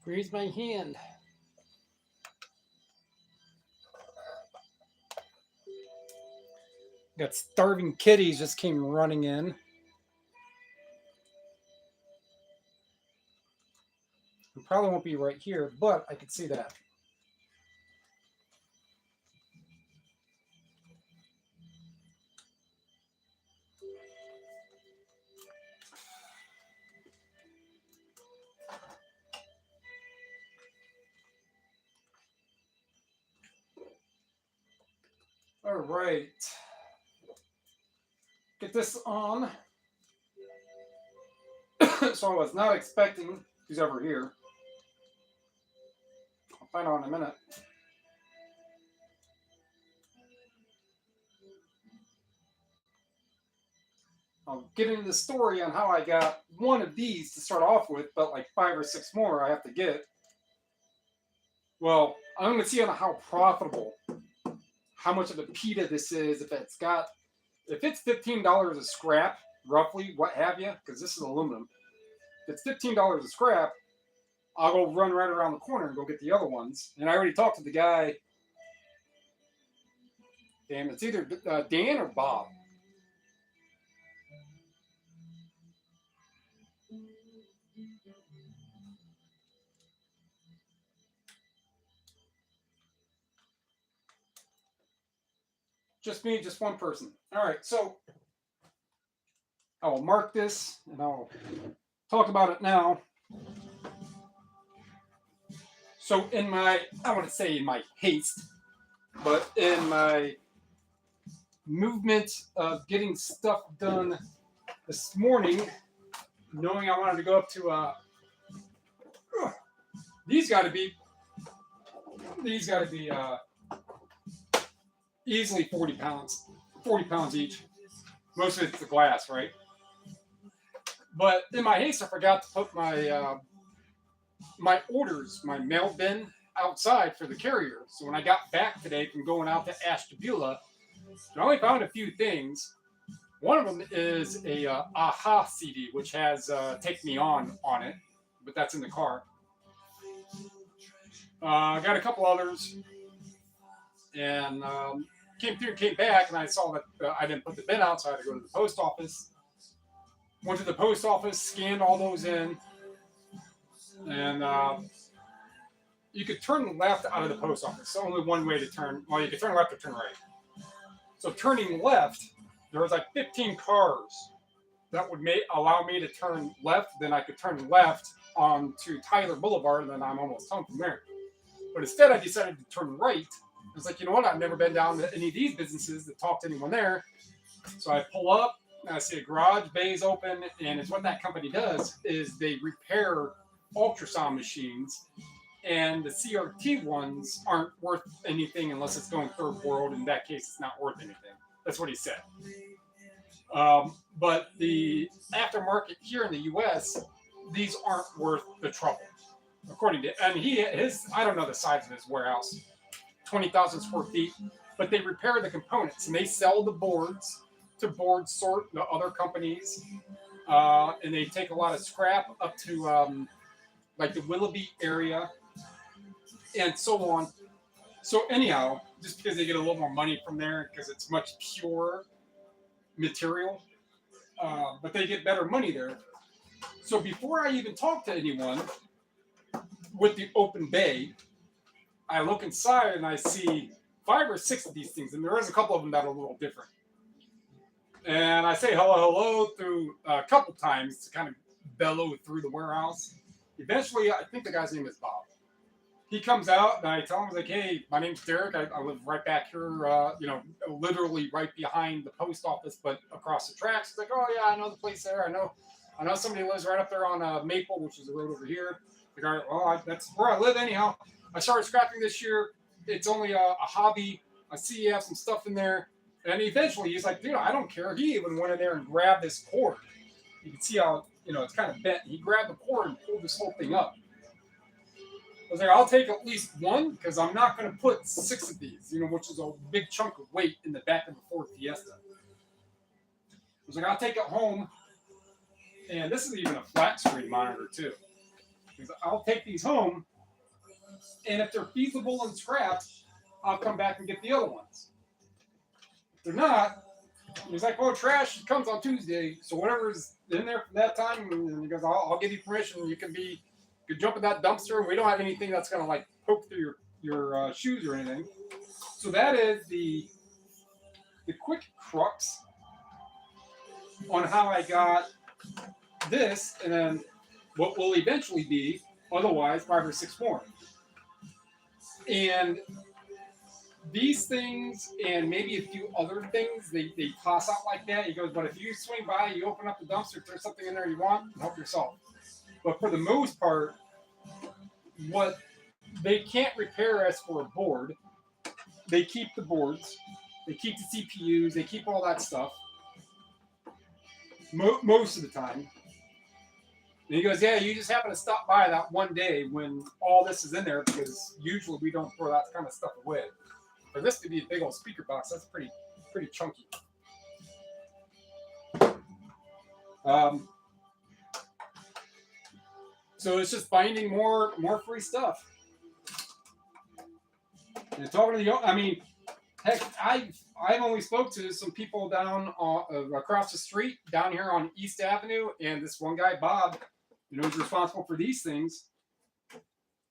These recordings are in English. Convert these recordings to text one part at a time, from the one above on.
Raise my hand. Got starving kitties just came running in. It probably won't be right here, but I can see that. All right. Get this on. So I was not expecting he's over here. I'll find out in a minute. I'll get into the story on how I got one of these to start off with, but like 5 or 6 more I have to get. Well, I'm going to see on how profitable, how much of a PETA this is, if it's $15 a scrap, roughly, what have you, because this is aluminum. If it's $15 a scrap, I'll go run right around the corner and go get the other ones. And I already talked to the guy. Damn, it's either Dan or Bob. Just me, just one person. All right, so I'll mark this and I'll talk about it now. So in my, I want to say in my haste, but in my movement of getting stuff done this morning, knowing I wanted to go up to, these got to be easily 40 pounds each. Most of it's the glass, right? But in my haste, I forgot to put my my orders, my mail bin outside for the carrier. So when I got back today from going out to Ashtabula, I only found a few things. One of them is a Aha CD, which has Take Me On it, but that's in the car. I got a couple others, and came back, and I saw that I didn't put the bin out, so I had to go to the post office. Went to the post office, scanned all those in, and you could turn left out of the post office. So only one way to turn. Well, you could turn left or turn right. So turning left, there was like 15 cars that would allow me to turn left. Then I could turn left onto Tyler Boulevard, and then I'm almost home from there. But instead, I decided to turn right. I was like, you know what? I've never been down to any of these businesses to talk to anyone there. So I pull up, and I see a garage bay's open, and it's what that company does is they repair UltraSound machines, and the CRT ones aren't worth anything unless it's going third world. In that case, it's not worth anything. That's what he said. But the aftermarket here in the U.S., these aren't worth the trouble, according to. And I don't know the size of his warehouse, 20,000 square feet, but they repair the components and they sell the boards to board sort the other companies, and they take a lot of scrap up to like the Willoughby area and so on. So anyhow, just because they get a little more money from there because it's much pure material, but they get better money there. So before I even talk to anyone with the open bay, I look inside and I see 5 or 6 of these things, and there is a couple of them that are a little different. And I say hello through a couple times to kind of bellow through the warehouse. Eventually, I think the guy's name is Bob. He comes out and I tell him, like, hey, my name's Derek. I live right back here, literally right behind the post office, but across the tracks. He's like, oh yeah, I know the place there. I know somebody lives right up there on Maple, which is the road over here. Like, all right, well, that's where I live anyhow. I started scrapping this year. It's only a hobby. I see you have some stuff in there. And eventually he's like, dude, I don't care. He even went in there and grabbed this cord. You can see how, it's kind of bent. He grabbed the cord and pulled this whole thing up. I was like, I'll take at least one because I'm not going to put 6 of these, which is a big chunk of weight in the back of the Ford Fiesta. I was like, I'll take it home. And this is even a flat screen monitor too. Because I'll take these home, and if they're feasible and scrapped, I'll come back and get the other ones. If they're not, he's like, "Oh, trash comes on Tuesday, so whatever's in there from that time," and he goes, "I'll give you permission. You can jump in that dumpster. We don't have anything that's gonna like poke through your shoes or anything." So that is the quick crux on how I got this, and then what will eventually be otherwise 5 or 6 more. And these things and maybe a few other things they toss out like that. He goes, "But if you swing by, you open up the dumpster, if there's something in there you want, help yourself." But for the most part, what they can't repair us for a board, they keep the boards, they keep the CPUs, they keep all that stuff most of the time. And he goes, "Yeah, you just happen to stop by that one day when all this is in there, because usually we don't throw that kind of stuff away. For this to be a big old speaker box, that's pretty chunky." So it's just finding more free stuff. And talking to I mean, heck, I've only spoke to some people down across the street down here on East Avenue, and this one guy, Bob, is responsible for these things.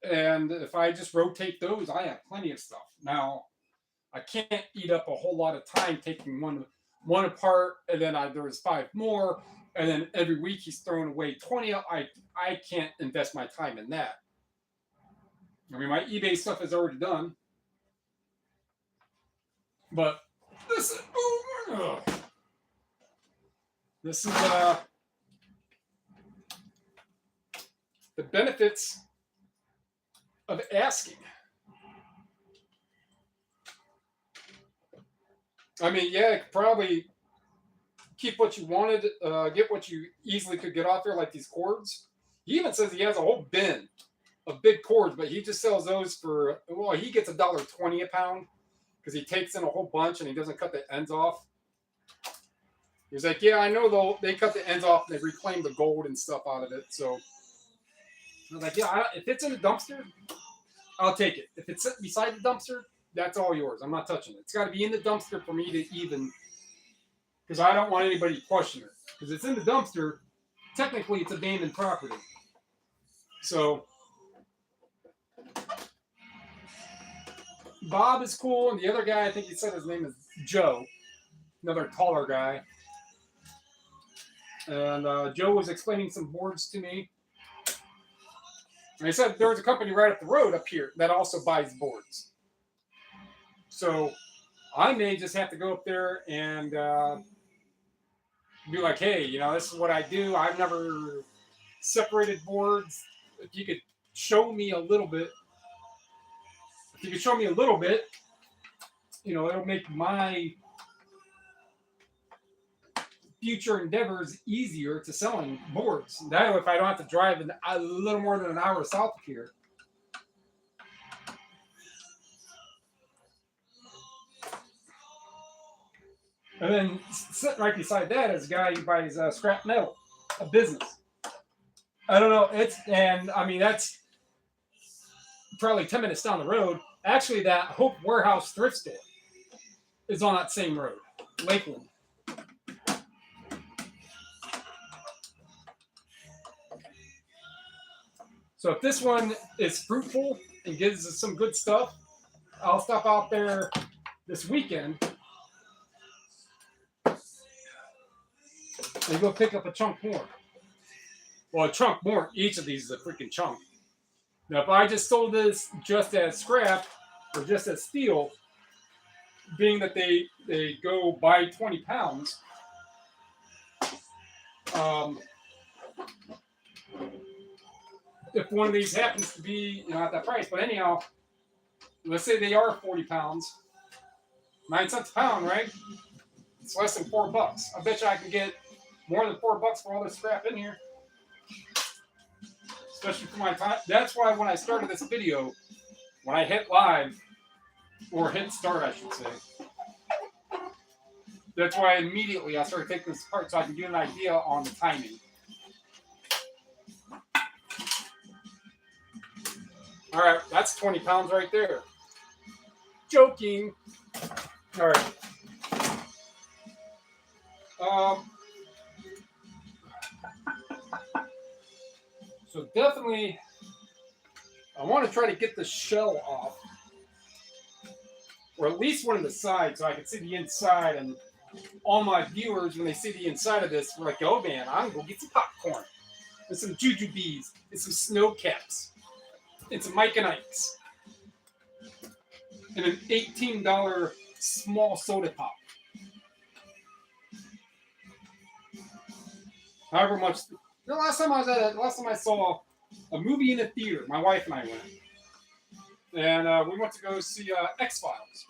And if I just rotate those, I have plenty of stuff. Now, I can't eat up a whole lot of time taking one apart, and then there was 5 more, and then every week he's throwing away 20. I can't invest my time in that. I mean, my eBay stuff is already done. But this is the benefits of asking. I mean, yeah, it could probably keep what you wanted, get what you easily could get off there, like these cords. He even says he has a whole bin of big cords, but he just sells those for, well, he gets $1.20 a pound because he takes in a whole bunch and he doesn't cut the ends off. He's like, "Yeah, I know they cut the ends off and they reclaim the gold and stuff out of it." So I was like, "Yeah, if it's in a dumpster, I'll take it. If it's beside the dumpster, that's all yours. I'm not touching it. It's got to be in the dumpster for me to even, because I don't want anybody to question it. Because it's in the dumpster, technically it's abandoned property." So Bob is cool, and the other guy, I think he said his name is Joe, another taller guy. And Joe was explaining some boards to me. And he said there's a company right up the road up here that also buys boards. So I may just have to go up there and be like, "Hey, this is what I do. I've never separated boards. If you could show me a little bit, it'll make my future endeavors easier to selling boards. That way, if I don't have to drive a little more than an hour south of here." And then sitting right beside that is a guy who buys scrap metal, a business. I don't know. That's probably 10 minutes down the road. Actually, that Hope Warehouse thrift store is on that same road, Lakeland. So if this one is fruitful and gives us some good stuff, I'll stop out there this weekend and go pick up a chunk more. Well, a chunk more. Each of these is a freaking chunk. Now, if I just sold this just as scrap or just as steel, being that they go by 20 pounds, if one of these happens to be at that price, but anyhow, let's say they are 40 pounds, 9 cents a pound, right? It's less than $4. I bet you I can get more than $4 for all this scrap in here. Especially for my time. That's why when I started this video, when I hit live, or hit start, I should say, that's why immediately I started taking this apart so I can get an idea on the timing. All right, that's 20 pounds right there. Joking. All right. So definitely, I want to try to get the shell off, or at least one of the sides, so I can see the inside. And all my viewers, when they see the inside of this, we're like, "Oh man, I'm gonna go get some popcorn, and some jujubes, and some snow caps, and some Mike and Ike's, and an $18 small soda pop." However much. The last time I saw a movie in a theater, my wife and I went, and we went to go see X-Files.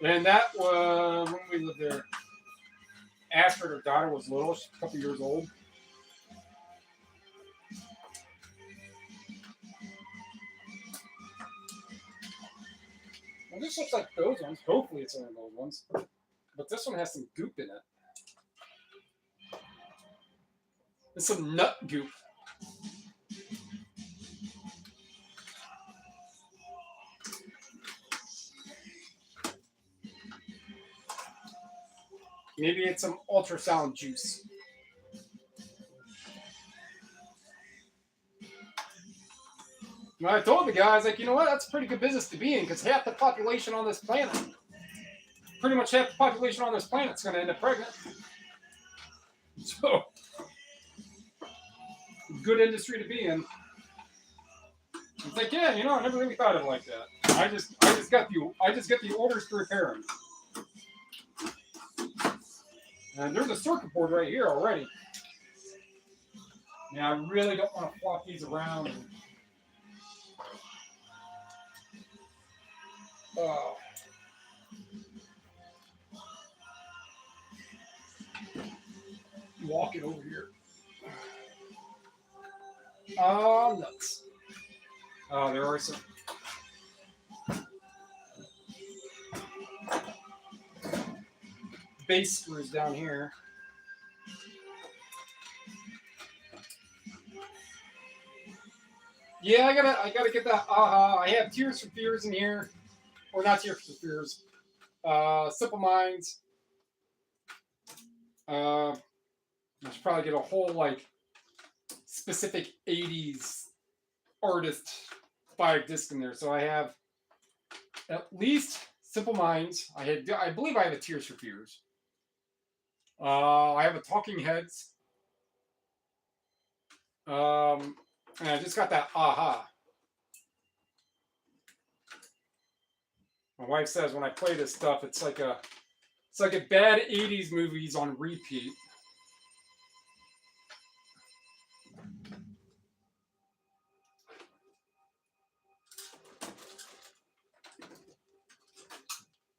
And that was when we lived there. Astrid, her daughter, was little. She's a couple years old. Well, this looks like those ones. Hopefully it's one of those ones. But this one has some goop in it. There's some nut goop. Maybe it's some UltraSound juice. And I told the guys, like, you know what? That's a pretty good business to be in, because half the population on this planet, pretty much half the population on this planet is going to end up pregnant. So, good industry to be in. It's like, yeah, you know, I never really thought of it like that. I just get the orders to repair them. And there's a circuit board right here already. Yeah, I really don't want to flop these around. Walk it over here. Nuts. There are some. Base screws down here. Yeah, I gotta get that. I have Tears for Fears in here, or not Tears for Fears. Simple Minds. I should probably get a whole like specific '80s artist 5 disc in there. So I have at least Simple Minds. I believe I have a Tears for Fears. I have a Talking Heads. And I just got that Aha. My wife says when I play this stuff, it's like a bad '80s movies on repeat.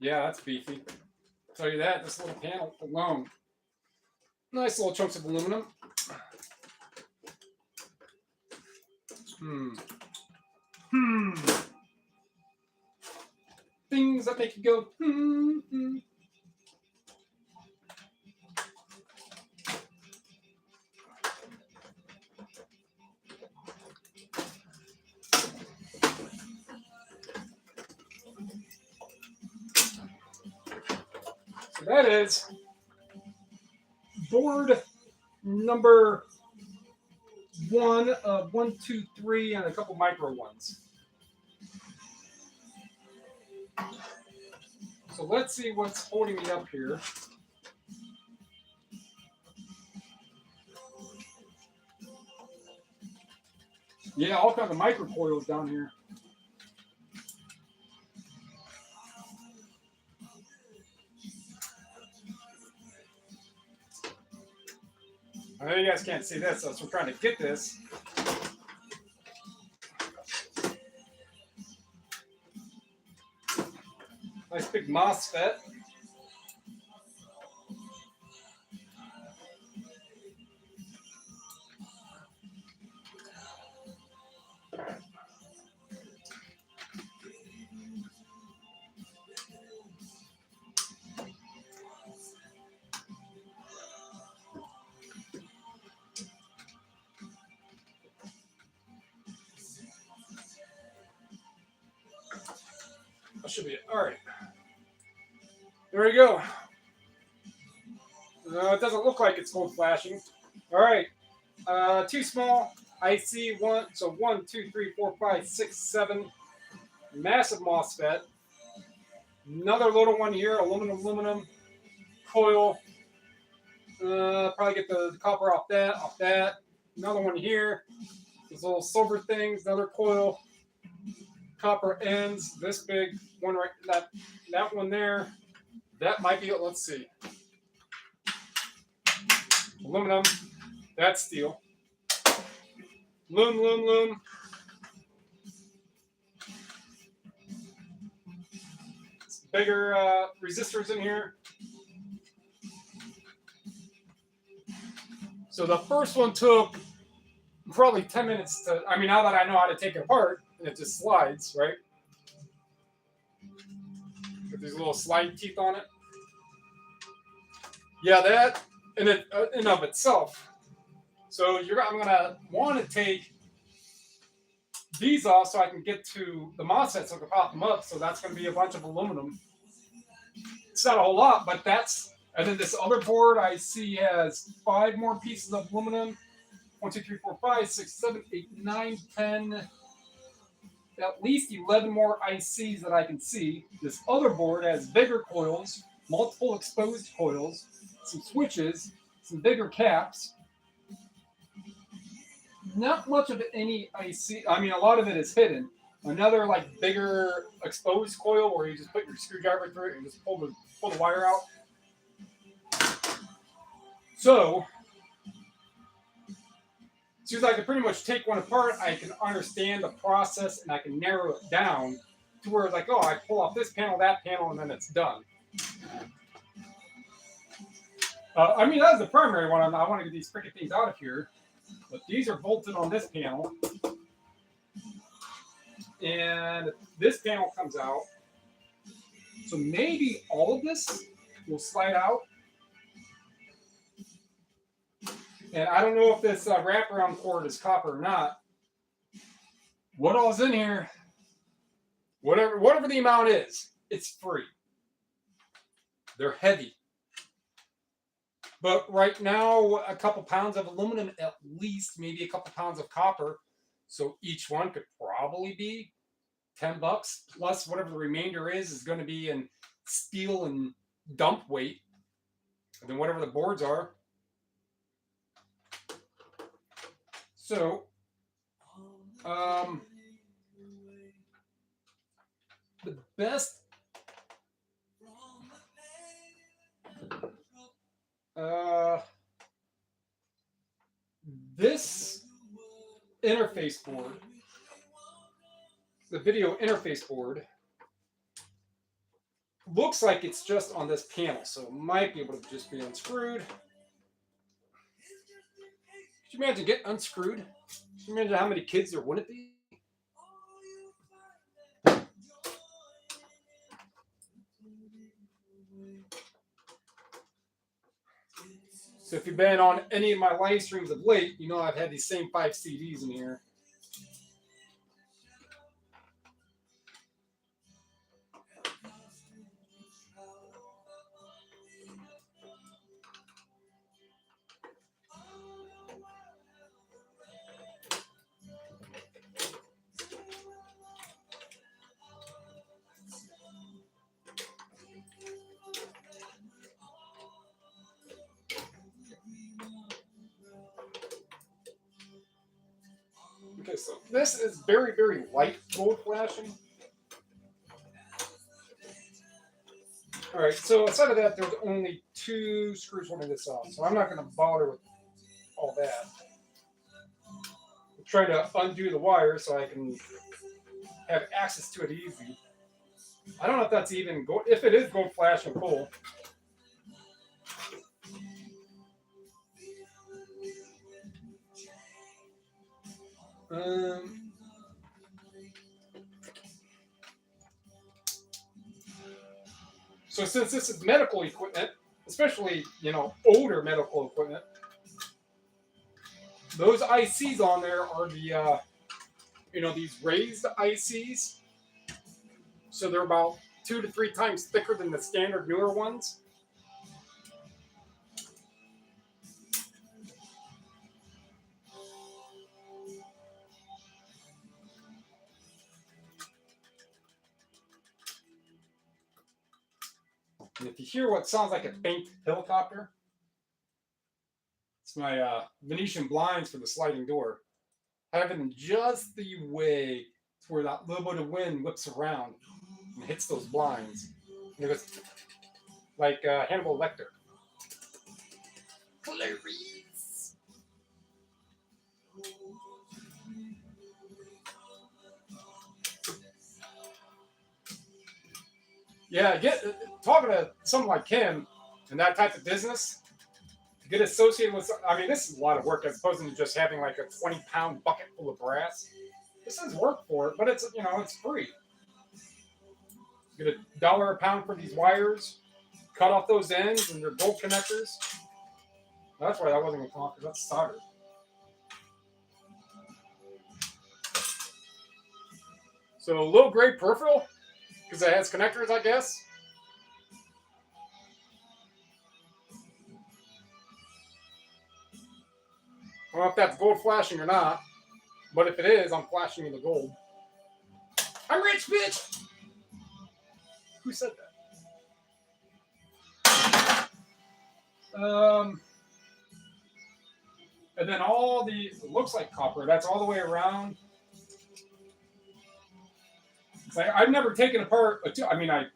Yeah, that's beefy. I'll tell you that, this little panel alone. Nice little chunks of aluminum. Things that make you go, So that is board number 1 of 1, 2, 3, and a couple micro ones. So let's see what's holding me up here. Yeah, all kinds of micro coils down here. I know you guys can't see this, so we're trying to get this. Nice big MOSFET. should be it. All right. There we go. It doesn't look like it's gold flashing. All right. Too small. IC one. So 1, 2, 3, 4, 5, 6, 7. Massive MOSFET. Another little one here. Aluminum coil. Probably get the copper off that. Another one here. These little silver things. Another coil. Copper ends. This big one right. That one there. That might be it. Let's see. Aluminum. That's steel. Loom. Bigger resistors in here. So the first one took probably 10 minutes to, I mean, now that I know how to take it apart, and it just slides, right? With these little slide teeth on it. Yeah, that in and of itself. So I'm going to want to take these off so I can get to the MOSFET so I can pop them up. So that's going to be a bunch of aluminum. It's not a whole lot, but that's, and then this other board I see has 5 more pieces of aluminum. 1, 2, 3, 4, 5, 6, 7, 8, 9, 10, at least 11 more ICs that I can see. This other board has bigger coils, multiple exposed coils, some switches, some bigger caps. Not much of any IC. I mean, a lot of it is hidden. Another like bigger exposed coil where you just put your screwdriver through it and just pull the wire out. So, as soon as I can pretty much take one apart, I can understand the process and I can narrow it down to where it's like, oh, I pull off this panel, that panel, and then it's done. I mean, that's the primary one. I want to get these freaking things out of here. But these are bolted on this panel. And this panel comes out. So maybe all of this will slide out. And I don't know if this wraparound cord is copper or not. What all's in here, whatever the amount is, it's free. They're heavy. But right now, a couple pounds of aluminum, at least, maybe a couple pounds of copper. So each one could probably be $10 plus whatever the remainder is going to be in steel and dump weight. And then whatever the boards are. So, the best this interface board, the video interface board, looks like it's just on this panel, so it might be able to just be unscrewed. Could you imagine getting unscrewed? Could you imagine how many kids there wouldn't be? So if you've been on any of my live streams of late, you know I've had these same 5 CDs in here. Okay, so this is very, very light gold flashing. All right, so aside of that, there's only 2 screws holding this off, so I'm not going to bother with all that. I'm trying to undo the wire so I can have access to it easy. I don't know if that's even gold. If it is gold flashing, cool. So since this is medical equipment, especially, older medical equipment, those ICs on there are the, these raised ICs. So they're about 2 to 3 times thicker than the standard newer ones. And if you hear what sounds like a faint helicopter, it's my Venetian blinds for the sliding door. I have it in just the way to where that little bit of wind whips around and hits those blinds. And it goes like Hannibal Lecter. Clarice. Yeah, talking to someone like him and that type of business, to get associated with, I mean, this is a lot of work as opposed to just having like a 20-pound bucket full of brass. This is work for it, but it's, you know, it's free. You get $1 a pound for these wires, cut off those ends and their bolt connectors. That's why that wasn't going to come off, because that's soldered. So low grade peripheral, because it has connectors, I guess. I don't know if that's gold flashing or not, but if it is, I'm flashing in the gold. I'm rich, bitch! Who said that? And then all the, it looks like copper, that's all the way around. Like, I've never taken apart a tube. I mean, I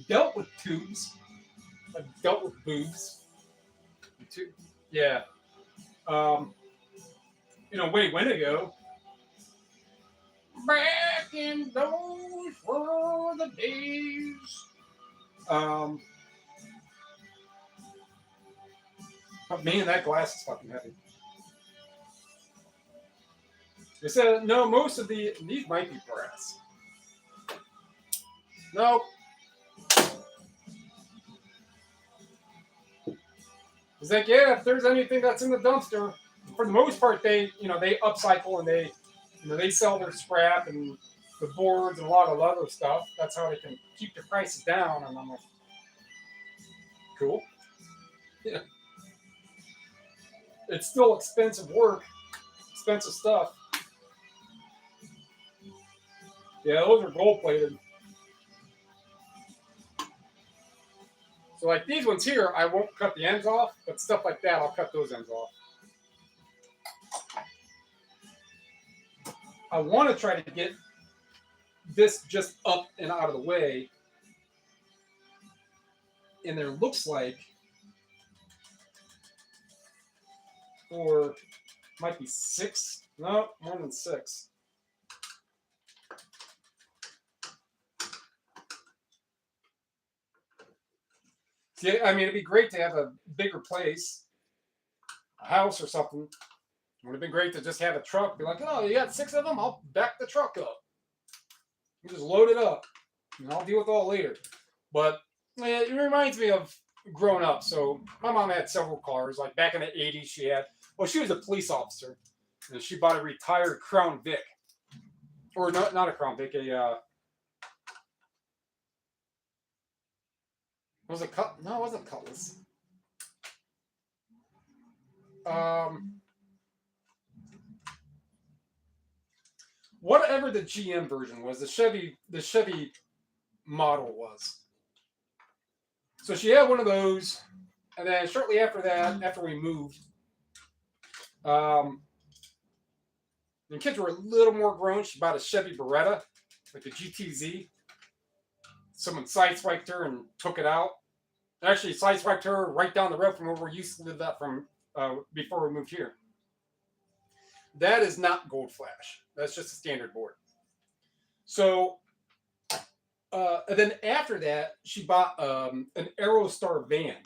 dealt with tubes. I've dealt with boobs. Yeah. You know, way when ago. Back in those were the days. But man, that glass is fucking heavy. They said, no, most of these might be brass. Nope. It's like, yeah, if there's anything that's in the dumpster, for the most part, they upcycle and they sell their scrap and the boards and a lot of other stuff. That's how they can keep the prices down. And I'm like, cool. Yeah. It's still expensive work, expensive stuff. Yeah, those are gold plated. So like these ones here, I won't cut the ends off, but stuff like that, I'll cut those ends off. I want to try to get this just up and out of the way. And there looks like, or might be 6, no, more than 6. See, I mean, it'd be great to have a bigger place, a house or something. It would have been great to just have a truck, be like, oh, you got 6 of them? I'll back the truck up. You just load it up, and I'll deal with it all later. But yeah, it reminds me of growing up. So my mom had several cars. Like back in the 80s, she was a police officer, and she bought a retired Crown Vic. Or not a Crown Vic, was it no, it wasn't Cutlass. Whatever the GM version was, the Chevy model was. So she had one of those, and then shortly after that, after we moved, the kids were a little more grown. She bought a Chevy Beretta, like a GTZ. Someone sideswiped her and took it out. Actually, sideswiped her right down the road from where we used to live at from before we moved here. That is not gold flash. That's just a standard board. So, and then after that, she bought an Aerostar van.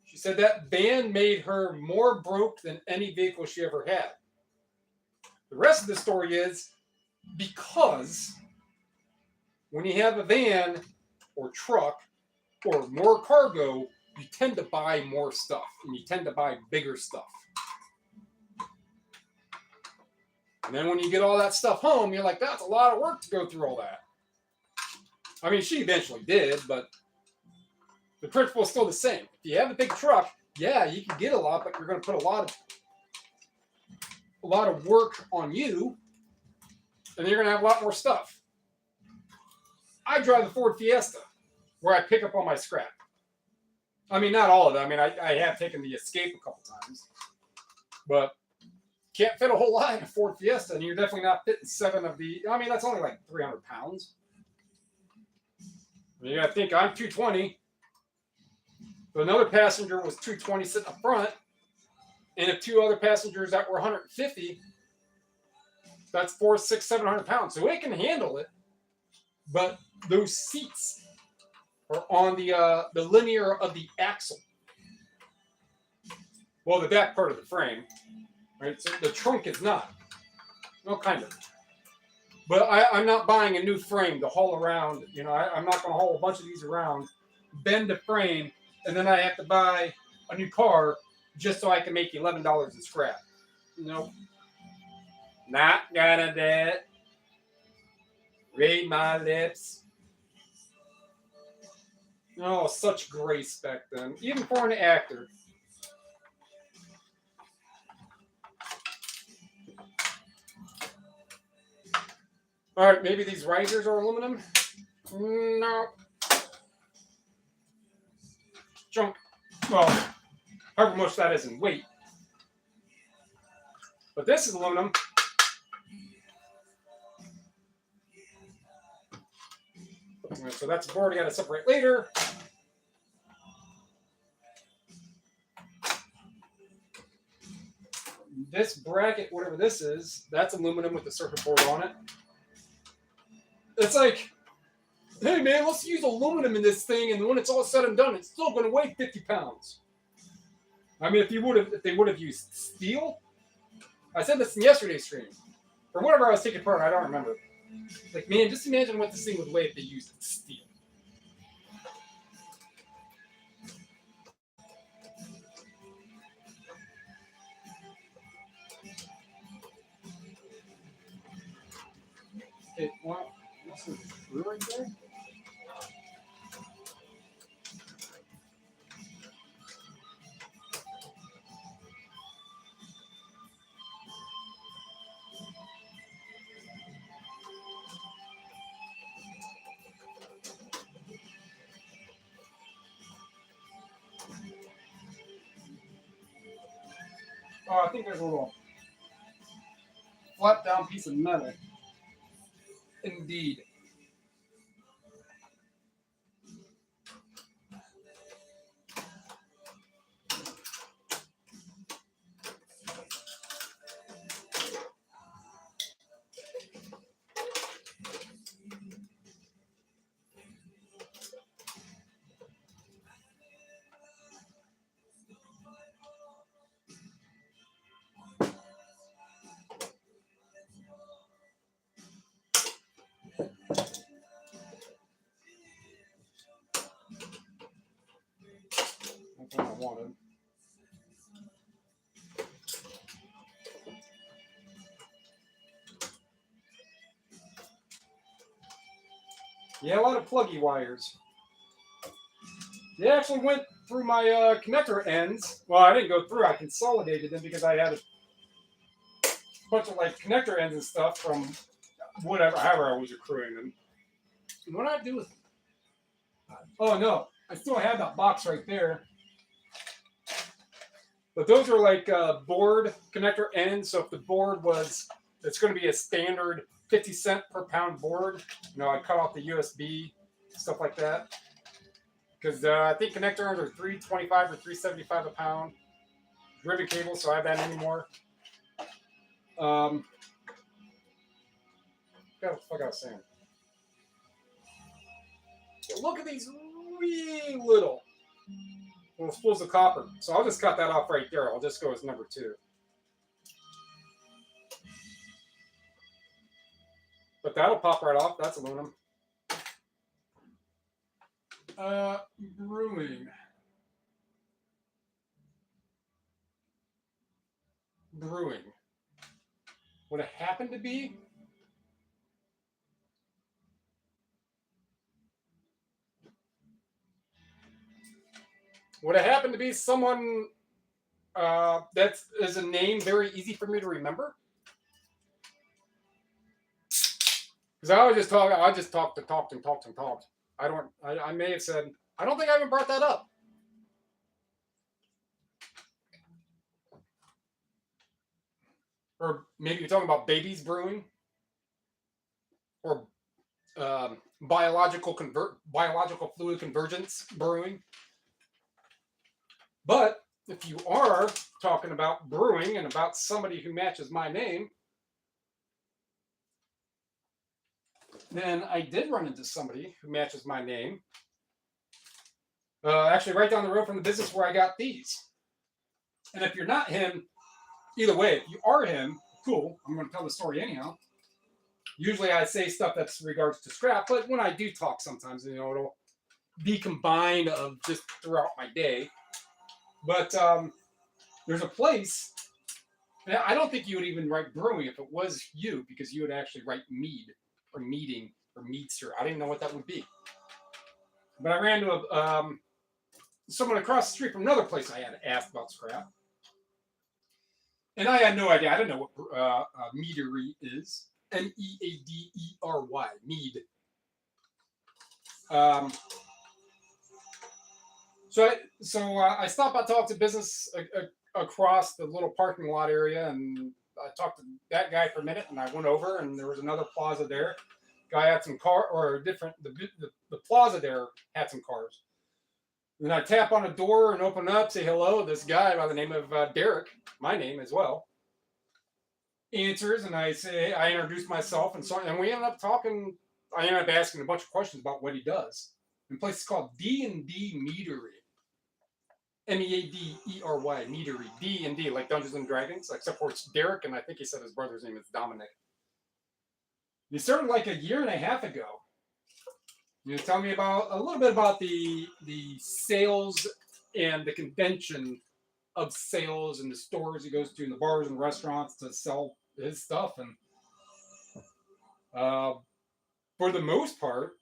She said that van made her more broke than any vehicle she ever had. The rest of the story is because when you have a van or truck or more cargo, you tend to buy more stuff and you tend to buy bigger stuff. And then when you get all that stuff home, you're like, that's a lot of work to go through all that. I mean, she eventually did, but the principle is still the same. If you have a big truck, yeah, you can get a lot, but you're going to put a lot of work on you, and you're going to have a lot more stuff. I drive the Ford Fiesta, where I pick up all my scrap. I mean, not all of it. I mean, I have taken the Escape a couple times, but can't fit a whole lot in a Ford Fiesta, and you're definitely not fitting 7 of the. I mean, that's only like 300 pounds. You got to think I'm 220. But another passenger was 220 sitting up front, and if 2 other passengers that were 150, that's 400, 600, 700 pounds. So it can handle it, but those seats are on the linear of the axle. Well, the back part of the frame, right? So the trunk is not. No, kind of. But I'm not buying a new frame to haul around. You know, I'm not going to haul a bunch of these around, bend the frame, and then I have to buy a new car just so I can make $11 in scrap. Nope. Not gonna do it. Read my lips. Oh, such grace back then. Even for an actor. Alright, maybe these risers are aluminum? No. Junk. Well, however much that is in weight. But this is aluminum. So that's a board I got to separate later. This bracket, whatever this is, that's aluminum with the circuit board on it. It's like, hey man, let's use aluminum in this thing, and when it's all said and done, it's still going to weigh 50 pounds. I mean, if they would have used steel, I said this in yesterday's stream. For whatever I was taking part, I don't remember. Like, man, just imagine what this thing would weigh if they used steel. It, well, this is screw right there. Oh, I think there's a little flat down piece of metal. Indeed. That's what I wanted. Yeah, a lot of pluggy wires. They actually went through my connector ends. Well, I didn't go through. I consolidated them because I had a bunch of like connector ends and stuff from whatever, however I was accruing them. And what did I do with them? Oh no, I still have that box right there. But those are like board connector ends. So if the board was, it's going to be a standard 50 cent per pound board. You know, I cut off the USB, stuff like that. Because I think connector ends are $3.25 or $3.75 a pound. Ribbon cable, so I have that anymore. What the fuck I was saying? Look at these wee little. Well, spools of copper. So I'll just cut that off right there. I'll just go as number 2. But that'll pop right off. That's aluminum. Brewing. would have happened to be. Would have happened to be someone that is a name very easy for me to remember. Because I always just talk. I just talked and talked and talked and talked. I don't. I may have said. I don't think I even brought that up. Or maybe you're talking about babies brewing, or biological fluid convergence brewing. But if you are talking about brewing and about somebody who matches my name, then I did run into somebody who matches my name. Actually, right down the road from the business where I got these. And if you're not him, either way, if you are him, cool. I'm going to tell the story anyhow. Usually I say stuff that's regards to scrap, but when I do talk sometimes, it'll be combined of just throughout my day. But there's a place, and I don't think you would even write brewing if it was you, because you would actually write mead or meading or meadster. I didn't know what that would be. But I ran to someone across the street from another place I had asked about scrap. And I had no idea. I didn't know what meadery is. Meadry, mead. So I stopped by to talk to business across the little parking lot area, and I talked to that guy for a minute, and I went over, and there was another plaza there. Guy had some car, or different. The plaza there had some cars. Then I tap on a door and open up, say hello. This guy by the name of Derek, my name as well, answers, and I introduce myself, and we ended up talking. I ended up asking a bunch of questions about what he does. The place is called D&D Meadery. Meadry, Meadery. D&D, like Dungeons and Dragons, except for it's Derek, and I think he said his brother's name is Dominic. He started like a year and a half ago. You tell me about a little bit about the sales and the convention of sales and the stores he goes to, and the bars and restaurants to sell his stuff. And for the most part,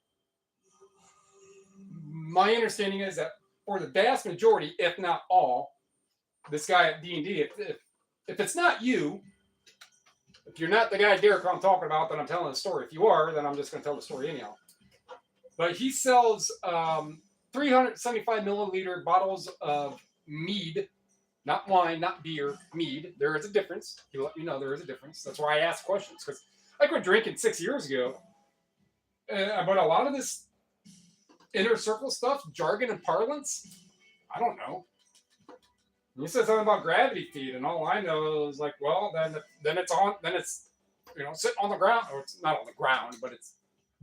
my understanding is that for the vast majority, if not all, this guy at D&D, if it's not you, if you're not the guy Derek I'm talking about, then I'm telling the story. If you are, then I'm just going to tell the story anyhow. But he sells 375 milliliter bottles of mead, not wine, not beer, mead. There is a difference. He let me know there is a difference. That's why I ask questions, because I quit drinking 6 years ago. But a lot of this inner circle stuff, jargon and parlance, I don't know. You said something about gravity feed, and all I know is like, well, then it's sitting on the ground, or it's not on the ground, but it's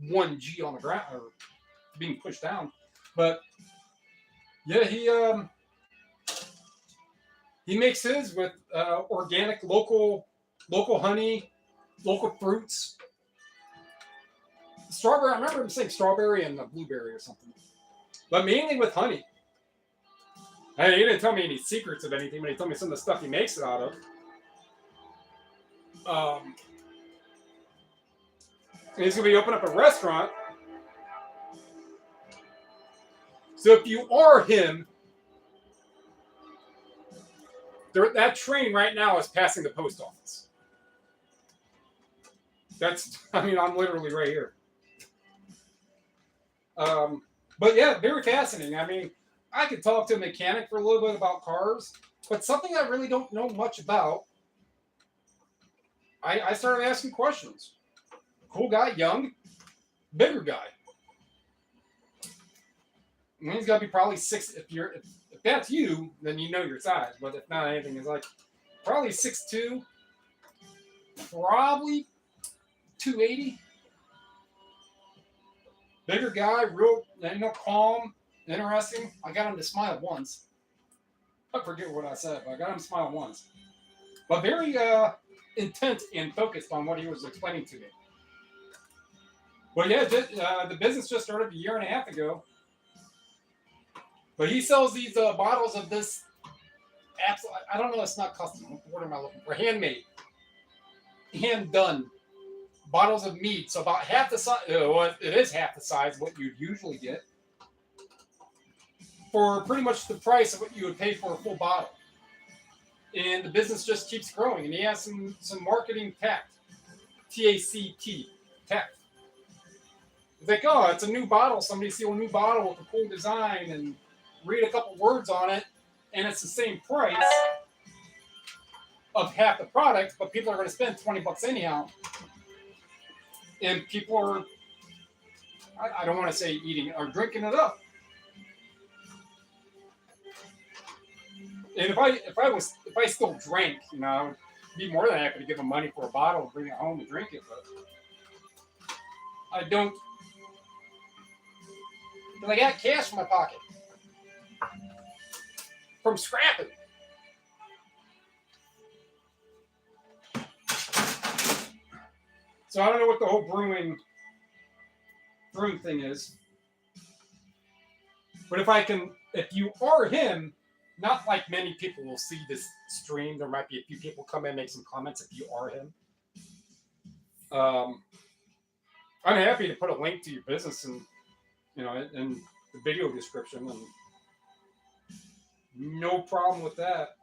1G on the ground or being pushed down. But yeah, he makes his with organic, local honey, local fruits. Strawberry, I remember him saying strawberry and blueberry or something, but mainly with honey. Hey, he didn't tell me any secrets of anything, but he told me some of the stuff he makes it out of. He's going to be opening up a restaurant. So if you are him, that train right now is passing the post office. I'm literally right here. But yeah, very fascinating. I mean, I could talk to a mechanic for a little bit about cars, but something I really don't know much about, I started asking questions. Cool guy, young, bigger guy. And he's got to be probably 6. If that's you, then you know your size. But if not anything, it's like probably 6'2", probably 280. Bigger guy, real, calm, interesting. I got him to smile once. I forget what I said, but I got him to smile once. But very intent and focused on what he was explaining to me. Well, yeah, the business just started a year and a half ago. But he sells these bottles of this. I don't know. It's not custom. What am I looking for? Handmade. hand done bottles of mead. So about half the size. Well, it is half the size of what you'd usually get for pretty much the price of what you would pay for a full bottle. And the business just keeps growing. And he has some marketing tact, TACT, tact. It's like, oh, it's a new bottle. Somebody see a new bottle with a cool design and read a couple words on it, and it's the same price of half the product, but people are going to spend $20 anyhow. And people are, I don't want to say eating, are drinking it up. And if I still drank, I would be more than happy to give them money for a bottle and bring it home and drink it. But I don't. Because I got cash in my pocket from scrapping. So I don't know what the whole brewing thing is. But if you are him. Not like many people will see this stream. There might be a few people come in and make some comments if you are him. I'm happy to put a link to your business and in the video description, and no problem with that.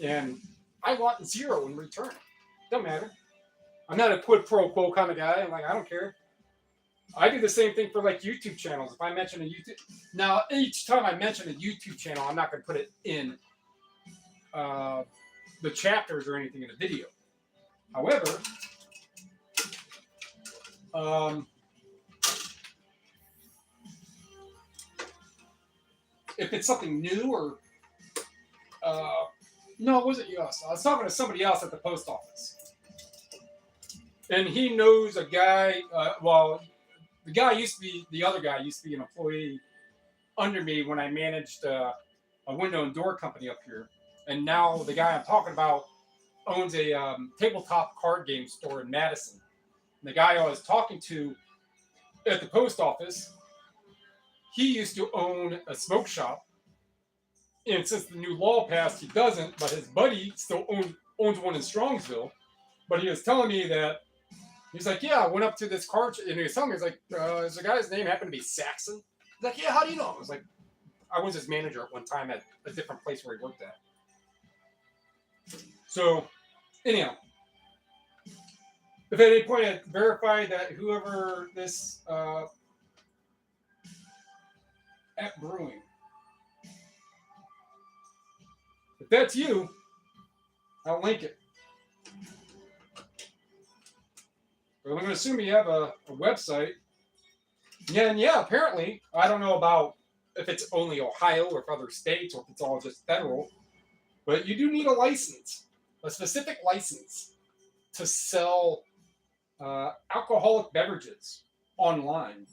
And I want zero in return. Don't matter. I'm not a quid pro quo kind of guy. I'm like, I don't care. I do the same thing for like YouTube channels. If I mention a YouTube, now each time I mention a YouTube channel, I'm not going to put it in the chapters or anything in the video. However, if it's something new or no, it wasn't us. I was talking to somebody else at the post office, and he knows a guy. The other guy used to be an employee under me when I managed a window and door company up here. And now the guy I'm talking about owns a tabletop card game store in Madison. And the guy I was talking to at the post office, he used to own a smoke shop. And since the new law passed, he doesn't, but his buddy still owns one in Strongsville. But he was telling me that he's like, yeah, I went up to this card, and he was telling me, he's like, is the guy's name happen to be Saxon? He's like, yeah, how do you know? I was like, I was his manager at one time at a different place where he worked at. So, anyhow, if at any point I verify that whoever this at Brewing, if that's you, I'll link it. I'm going to assume you have a website. Yeah, and yeah, apparently, I don't know about if it's only Ohio or if other states or if it's all just federal, but you do need a license, a specific license to sell alcoholic beverages online.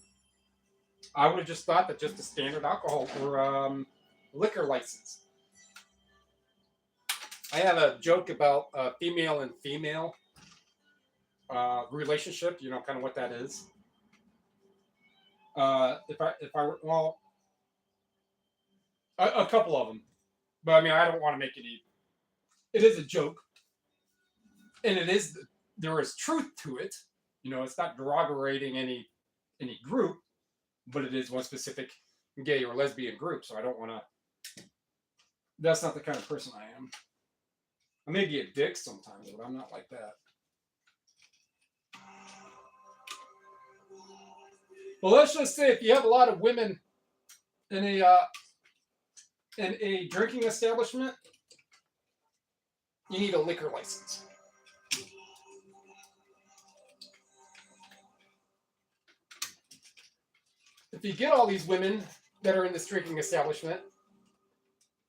I would have just thought that just a standard alcohol or liquor license. I have a joke about female and female relationship, kind of what that is. If I were, well, a couple of them, but I mean, I don't want to make any. It is a joke, and there is truth to it. It's not derogating any group, but it is one specific gay or lesbian group. So I don't want to. That's not the kind of person I am. I may be a dick sometimes, but I'm not like that. Well, let's just say if you have a lot of women in a drinking establishment, you need a liquor license. If you get all these women that are in this drinking establishment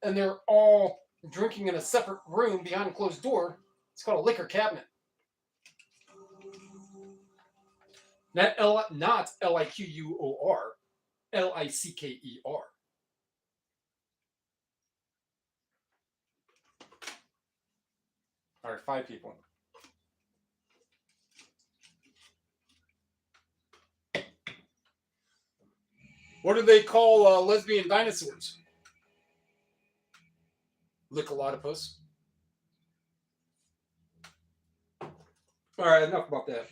and they're all drinking in a separate room behind a closed door, it's called a liquor cabinet. Not Liquor, Licker. All right, 5 people. What do they call lesbian dinosaurs? Lickalotopus. All right, enough about that.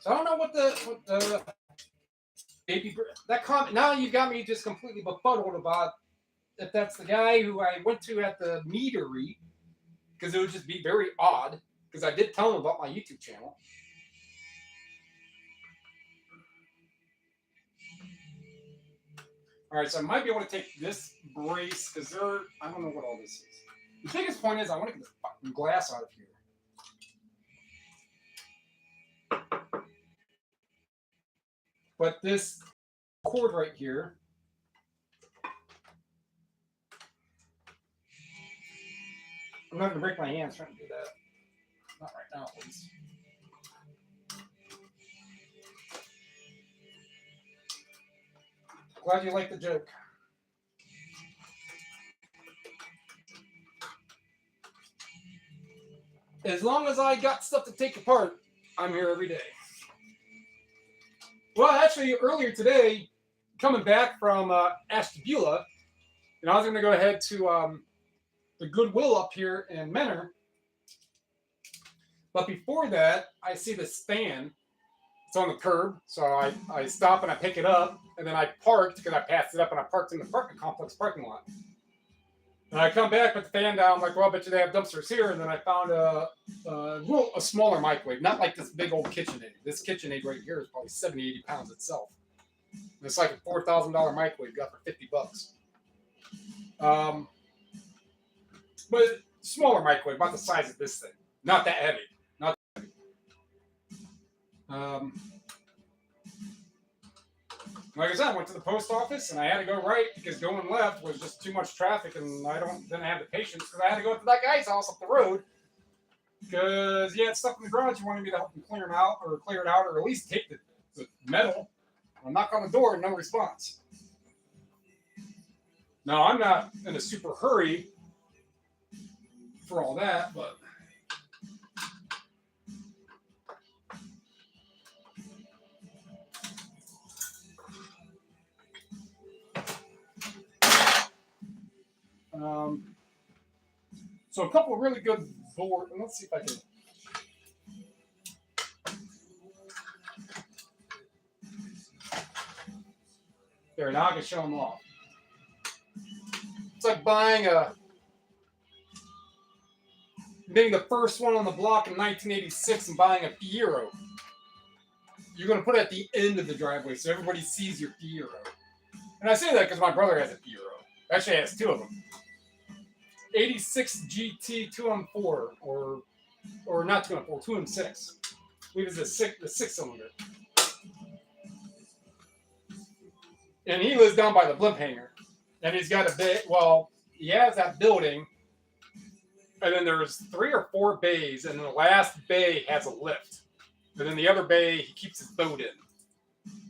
So I don't know what the baby that comment. Now you've got me just completely befuddled about if that's the guy who I went to at the meadery, because it would just be very odd. Because I did tell him about my YouTube channel. All right, so I might be able to take this brace because I don't know what all this is. The biggest point is I want to get this fucking glass out of here. But this cord right here, I'm not going to break my hands trying to do that. Not right now, at least. Glad you like the joke. As long as I got stuff to take apart, I'm here every day. Well, actually, earlier today, coming back from Ashtabula, and I was going to go ahead to the Goodwill up here in Menor. But before that, I see the stand. It's on the curb, so I stop and I pick it up, and then I parked because I passed it up and I parked in the apartment complex parking lot. And I come back, put the fan down, I'm like, well, I bet you they have dumpsters here. And then I found a smaller microwave, not like this big old KitchenAid. This KitchenAid right here is probably 70, 80 pounds itself. And it's like a $4,000 microwave got for $50. But smaller microwave, about the size of this thing. Not that heavy. Not that heavy. Like I said, I went to the post office and I had to go right because going left was just too much traffic, and didn't have the patience because I had to go to that guy's house up the road because he had stuff in the garage. He wanted me to help him clear it out, or at least take the metal. I knock on the door and no response. Now, I'm not in a super hurry for all that, but so a couple of really good boards. Let's see if I can. There, now I can show them off. It's like being the first one on the block in 1986 and buying a Fiero. You're going to put it at the end of the driveway so everybody sees your Fiero. And I say that because my brother has a Fiero. Actually, he has two of them. 86 GT 2M4, or not 2M4, 2M6. I believe it's the six cylinder. And he lives down by the blimp hangar. And he's got a bit, well, he has that building. And then there's 3 or 4 bays, and the last bay has a lift. And then the other bay, he keeps his boat in.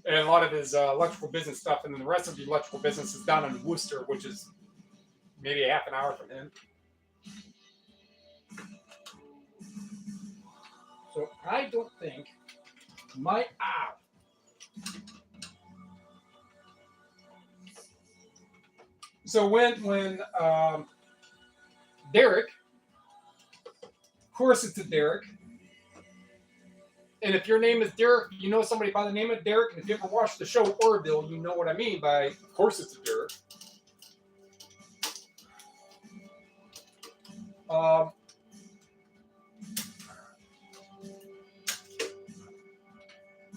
And a lot of his electrical business stuff. And then the rest of the electrical business is down in Worcester, which is maybe a half an hour from him. So I don't think So when Derek, of course it's a Derek. And if your name is Derek, you know somebody by the name of Derek. And if you ever watched the show Orville, you know what I mean by, of course it's a Derek.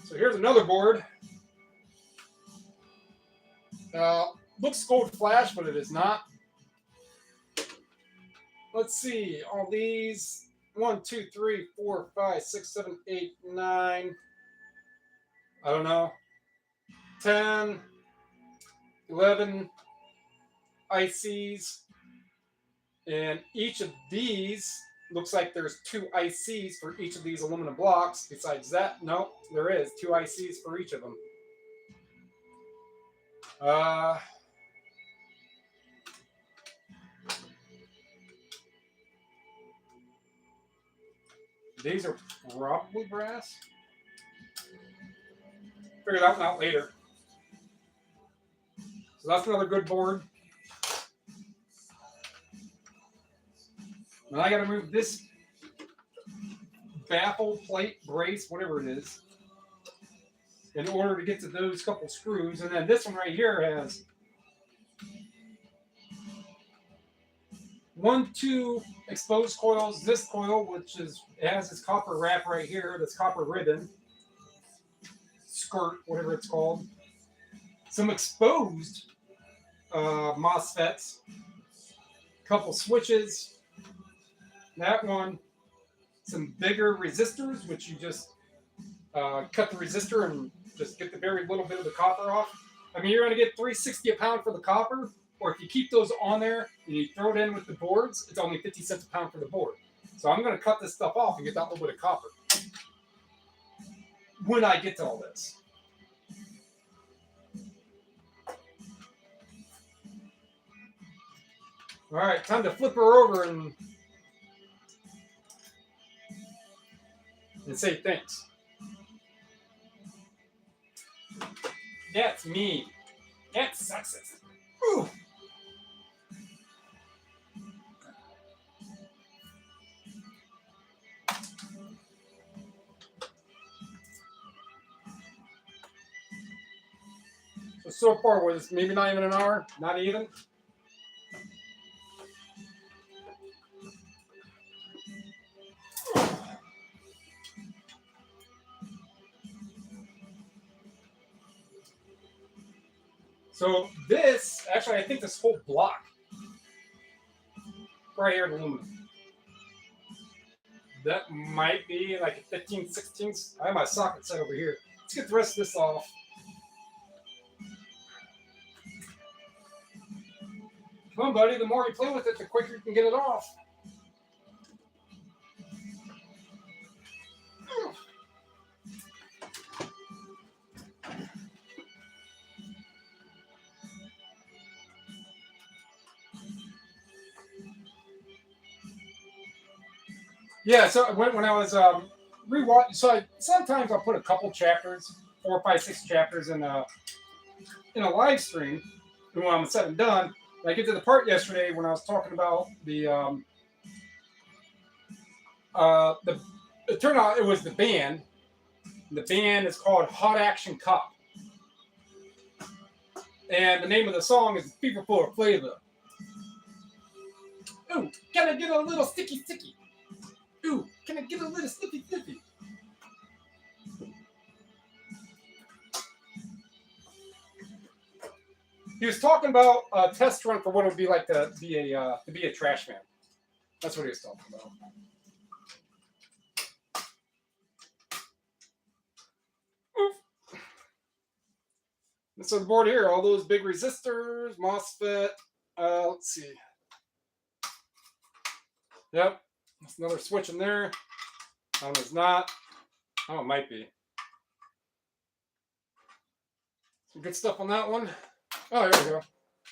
So here's another board. Looks gold flash, but it is not. Let's see. All these 1, 2, 3, 4, 5, 6, 7, 8, 9. I don't know. 10, 11 ICs. And each of these looks like there's 2 ICs for each of these aluminum blocks. Besides that, no, there is 2 ICs for each of them. These are probably brass. Figure that one out later. So that's another good board. And I got to move this baffle, plate, brace, whatever it is, in order to get to those couple screws. And then this one right here has 2 exposed coils. This coil, which is, it has this copper wrap right here, this copper ribbon, skirt, whatever it's called. Some exposed MOSFETs, couple switches, that one, some bigger resistors, which you just cut the resistor and just get the very little bit of the copper off. I mean, you're going to get $3.60 a pound for the copper, or if you keep those on there and you throw it in with the boards, it's only 50 cents a pound for the board. So I'm going to cut this stuff off and get that little bit of copper when I get to all this. All right, time to flip her over and say thanks. That's mean. That's sexist. Ooh. So far, was maybe not even an hour? Not even? So this, actually, I think this whole block right here in aluminum, that might be like a 15/16. I have my socket set over here. Let's get the rest of this off. Come on, buddy. The more you play with it, the quicker you can get it off. Yeah, so when I was rewatching, so sometimes I'll put a couple chapters, 4, 5, 6 chapters in a live stream when I'm said and done. And I get to the part yesterday when I was talking about it turned out it was the band. The band is called Hot Action Cop. And the name of the song is Fever for a Flavor. Ooh, can I get a little sticky sticky? Ooh, can I get a little snippy snippy? He was talking about a test run for what it would be like to be a trash man. That's what he was talking about. Oof. And so the board here, all those big resistors, MOSFET. Let's see. Yep. There's another switch in there. That one is not. Oh, it might be. Some good stuff on that one. Oh, here we go.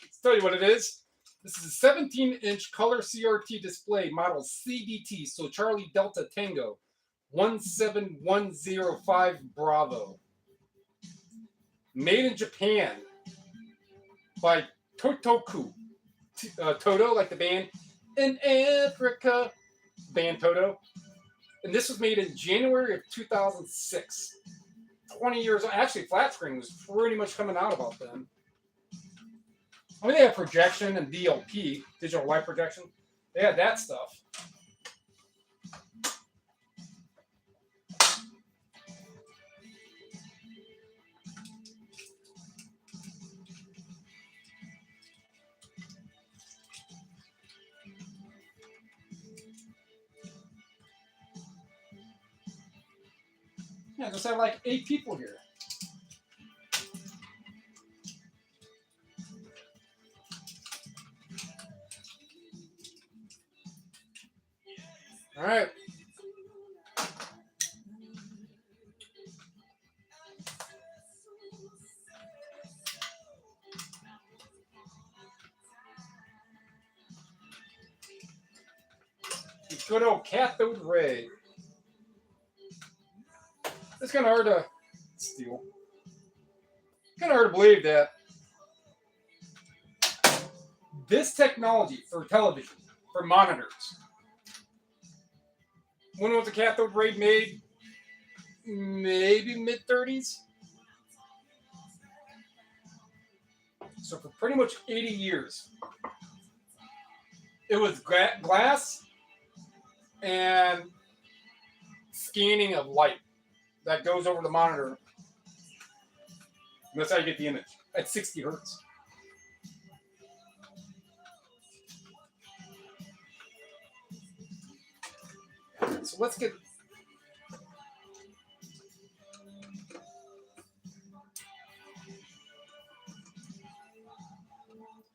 Let's tell you what it is. This is a 17-inch color CRT display model CDT, so Charlie Delta Tango 17105 Bravo. Made in Japan by Totoku. Toto, like the band. In Africa. Band Toto. And this was made in January of 2006. 20 years old. Actually, flat screen was pretty much coming out about then. I mean, they had projection and DLP, digital light projection. They had that stuff. Yeah, just had like 8 people here. All right. Good old cathode ray. It's kind of hard to steal. Kind of hard to believe that this technology for television, for monitors. When was the cathode ray made? Maybe mid-30s. So for pretty much 80 years, it was glass and scanning of light that goes over the monitor. And that's how you get the image at 60 hertz. So let's get...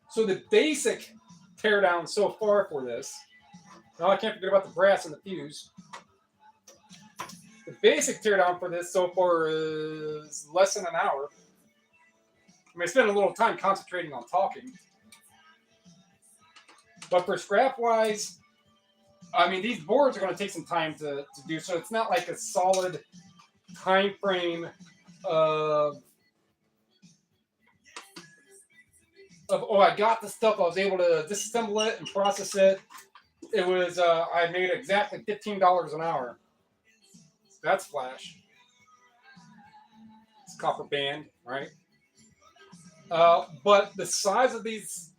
So the basic teardown so far for this, now I can't forget about the brass and the fuse. The basic teardown for this so far is less than an hour. I mean, I spent a little time concentrating on talking. But for scrap-wise, I mean, these boards are going to take some time to do, so it's not like a solid time frame of oh, I got the stuff, I was able to disassemble it and process it. It was, I made exactly $15 an hour. That's flash. It's copper band, right? But the size of these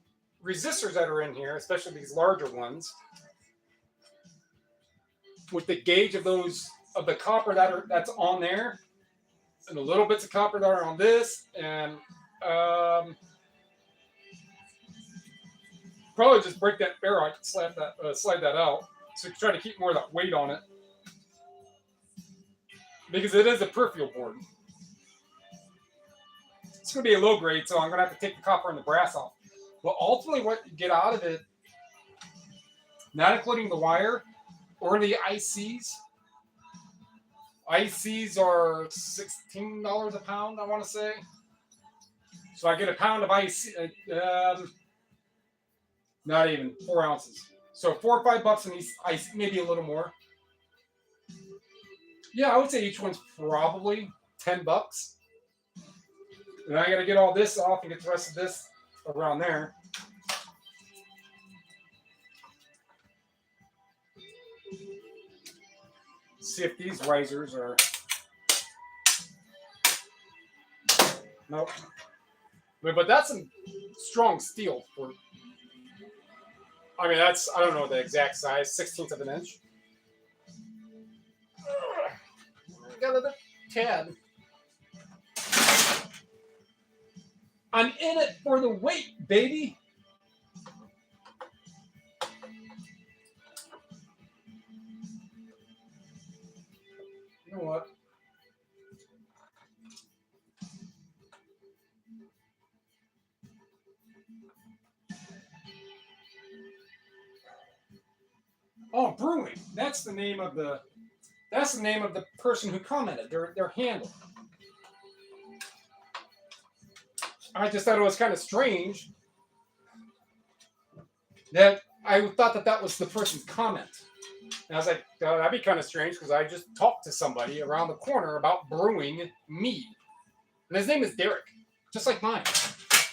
resistors that are in here, especially these larger ones, with the gauge of those, of the copper that's on there, and the little bits of copper that are on this, and probably just break that barrel. I can slide that out. So try to keep more of that weight on it. Because it is a peripheral board. It's going to be a low grade, so I'm going to have to take the copper and the brass off. But ultimately what you get out of it, not including the wire or the ICs. ICs are $16 a pound, I want to say. So I get a pound of IC, not even 4 ounces. So $4 or $5 in these IC, maybe a little more. Yeah, I would say each one's probably $10. And I got to get all this off and get the rest of this around there. See if these risers are... Nope. But that's some strong steel for... I mean, that's, I don't know the exact size, 1/16 of an inch. Got a tad. I'm in it for the weight, baby. You know what? Oh, brewing. That's the name of the person who commented. Their handle. I just thought it was kind of strange that I thought that was the person's comment. And I was like, oh, that'd be kind of strange because I just talked to somebody around the corner about brewing mead. And his name is Derek, just like mine.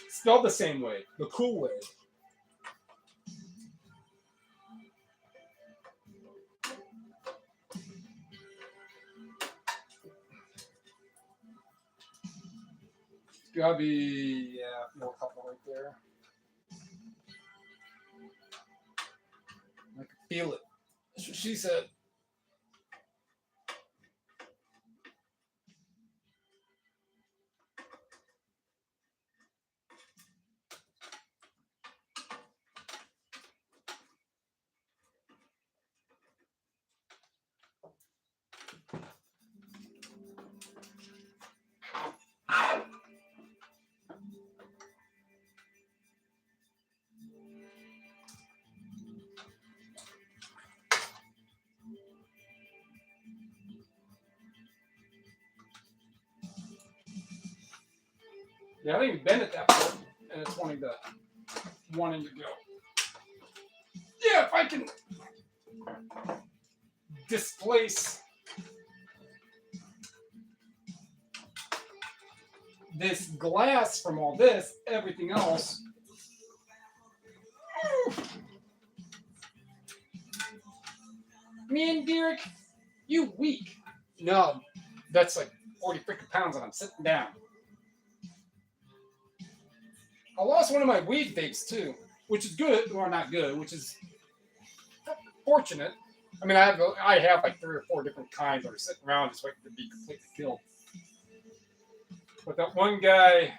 Spelled the same way, the cool way. Gotta be, yeah, a couple right there. I can feel it. That's what she said. Yeah, I haven't even been at that point, and it's wanting to go. Yeah, if I can displace this glass from all this, everything else Me and Derek, you weak. No, that's like 40 freaking pounds and I'm sitting down. I lost one of my weed vapes too, which is good, or not good, which is fortunate. I mean, I have like 3 or 4 different kinds that are sitting around just waiting to be completely killed. But that one guy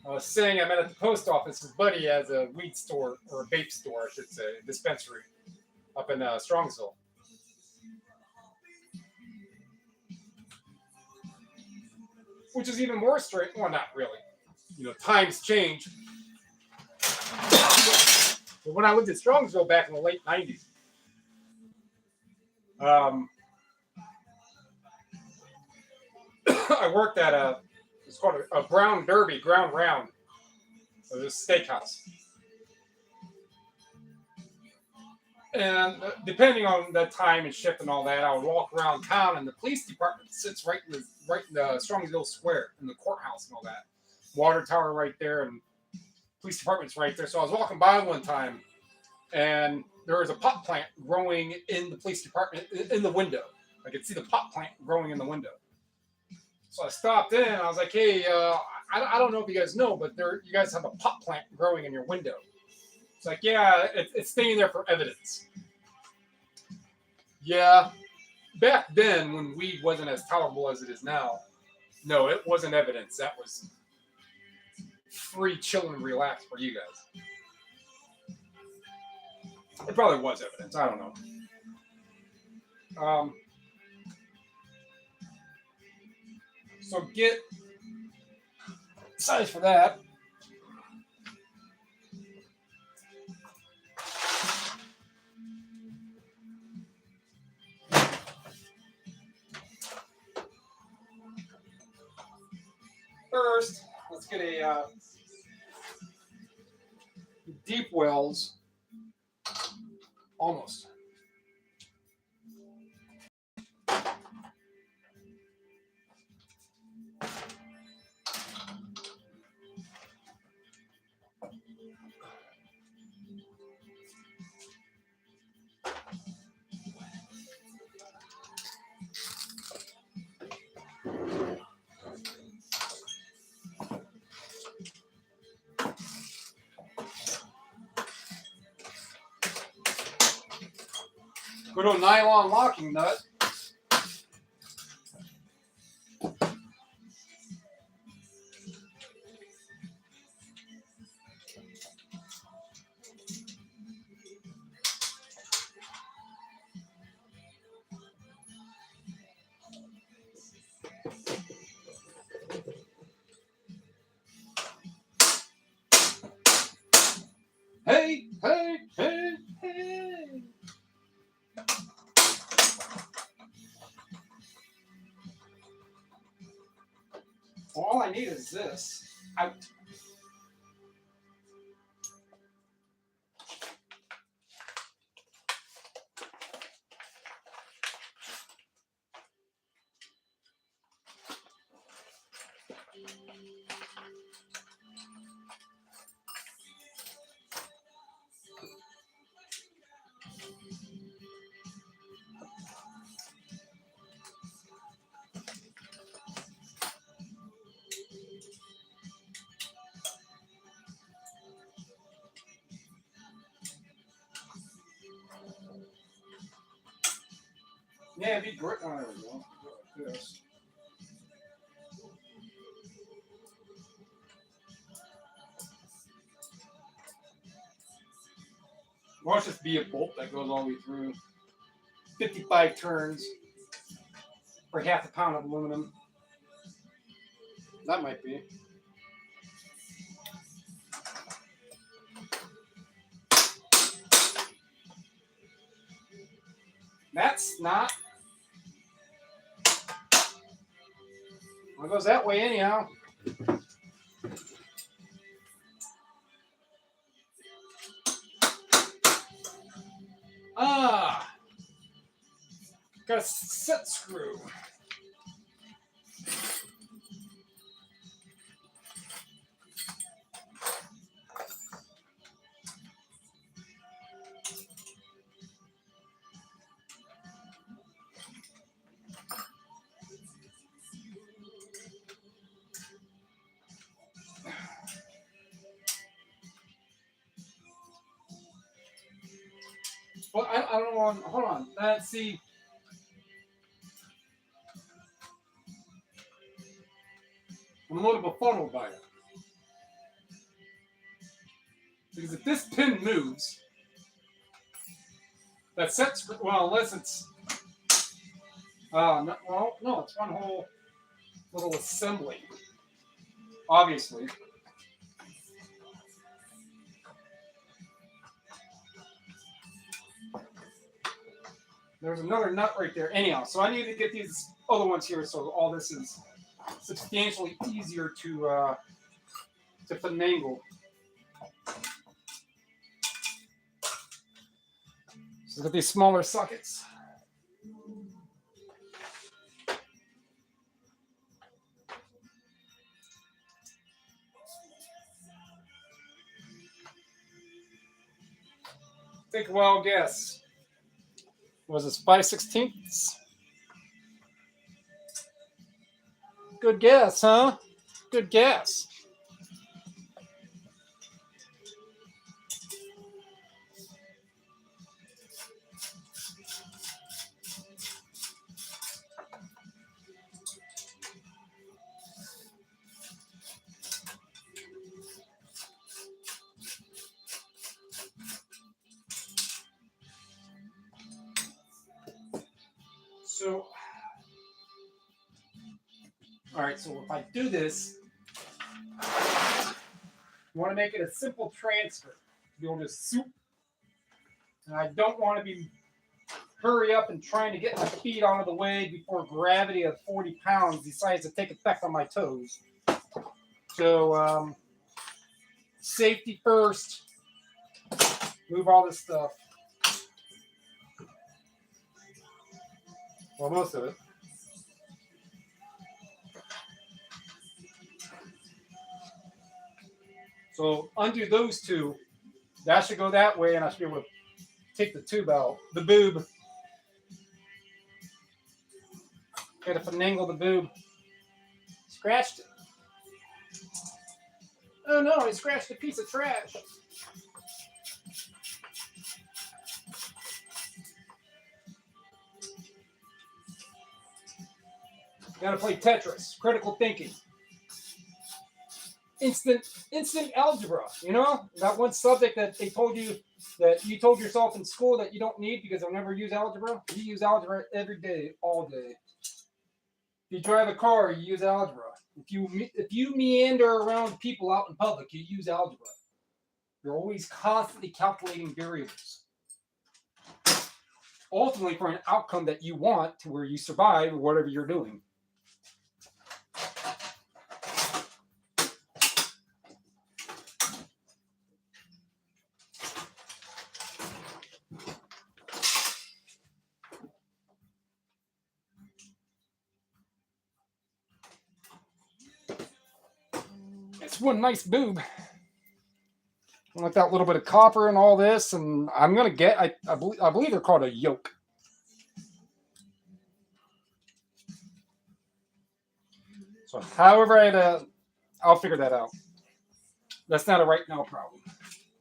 was saying I met at the post office, his buddy has a weed store, or a vape store, I should say, a dispensary up in Strongsville. Which is even more straight. Well, not really. You know, times change. But when I lived in Strongsville back in the late 90s, I worked at it's called a Brown Derby, Ground Round. So this steakhouse. And depending on the time and shift and all that, I would walk around town, and the police department sits right in the Strongsville Square, in the courthouse and all that. Water tower right there, and police department's right there. So I was walking by one time, and there was a pot plant growing in the police department in the window. I could see the pot plant growing in the window. So I stopped in, and I was like, "Hey, I don't know if you guys know, but you guys have a pot plant growing in your window." It's like, "Yeah, it's staying there for evidence." Yeah, back then when weed wasn't as tolerable as it is now, no, it wasn't evidence. That was free, chill, and relax for you guys. It probably was evidence. I don't know. So get size for that. First, let's get a deep wells. Almost. Good old nylon locking nut. Hey, hey, hey, hey. All I need is this. Out. Yeah, it'd be great. Oh, there we go. Like this. Watch this be a bolt that goes all the way through. 55 turns for half a pound of aluminum. That might be. That's not. Well, it goes that way anyhow. Got a set screw. Well, I don't know. Hold on. Let's see. I'm a little befuddled by it. Because if this pin moves, that sets, well, unless it's, no, well, no, it's one whole little assembly, obviously. There's another nut right there. Anyhow, so I need to get these other ones here so all this is substantially easier to finagle. So got these smaller sockets. Take a wild guess. Was this 5/16? Good guess, huh? Good guess. So, all right, so if I do this, you want to make it a simple transfer. You'll just soup. And I don't want to be hurry up and trying to get my feet out of the way before gravity of 40 pounds decides to take effect on my toes. So, safety first. Move all this stuff. Well, most of it. So undo those two. That should go that way, and I should be able to take the tube out. The boob. Gotta finagle the boob. Scratched it. Oh no, I scratched a piece of trash. Gotta play Tetris. Critical thinking. Instant algebra, you know? That one subject that they told you that you told yourself in school that you don't need because you'll never use algebra. You use algebra every day, all day. If you drive a car, you use algebra. If you meander around people out in public, you use algebra. You're always constantly calculating variables. Ultimately for an outcome that you want to where you survive or whatever you're doing. It's one nice boob. Like that little bit of copper and all this, and I'm gonna get. I believe they're called a yoke. So, however, I'll figure that out. That's not a right now problem.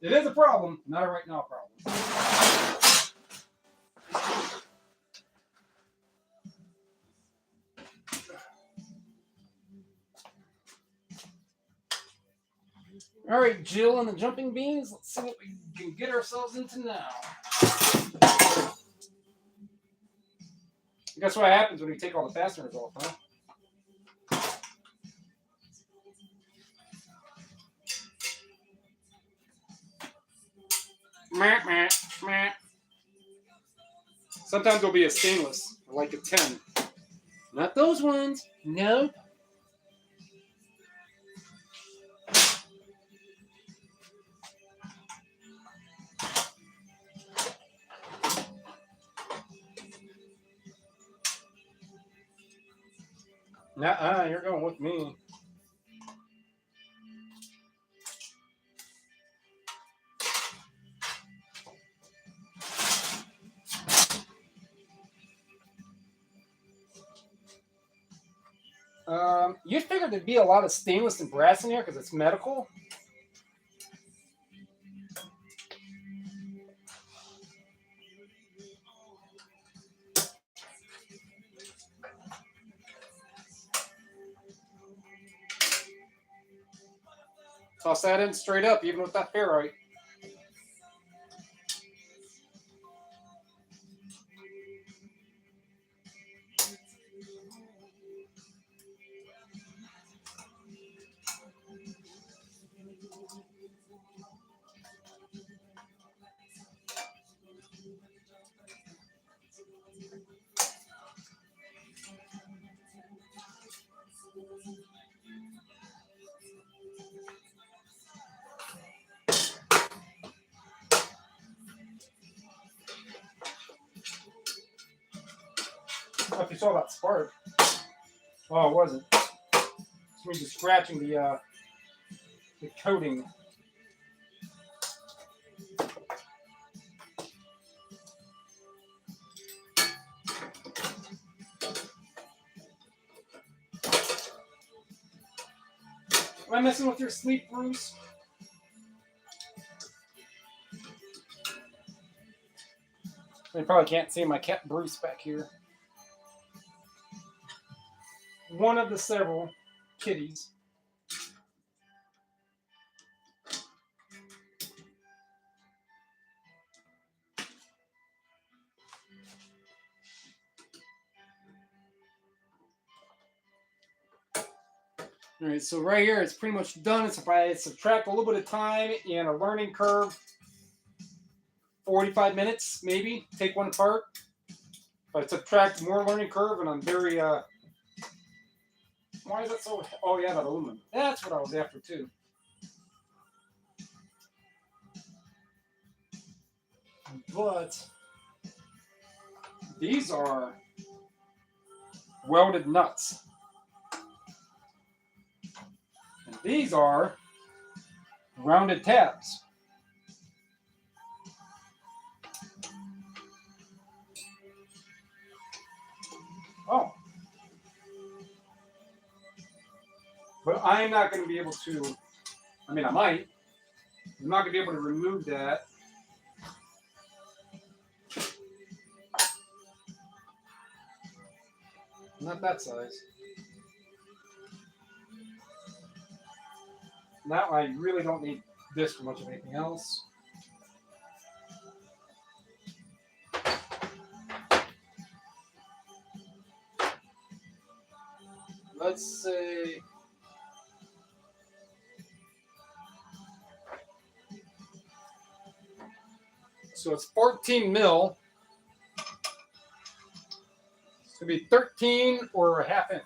It is a problem, not a right now problem. All right, Jill and the jumping beans. Let's see what we can get ourselves into now. Guess what happens when we take all the fasteners off, huh? Sometimes there'll be a stainless, like a 10. Not those ones. No. Nuh-uh, you're going with me. You'd figure there'd be a lot of stainless and brass in here because it's medical. Toss that in straight up, even with that ferrite. Oh, if you saw that spark. Oh, it wasn't. It's me just scratching the coating. Am I messing with your sleep, Bruce? You probably can't see my cat Bruce back here. One of the several kitties. All right, so right here, it's pretty much done. It's if I subtract a little bit of time and a learning curve, 45 minutes maybe, take one apart. If I subtract more learning curve, and I'm very, why is that so, oh yeah, that aluminum. That's what I was after too. But these are welded nuts. And these are rounded tabs. Oh. But I'm not going to be able to, I mean, I might. I'm not going to be able to remove that. Not that size. Now I really don't need this for much of anything else. Let's say so it's 14 mil. It's gonna be 13 or a half inch.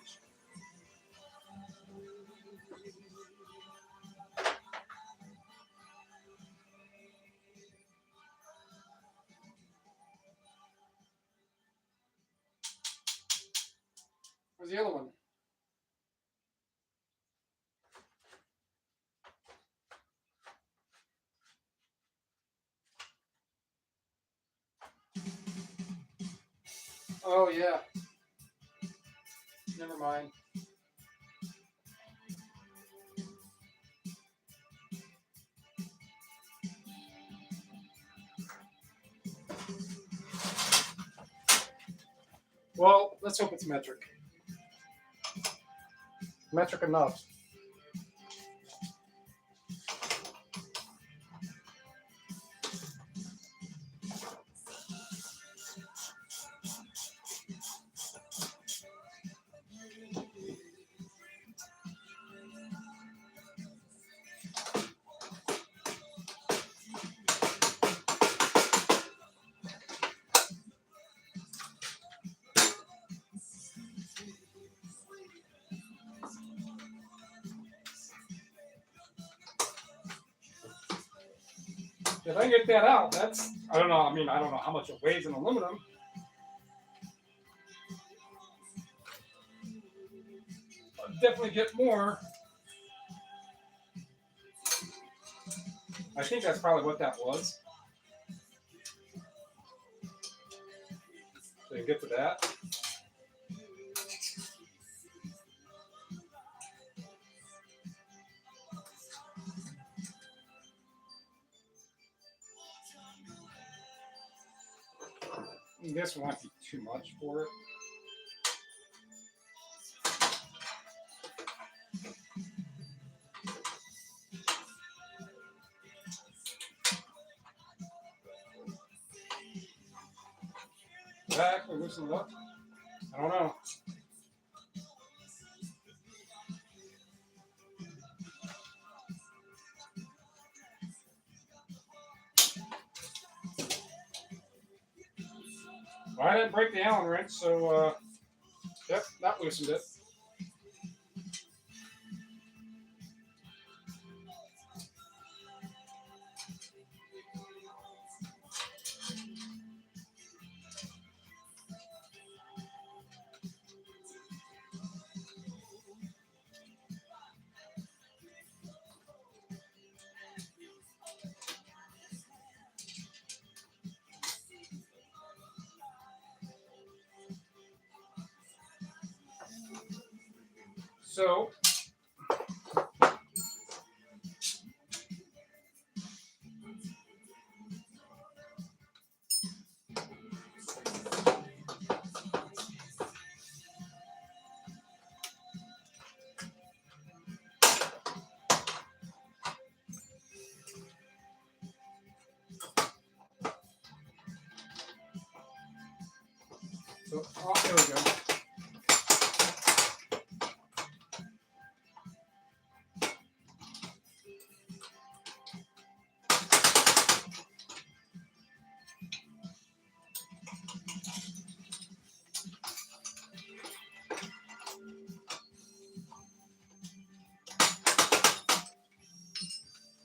Where's the other one? Oh yeah. Never mind. Well, let's hope it's metric. Metric enough. If I get that out, that's, I don't know, I mean, I don't know how much it weighs in aluminum. I'll definitely get more. I think that's probably what that was. So you get to that. I guess it won't be too much for it. back, we loosen it up. I don't know. Well, I didn't break the Allen wrench, so yep, that loosened it. So oh, there we go.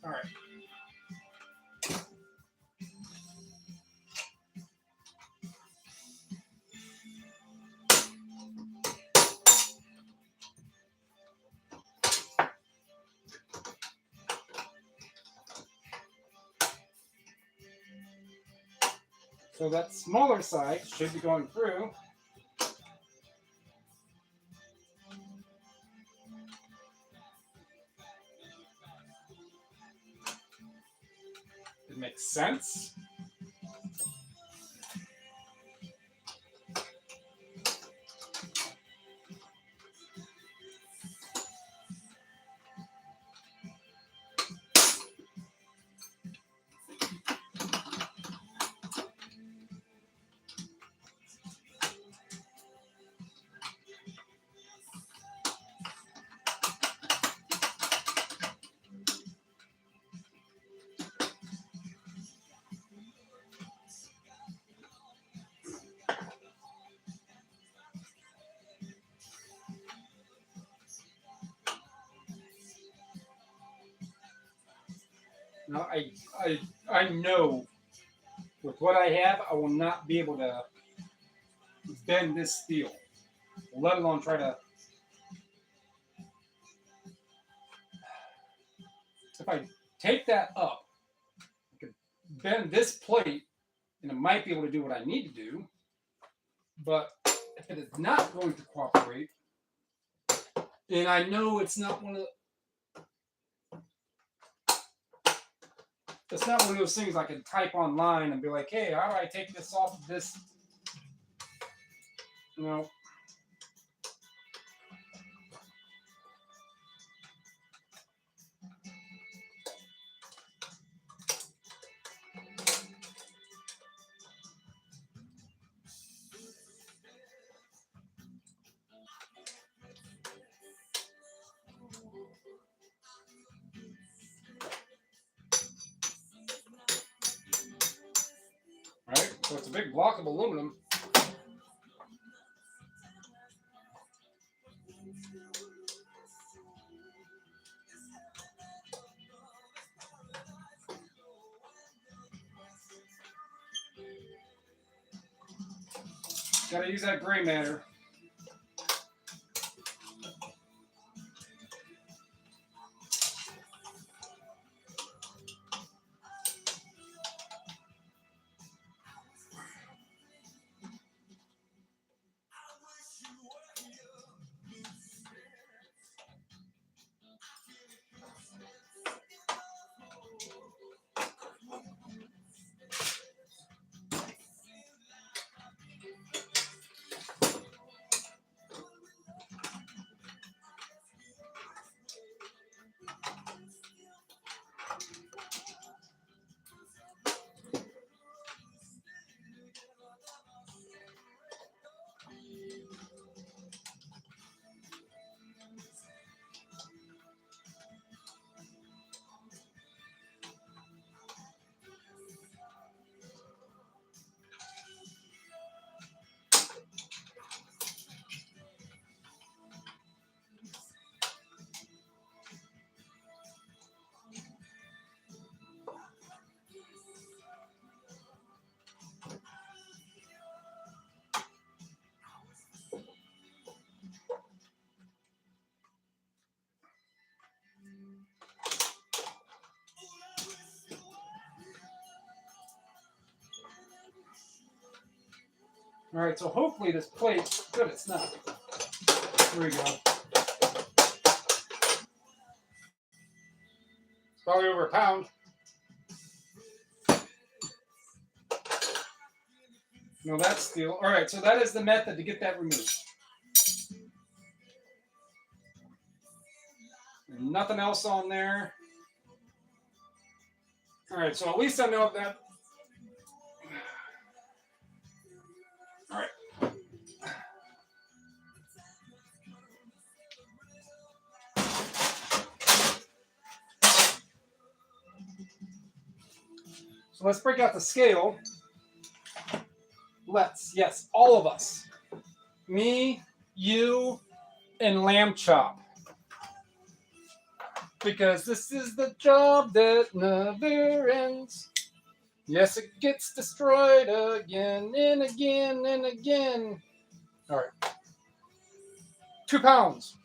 All right. So that smaller side should be going through. It makes sense. Now I know with what I have, I will not be able to bend this steel, let alone try to. If I take that up, I could bend this plate, and it might be able to do what I need to do. But if it is not going to cooperate, and I know it's not one of the, it's not one of those things I can type online and be like, hey, how do I take this off of this? You know. Right? So it's a big block of aluminum. Gotta use that gray matter. All right, so hopefully this plate, good, it's not. There we go. It's probably over a pound. No, that's steel. All right, so that is the method to get that removed. And nothing else on there. All right, so at least I know that. All right. So let's break out the scale. Let's, yes, all of us. Me, you, and Lamb Chop. Because this is the job that never ends. Yes, it gets destroyed again and again and again. All right. 2 pounds.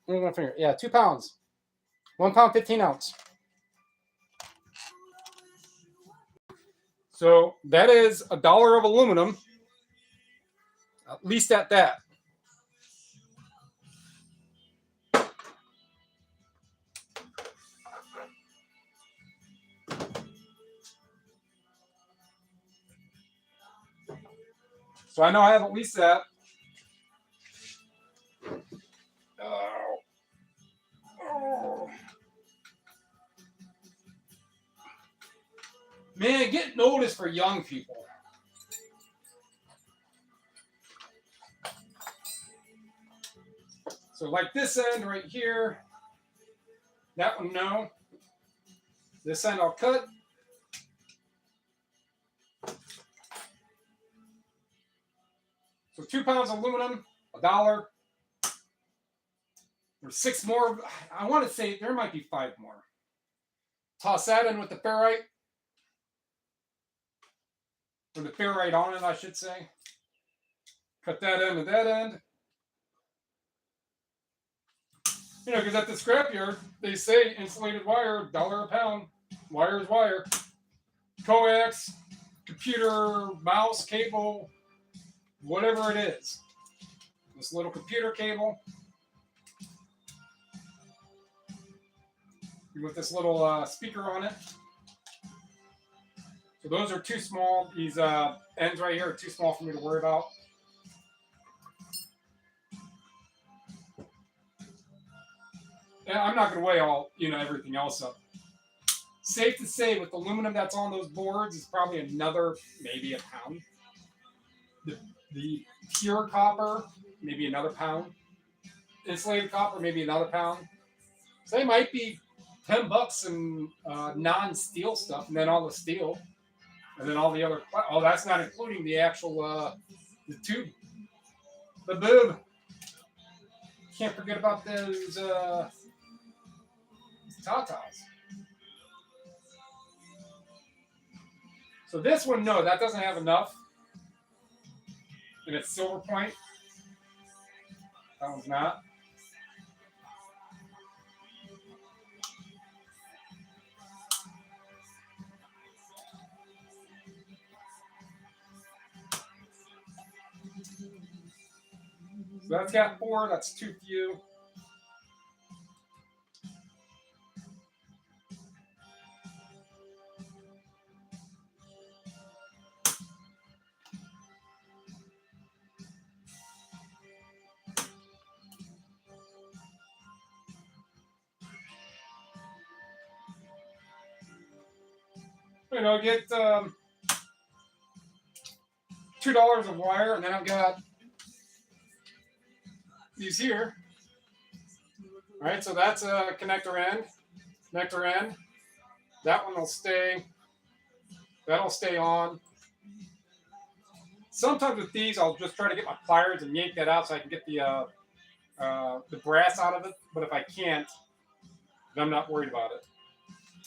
Where's my finger? Yeah, 2 pounds. 1 pound, 15 ounce. So that is $1 of aluminum, at least at that. So I know I have at least that. Oh. Man, get noticed for young people. So like this end right here, that one no. This end I'll cut. So 2 pounds of aluminum, $1. There's 6 more. I want to say there might be 5 more. Toss that in with the ferrite. Or the ferrite on it, I should say. Cut that end to that end. You know, because at the scrapyard, they say insulated wire, $1 a pound. Wire is wire. Coax, computer, mouse, cable, whatever it is. This little computer cable. With this little speaker on it. So those are too small. These ends right here are too small for me to worry about. And I'm not going to weigh all, everything else up. Safe to say, with the aluminum that's on those boards, is probably another, maybe a pound. The pure copper, maybe another pound. Insulated copper, maybe another pound. So they might be $10 in non-steel stuff, and then all the steel, and then all the other. Oh, that's not including the actual the tube, the boob. Can't forget about those tatas. So this one, no, that doesn't have enough, and it's silver point. That one's not. So that's got 4. That's too few. Get $2 of wire, and then I've got these here. All right, so that's a connector end. That one will stay. That'll stay on. Sometimes with these, I'll just try to get my pliers and yank that out so I can get the brass out of it. But if I can't, then I'm not worried about it.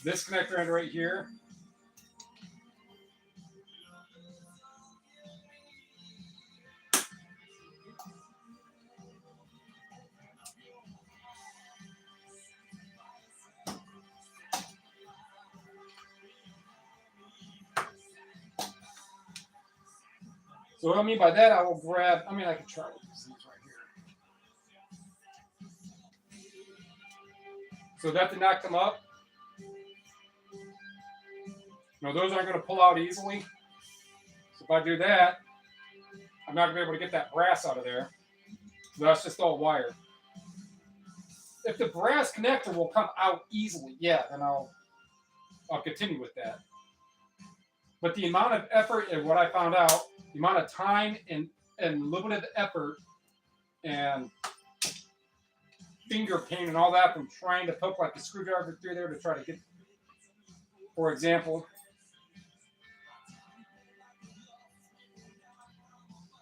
This connector end right here. So what I mean by that, I will grab, I mean, I can try with these right here. So that did not come up. No, those aren't going to pull out easily. So if I do that, I'm not going to be able to get that brass out of there. So that's just all wire. If the brass connector will come out easily, yeah, then I'll continue with that. But the amount of effort and what I found out, the amount of time and little bit of effort and finger pain and all that from trying to poke like a screwdriver through there to try to get, for example,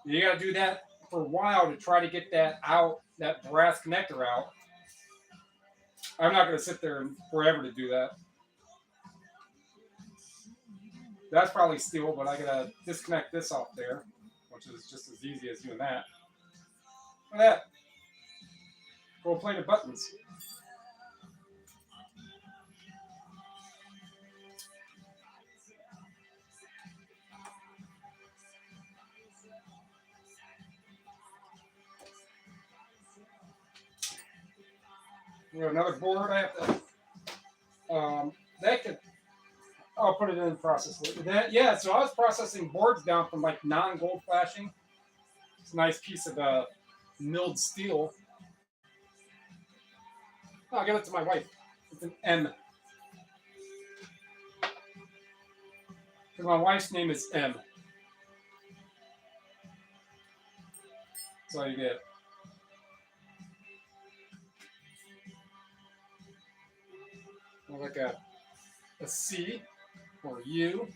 you got to do that for a while to try to get that out, that brass connector out. I'm not going to sit there forever to do that. That's probably steel, but I got to disconnect this off there, which is just as easy as doing that. Look at that. Gold plated buttons. We have another board. I have to. That could. I'll put it in the process later. That, yeah. So I was processing boards down from like non-gold flashing. It's a nice piece of milled steel. Oh, I'll give it to my wife. It's an M. Because my wife's name is M. That's all you get. Like a C or U.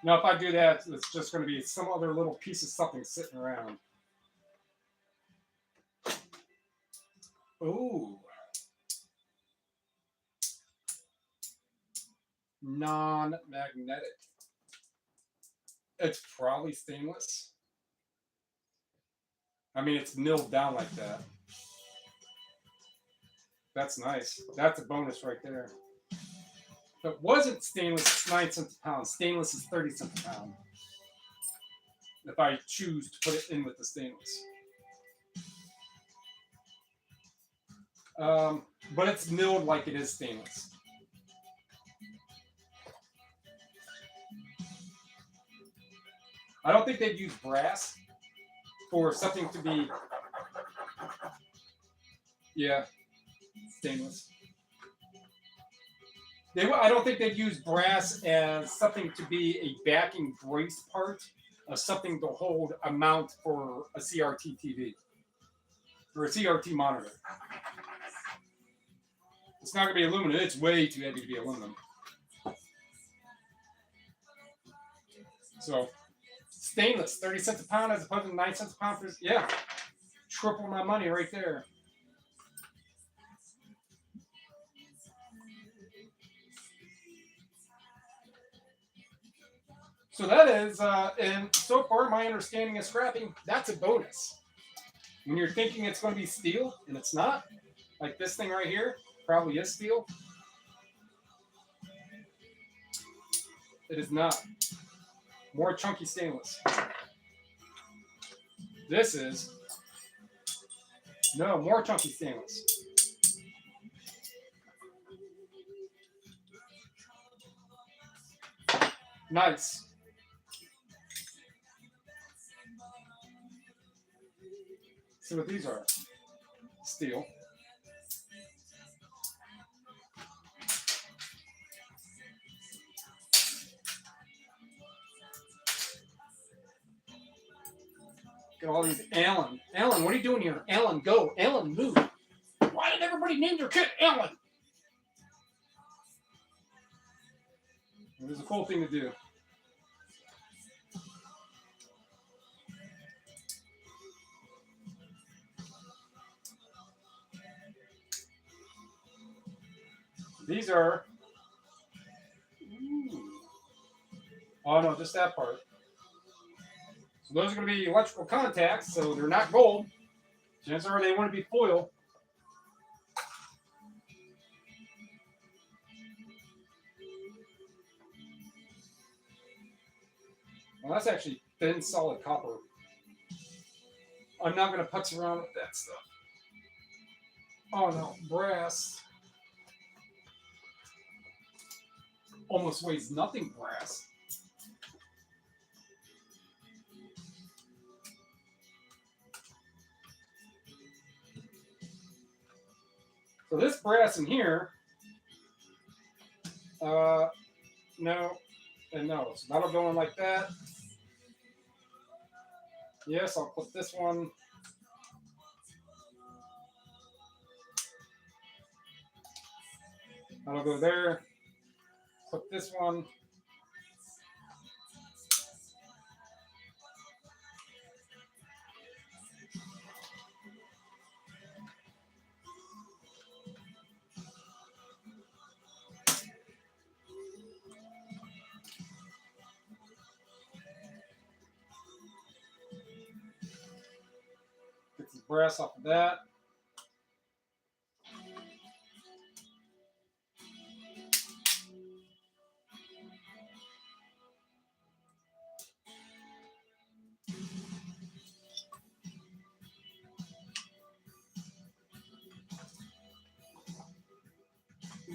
Now, if I do that, it's just going to be some other little piece of something sitting around. Ooh. Non-magnetic. It's probably stainless. I mean, it's milled down like that. That's nice. That's a bonus right there. If it wasn't stainless, it's 9 cents a pound. Stainless is 30 cents a pound. If I choose to put it in with the stainless. But it's milled like it is stainless. I don't think they'd use brass for something to be, yeah, stainless. I don't think they'd use brass as something to be a backing brace part of something to hold a mount for a CRT TV or a CRT monitor. It's not going to be aluminum. It's way too heavy to be aluminum. So, stainless, 30 cents a pound as opposed to 9 cents a pound for, yeah, triple my money right there. So that is, and so far my understanding of scrapping, that's a bonus. When you're thinking it's going to be steel and it's not, like this thing right here probably is steel. It is not. More chunky stainless. This is, no, more chunky stainless. Nice. See what these are. Steel. Get all these Alan. Alan, what are you doing here? Alan, go. Alan, move. Why did everybody name their kid Alan? It was a cool thing to do. These are. Ooh. Oh no, just that part. So those are going to be electrical contacts, so they're not gold. Chances are they want to be foil. Well, that's actually thin, solid copper. I'm not going to putz around with that stuff. Oh no, brass. Almost weighs nothing, brass. So this brass in here, no, and no. So that'll go in like that. Yes, I'll put this one. That'll go there. Put this one. Get some brass off of that.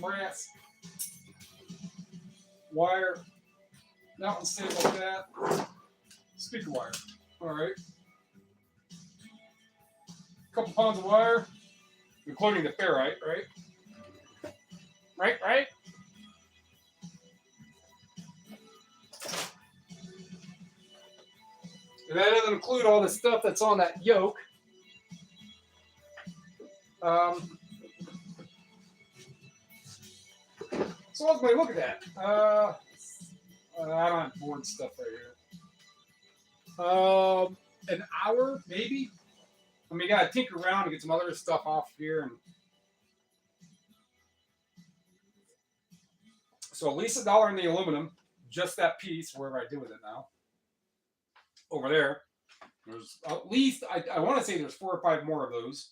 Brass. Wire. That one stays like that. Speaker wire. Alright. Couple pounds of wire, including the ferrite, right? Right? And that doesn't include all the stuff that's on that yoke. So ultimately, look at that. I don't have board stuff right here. An hour, maybe? I mean, you gotta tinker around and get some other stuff off here. And so at least $1 in the aluminum, just that piece, wherever I do with it now. Over there, there's at least, I want to say there's 4 or 5 more of those.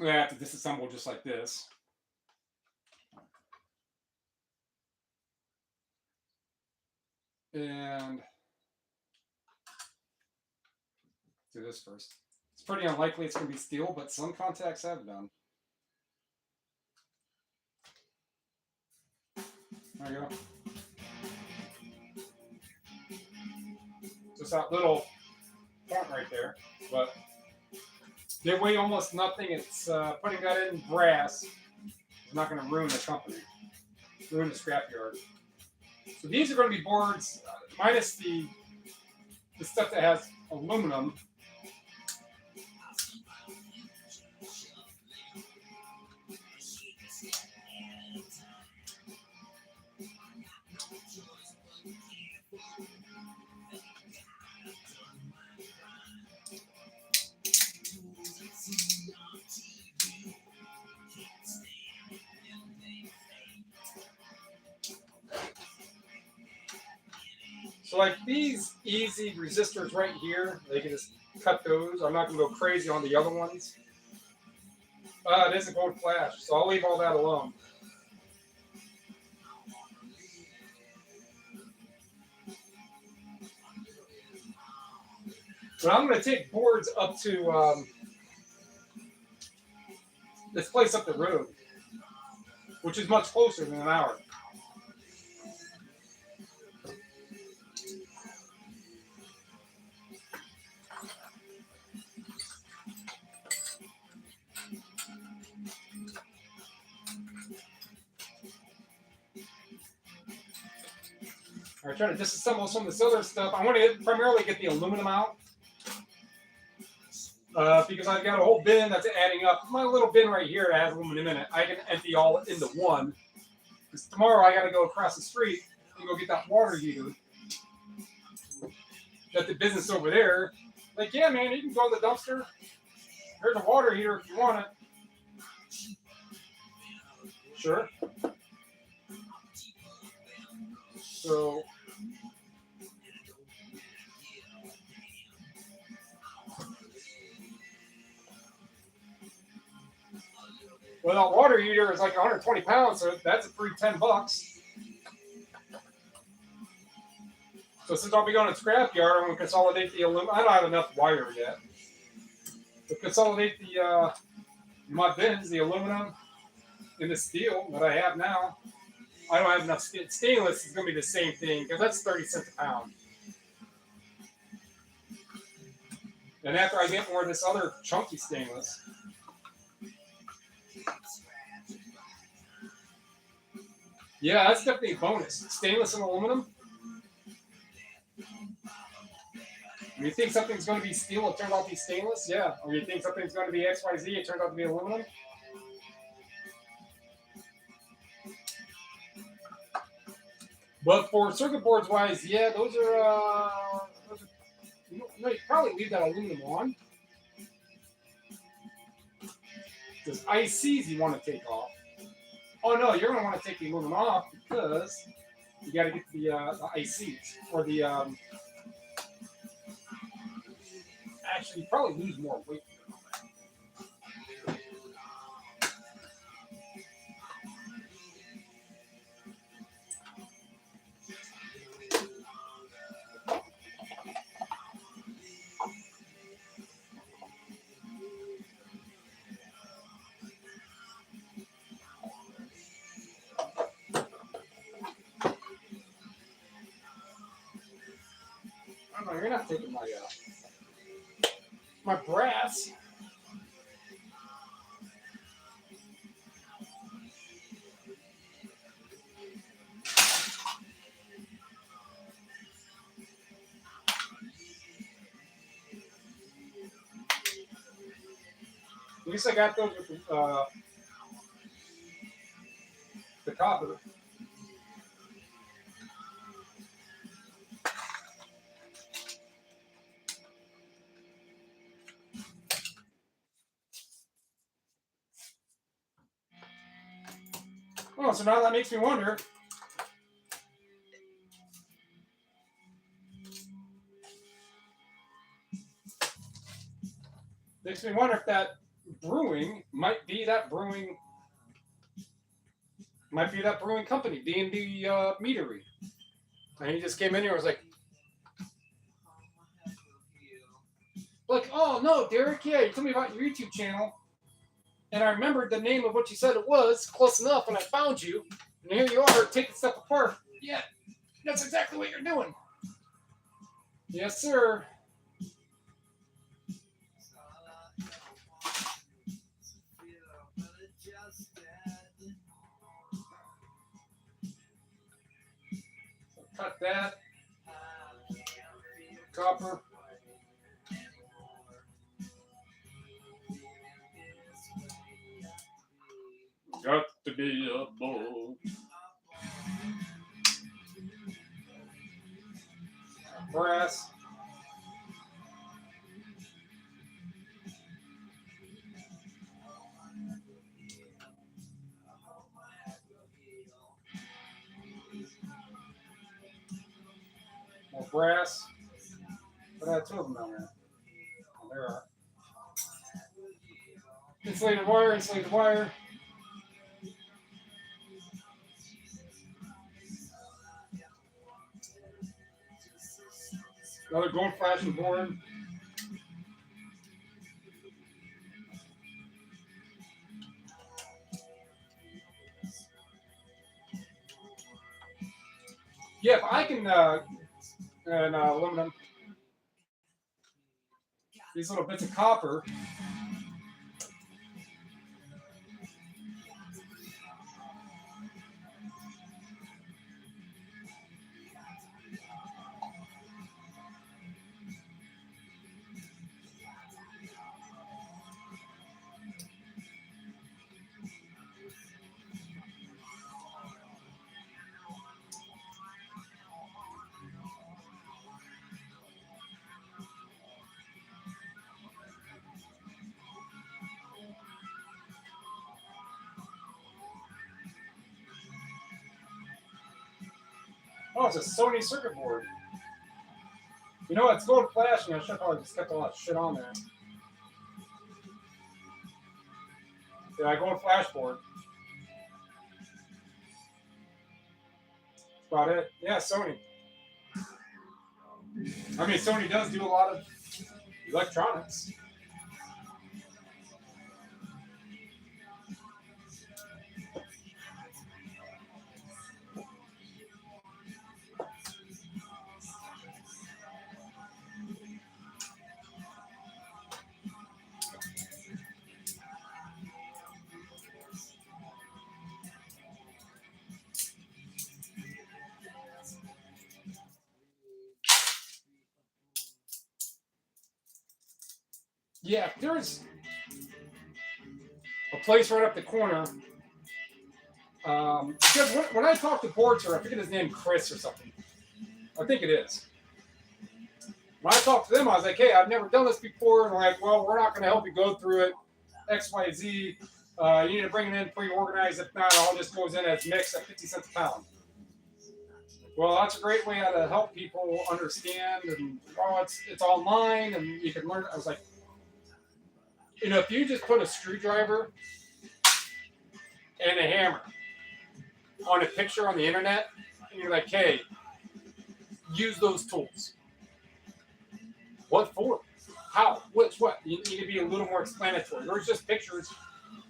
I have to disassemble just like this. And do this first. It's pretty unlikely it's going to be steel, but some contacts have done. There you go. Just that little point right there, but they weigh almost nothing. It's putting that in brass is not going to ruin the company, ruin the scrapyard. So these are going to be boards minus the stuff that has aluminum. So like these easy resistors right here, they can just cut those. I'm not going to go crazy on the other ones. It is a gold flash, so I'll leave all that alone. But I'm going to take boards up to this place up the road, which is much closer than an hour. I'm trying to disassemble some of this other stuff. I want to primarily get the aluminum out because I've got a whole bin that's adding up. My little bin right here has aluminum in it. I can empty all into one. Because tomorrow I got to go across the street and go get that water heater. Got the business over there. Like, yeah, man, you can go to the dumpster. There's a water heater if you want it. Sure. So well, that water heater is like 120 pounds, so that's a free $10. So since I'll be going to scrapyard, I'm going to consolidate the aluminum. I don't have enough wire yet. To consolidate the my bins, the aluminum, and the steel that I have now. I don't have enough stainless. Is going to be the same thing because that's 30 cents a pound. And after I get more of this other chunky stainless, yeah, that's definitely a bonus. Stainless and aluminum. When you think something's going to be steel, it turns out to be stainless. Yeah. Or you think something's going to be XYZ, it turns out to be aluminum. But for circuit boards wise, yeah, those are no, you probably leave that aluminum on. There's ICs you want to take off. Oh no, you're going to want to take the aluminum off because you got to get the ICs or the. Actually, you probably lose more weight. No, you're not taking my brass. At least I got those with the copper. Oh, so now that makes me wonder. Makes me wonder if that brewing might be that brewing company, D&D Meadery. And he just came in here and was like, oh no, Derek, yeah, you told me about your YouTube channel. And I remembered the name of what you said it was, close enough, and I found you. And here you are, taking stuff apart. Yeah, that's exactly what you're doing. Yes, sir. So cut that. Copper. Got to be a bull. Brass. More brass. But I had two of them down there. Oh, there are. Insulated wire, insulated wire. Another gold flashing board. Yeah, if I can, and aluminum, these little bits of copper. Oh, it's a Sony circuit board. You know, it's gold flashing. I should have probably just kept all that shit on there. Yeah, gold flash board. That's about it. Yeah, Sony. I mean, Sony does do a lot of electronics. Yeah, there's a place right up the corner. Because when I talked to Porter, I forget his name, Chris or something. I think it is. When I talked to them, I was like, hey, I've never done this before. And they're like, well, we're not going to help you go through it. X, Y, Z. You need to bring it in pre-organized. If not, it all just goes in as mixed at 50 cents a pound. Well, that's a great way how to help people understand. And, oh, it's online and you can learn. I was like, you know, if you just put a screwdriver and a hammer on a picture on the internet, and you're like, hey, use those tools. What for? How? Which? What? You need to be a little more explanatory. There's just pictures.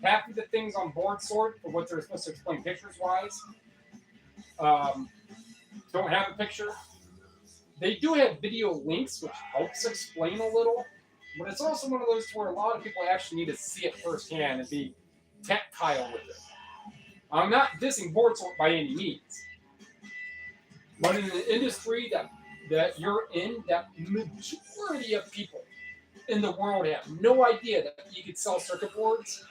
Half of the things on board sort for what they're supposed to explain pictures-wise don't have a picture. They do have video links, which helps explain a little, but it's also one of those where a lot of people actually need to see it firsthand and be tactile with it. I'm not dissing board sort by any means, but in the industry that you're in, that majority of people in the world have no idea that you could sell circuit boards.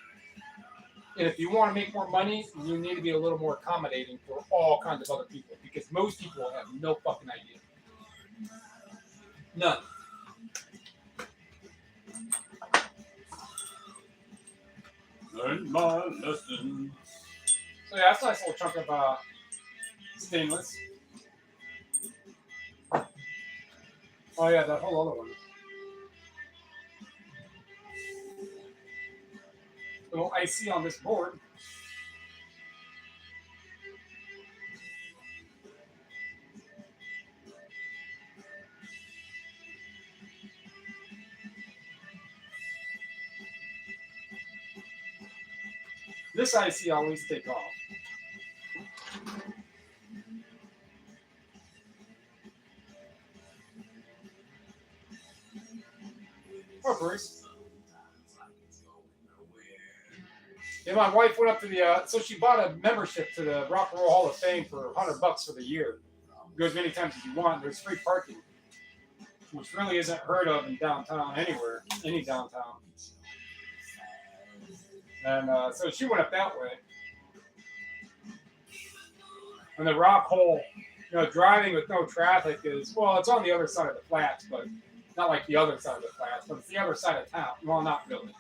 And if you want to make more money, you need to be a little more accommodating for all kinds of other people, because most people have no fucking idea. None. Learn my lesson. So yeah, that's a nice little chunk of stainless. Oh yeah, that whole other one. Little IC on this board. This IC I always take off. Oh, Bruce. Yeah, my wife went up to the, so she bought a membership to the Rock and Roll Hall of Fame for $100 for the year. It goes many times as you want. There's free parking, which really isn't heard of in downtown anywhere, any downtown. And so she went up that way. And the Rock Hole, you know, driving with no traffic is, well, it's on the other side of the flats, but not like the other side of the flats, but it's the other side of town. Well, not really.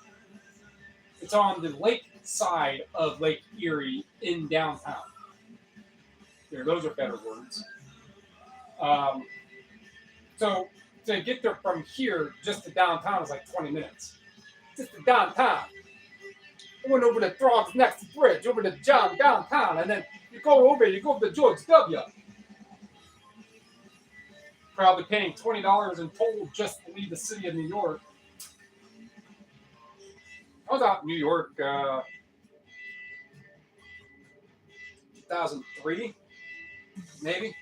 It's on the lake side of Lake Erie in downtown. There, those are better words. So to get there from here just to downtown is like 20 minutes. Just to downtown. I went over to Throgs next bridge, over to John downtown, and then you go over, you go to George W. Probably paying $20 in toll just to leave the city of New York. I was out in New York 2003, maybe.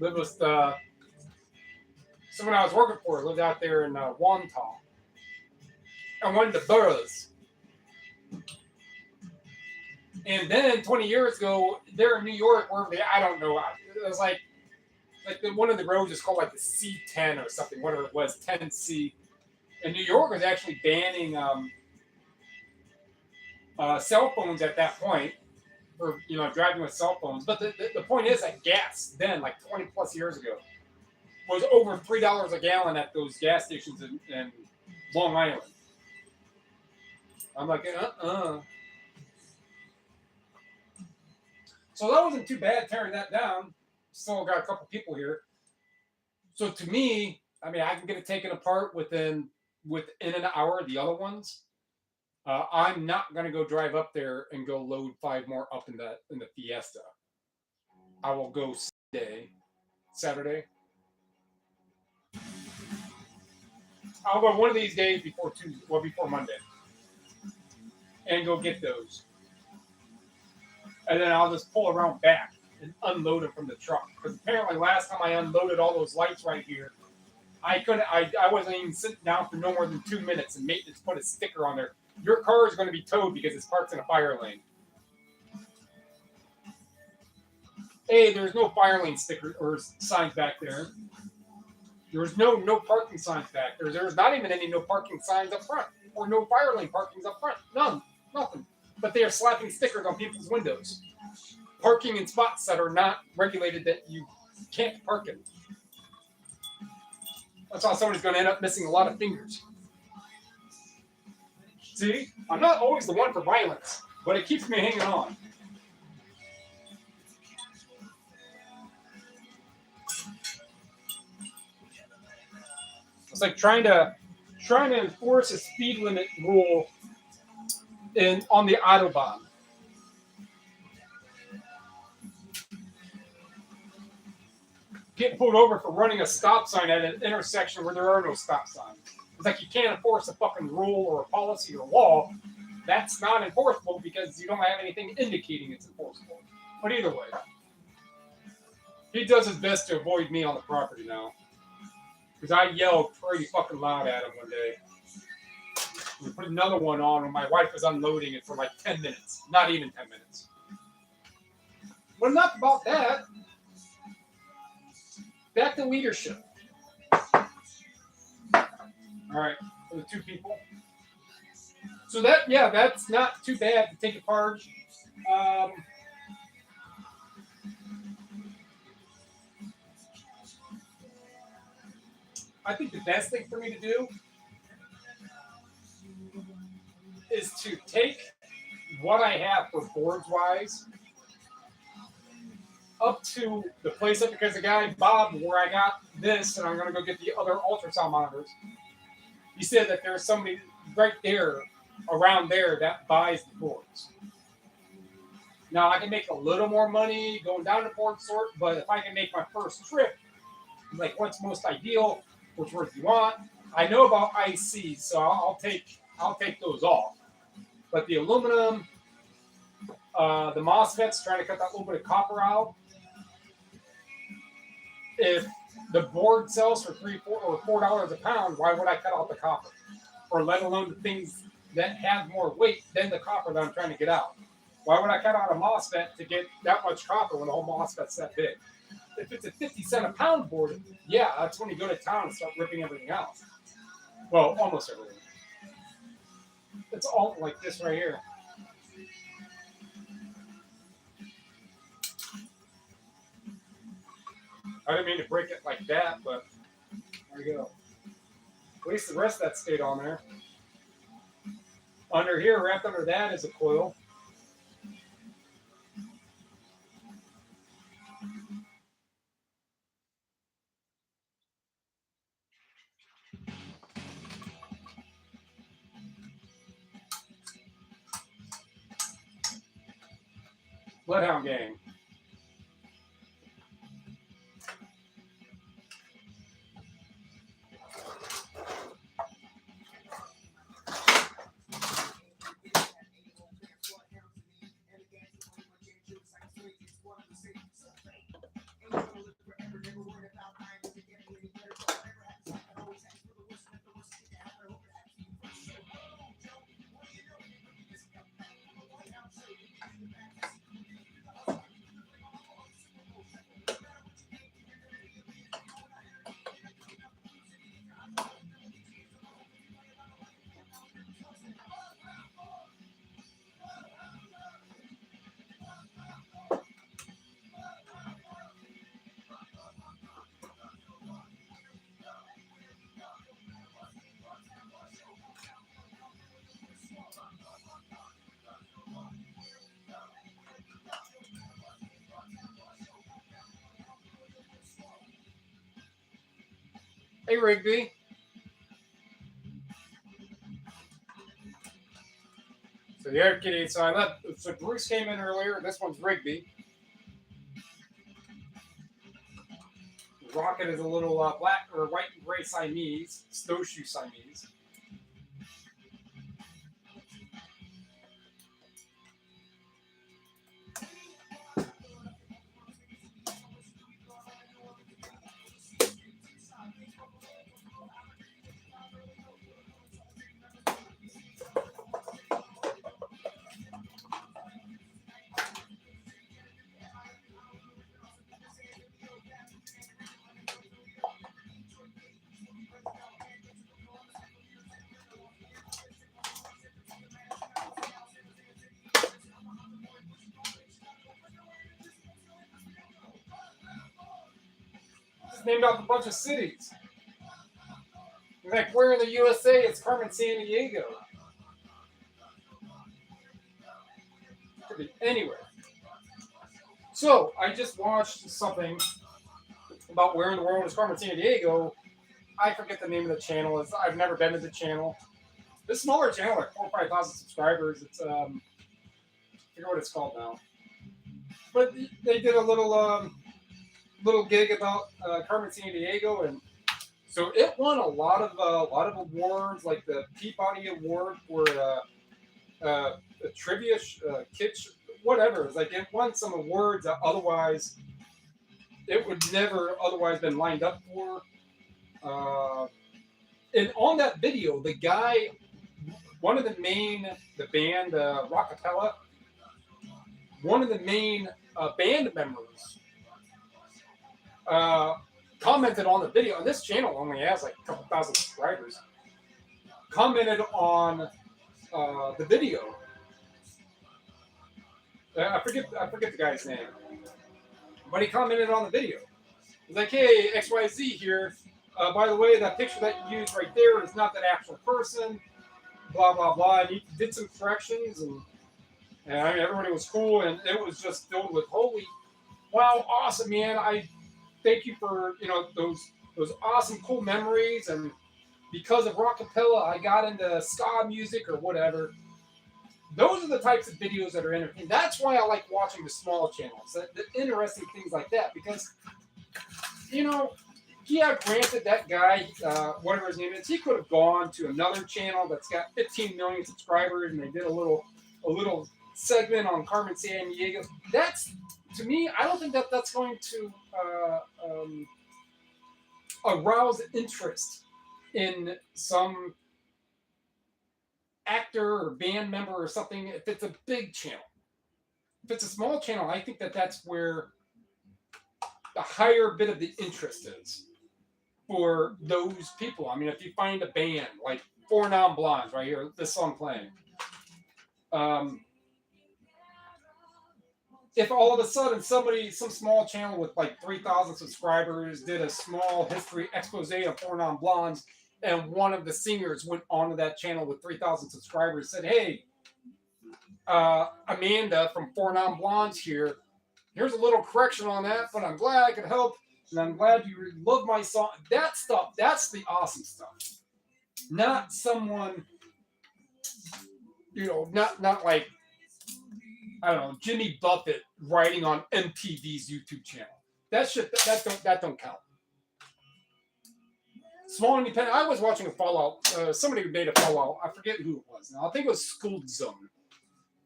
Lived with, someone I was working for lived out there in Wantagh. And one of the boroughs. And then 20 years ago, there in New York, wherever they, I don't know, it was like one of the roads is called like the C10 or something, whatever it was, 10C. And New York was actually banning cell phones at that point, for, you know, driving with cell phones. But the point is that gas then, like 20 plus years ago, was over $3 a gallon at those gas stations in Long Island. I'm like, So that wasn't too bad tearing that down. Still got a couple people here. So to me, I mean, I can get it taken apart within an hour. The other ones, I'm not gonna go drive up there and go load 5 more up in the Fiesta. I will go Day, Saturday. I'll go one of these days before Tuesday, well, before Monday, and go get those. And then I'll just pull around back and unload them from the truck. Because apparently last time I unloaded all those lights right here, I wasn't even sitting down for no more than 2 minutes, and maintenance put a sticker on there. Your car is going to be towed because it's parked in a fire lane. Hey, there's no fire lane sticker or signs back there. There's no parking signs back there. There's not even any no parking signs up front or no fire lane parkings up front. None. Nothing. But they are slapping stickers on people's windows. Parking in spots that are not regulated that you can't park in. That's how somebody's going to end up missing a lot of fingers. See? I'm not always the one for violence, but it keeps me hanging on. It's like trying to enforce a speed limit rule on the Autobahn. Getting pulled over for running a stop sign at an intersection where there are no stop signs. It's like you can't enforce a fucking rule or a policy or law. That's not enforceable because you don't have anything indicating it's enforceable. But either way, he does his best to avoid me on the property now. Because I yelled pretty fucking loud at him one day. We put another one on when my wife was unloading it for like 10 minutes. Not even 10 minutes. But enough about that. Back to leadership. All right, for the 2 people. So that's not too bad to take apart. I think the best thing for me to do is to take what I have for boards wise up to the place up because the guy Bob where I got this and I'm going to go get the other UltraSound monitors. He said that there's somebody right there around there that buys the boards. Now I can make a little more money going down to board sort, but if I can make my first trip, like what's most ideal, which words you want. I know about ICs, so I'll take those off. But the aluminum, the MOSFETs, trying to cut that little bit of copper out. If the board sells for $4 a pound, why would I cut out the copper? Or let alone the things that have more weight than the copper that I'm trying to get out. Why would I cut out a MOSFET to get that much copper when the whole MOSFET's that big? If it's a 50 cent a pound board, yeah, that's when you go to town and start ripping everything out. Well, almost everything. It's all like this right here. I didn't mean to break it like that, but there you go. At least the rest of that stayed on there. Under here, wrapped under that is a coil. Bloodhound Gang. Hey, Rigby. So the other kitty, so Bruce came in earlier. This one's Rigby. Rocket is a little black or white and gray Siamese, snowshoe Siamese. It's named after a bunch of cities. Like where in the USA, it's Carmen San Diego. Anyway, so I just watched something about where in the world is Carmen San Diego. I forget the name of the channel. I've never been to the channel. This smaller channel, like 4,000 or 5,000 subscribers. It's I forget what it's called now. But they did a little gig about Carmen San Diego, and so it won a lot of awards, like the Peabody Award for a trivia kitsch, whatever. It's like it won some awards that otherwise it would never otherwise been lined up for. And on that video, the guy, one of the band Rockapella, one of the main band members commented on the video, and this channel only has like a couple thousand subscribers, commented on the video. I forget the guy's name, but he commented on the video. He's like, "Hey, XYZ here. By the way, that picture that you used right there is not that actual person. Blah blah blah." And he did some corrections, and I mean, everybody was cool, and it was just filled with holy, wow, awesome, man. I thank you for those awesome, cool memories, and because of Rockapella, I got into ska music or whatever. Those are the types of videos that are entertaining. That's why I like watching the small channels, the interesting things like that, because, yeah, granted, that guy, whatever his name is, he could have gone to another channel that's got 15 million subscribers, and they did a little segment on Carmen San Diego. That's, to me, I don't think that's going to arouse interest in some actor or band member or something. If it's a big channel, if it's a small channel, I think that's where the higher bit of the interest is for those people. I mean, if you find a band like Four Non Blondes right here, this song playing, if all of a sudden some small channel with like 3,000 subscribers did a small history expose of Four Non Blondes, and one of the singers went onto that channel with 3,000 subscribers, said, "Hey, Amanda from Four Non Blondes here. Here's a little correction on that, but I'm glad I could help, and I'm glad you love my song." That stuff, that's the awesome stuff. Not someone, not like, I don't know, Jimmy Buffett writing on MTV's YouTube channel. That shit, that don't count. Small independent. I was watching a Fallout. Somebody made a Fallout. I forget who it was now. I think it was School Zone.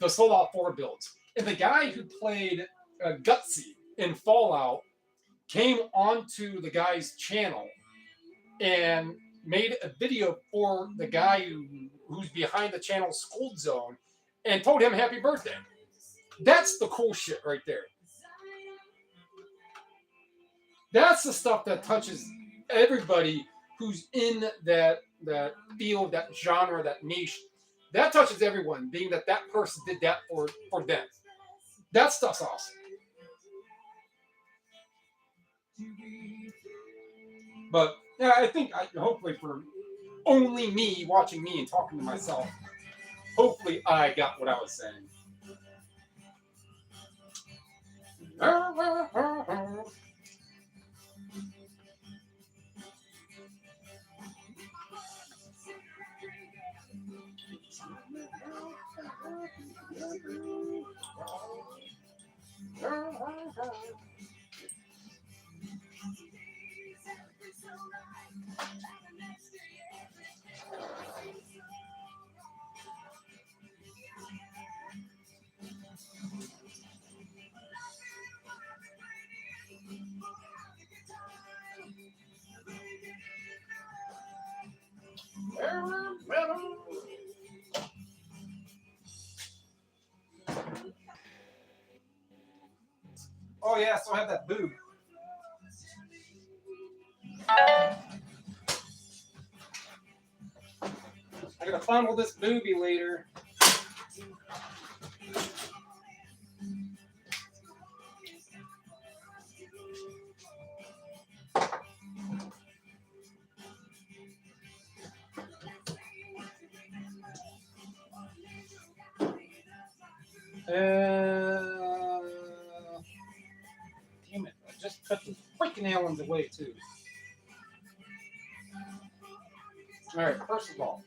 The Fallout 4 builds. And the guy who played Gutsy in Fallout came onto the guy's channel and made a video for the guy who's behind the channel School Zone and told him happy birthday. That's the cool shit right there. That's the stuff that touches everybody who's in that field, that genre, that niche. That touches everyone, being that person did that for them. That stuff's awesome. But yeah, I think hopefully for only me watching me and talking to myself, hopefully I got what I was saying. Oh yeah, I still have that boob. I'm gonna fondle this booby later. Damn it! I just cut the freaking Allens away too. All right, first of all.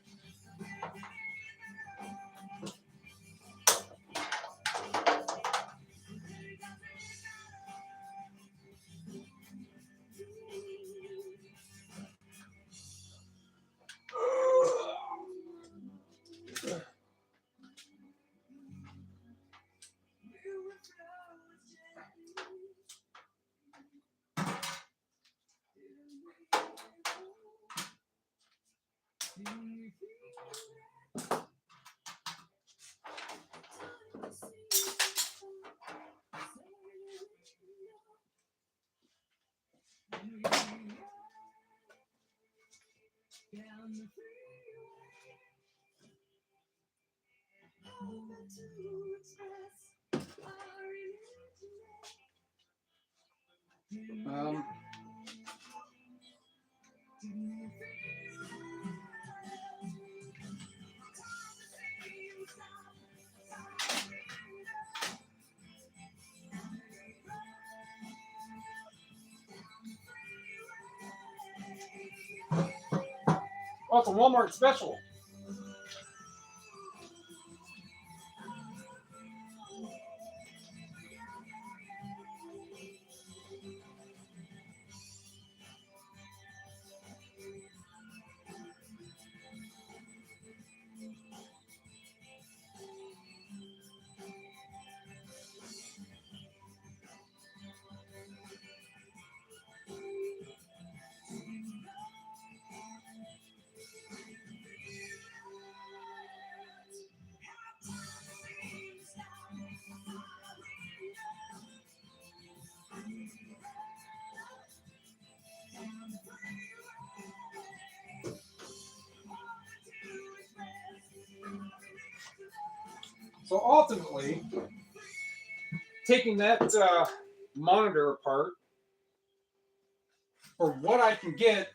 Oh, it's a Walmart special. So ultimately, taking that monitor apart for what I can get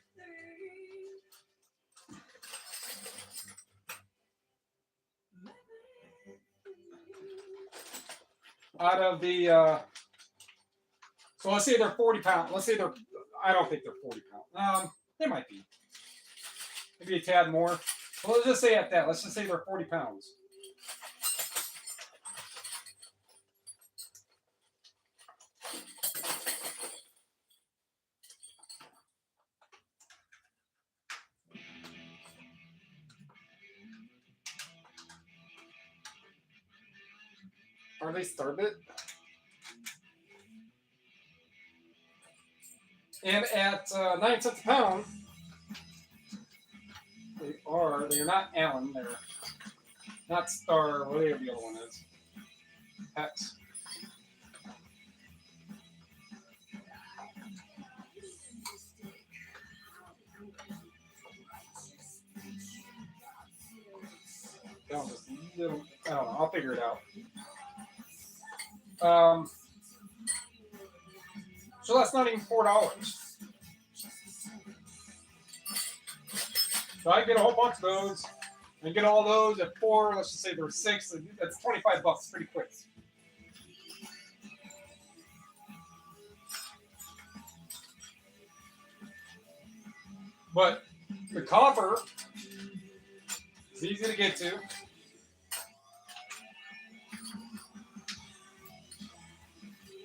out of the, so let's say they're 40 pounds. Let's say they're, I don't think they're 40 pounds. They might be. Maybe a tad more. Well, let's just say at that. Let's just say they're 40 pounds. Are they started? And at 9 cents a pound, they're not Allen, they're not Star, whatever the other one is. Hex. Down just a little, I don't know, I'll figure it out. So that's not even $4. So I get a whole bunch of those. And get all those at 4. Let's just say there's 6. That's $25 pretty quick. But the copper is easy to get to.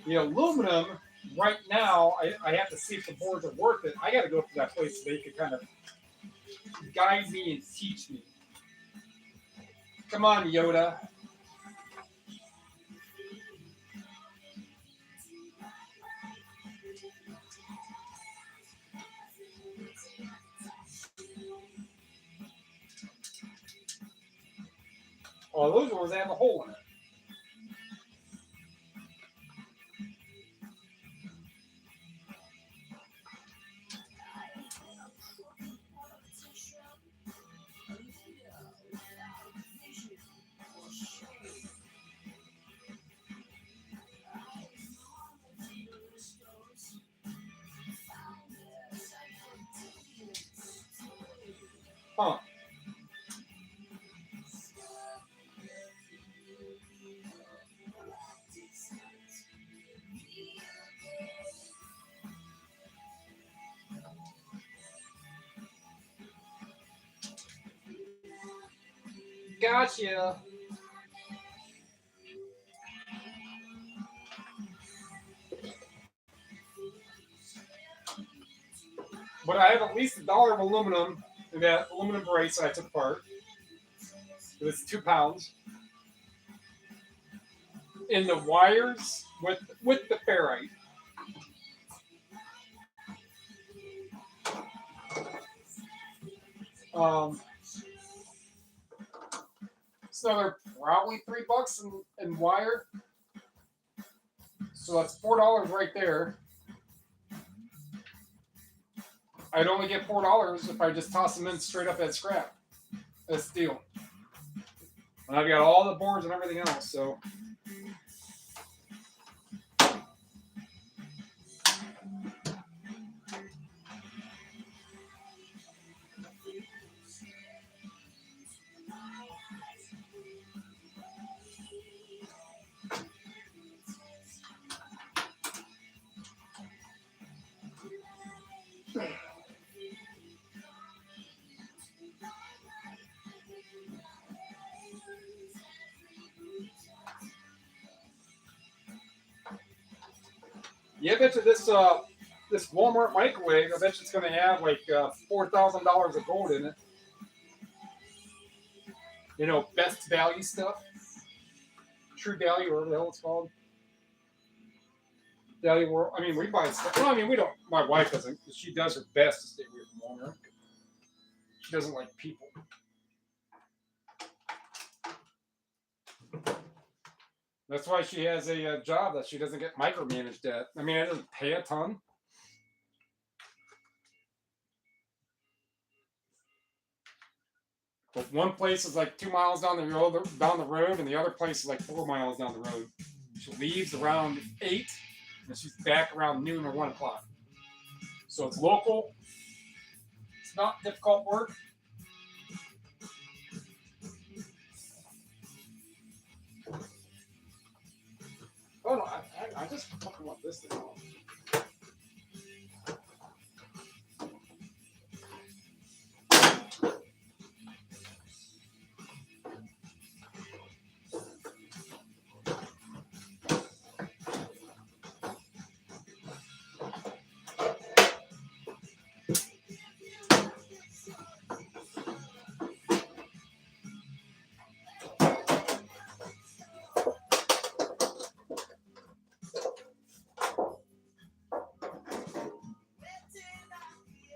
The aluminum, right now, I have to see if the boards are worth it. I got to go to that place so they can kind of guide me and teach me. Come on, Yoda. Oh, those ones have a hole in it. Huh. Gotcha. But I have at least $1 of aluminum in that aluminum brace I took apart. It's 2 pounds. In the wires with the ferrite. So they're probably $3 in wire. So that's $4 right there. I'd only get $4 if I just toss them in straight up as scrap, as steel. And I've got all the boards and everything else, so. Yeah, I bet you this Walmart microwave, I bet you it's going to have like $4,000 of gold in it. You know, best value stuff. True value, or whatever the hell it's called. Value world. I mean, we buy stuff. Well, I mean, we don't. My wife doesn't. She does her best to stay away from Walmart. She doesn't like people. That's why she has a job that she doesn't get micromanaged at. I mean, it doesn't pay a ton. But one place is like 2 miles down the road, and the other place is like 4 miles down the road. She leaves around 8, and she's back around noon or 1 o'clock. So it's local. It's not difficult work. Oh no, I just fucking want this thing off.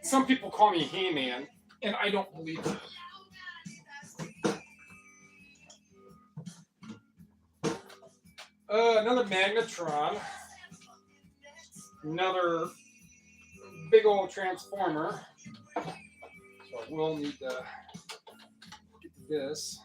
Some people call me He-Man, and I don't believe it. Another magnetron. Another big old transformer. So I will need to get this.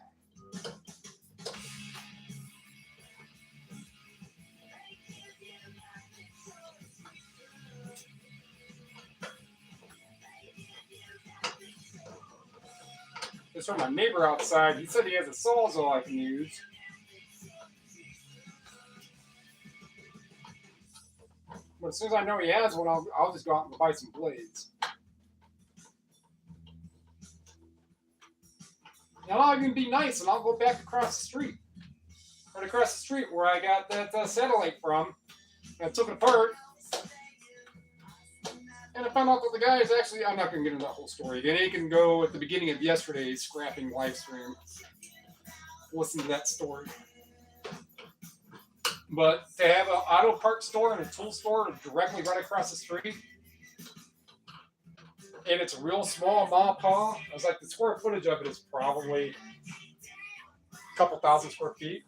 This from my neighbor outside. He said he has a Sawzall I can use. But as soon as I know he has one, I'll just go out and buy some blades. Now I'll even be nice, and I'll go back across the street. Right across the street where I got that satellite from. And I took it apart. And I found out that the guy is actually, I'm not going to get into that whole story again. You can go at the beginning of yesterday's scrapping live stream. Listen to that story. But to have an auto parts store and a tool store directly right across the street, and it's a real small ma pa, I was like, the square footage of it is probably a couple thousand square feet.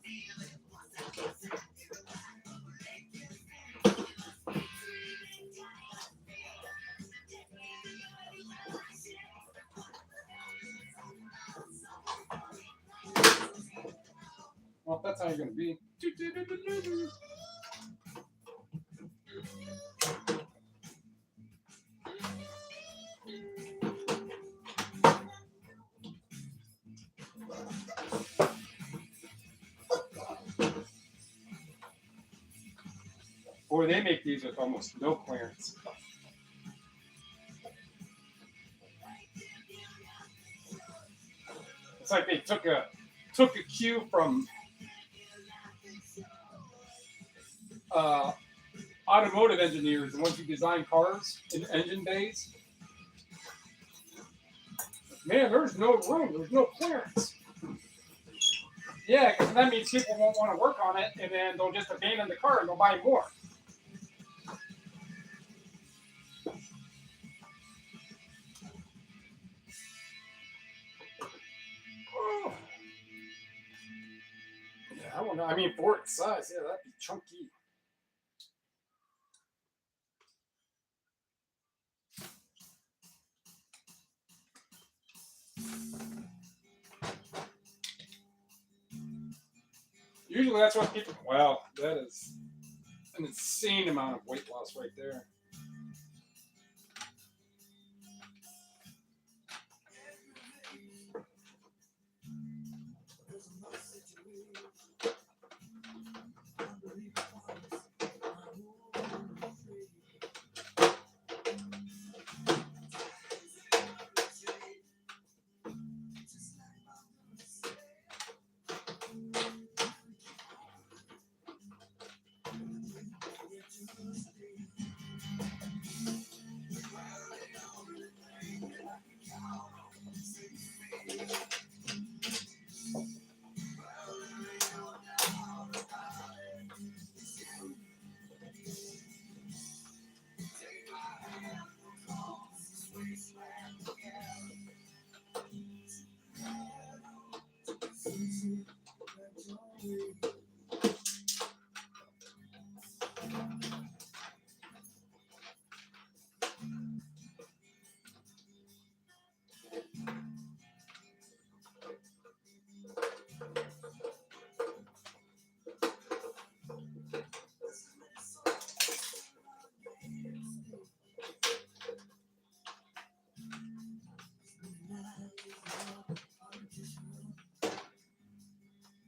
Well, if that's how you're going to be. Boy, they make these with almost no clearance. It's like they took a cue from automotive engineers, the ones who design cars in engine bays. Man, there's no room. There's no clearance. Yeah, because that means people won't want to work on it, and then they'll just abandon the car and they'll buy more. Oh. Yeah, I don't know. I mean, for its size, yeah, that'd be chunky. Usually that's what people, wow, that is an insane amount of weight loss right there.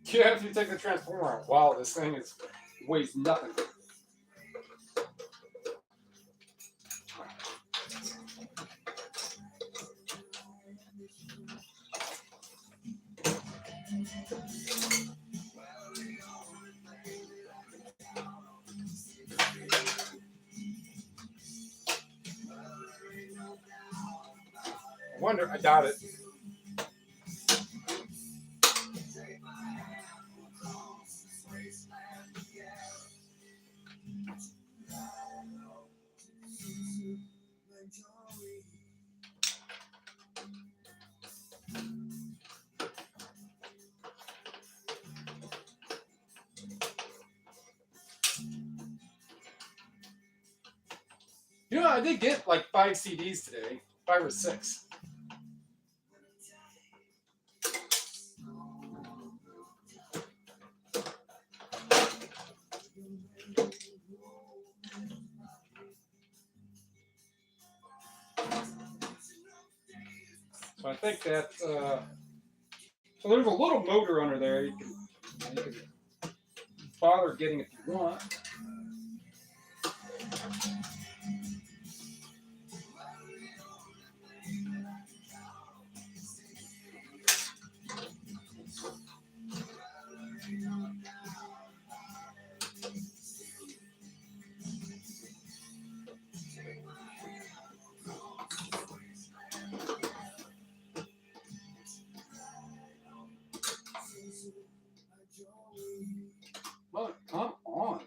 Yeah, if you take the transformer out, wow, this thing weighs nothing. I wonder, I doubt it. You know, I did get like 5 CDs today, 5 or 6. So I think that, so there's a little motor under there you can bother getting if you want. Well, come on.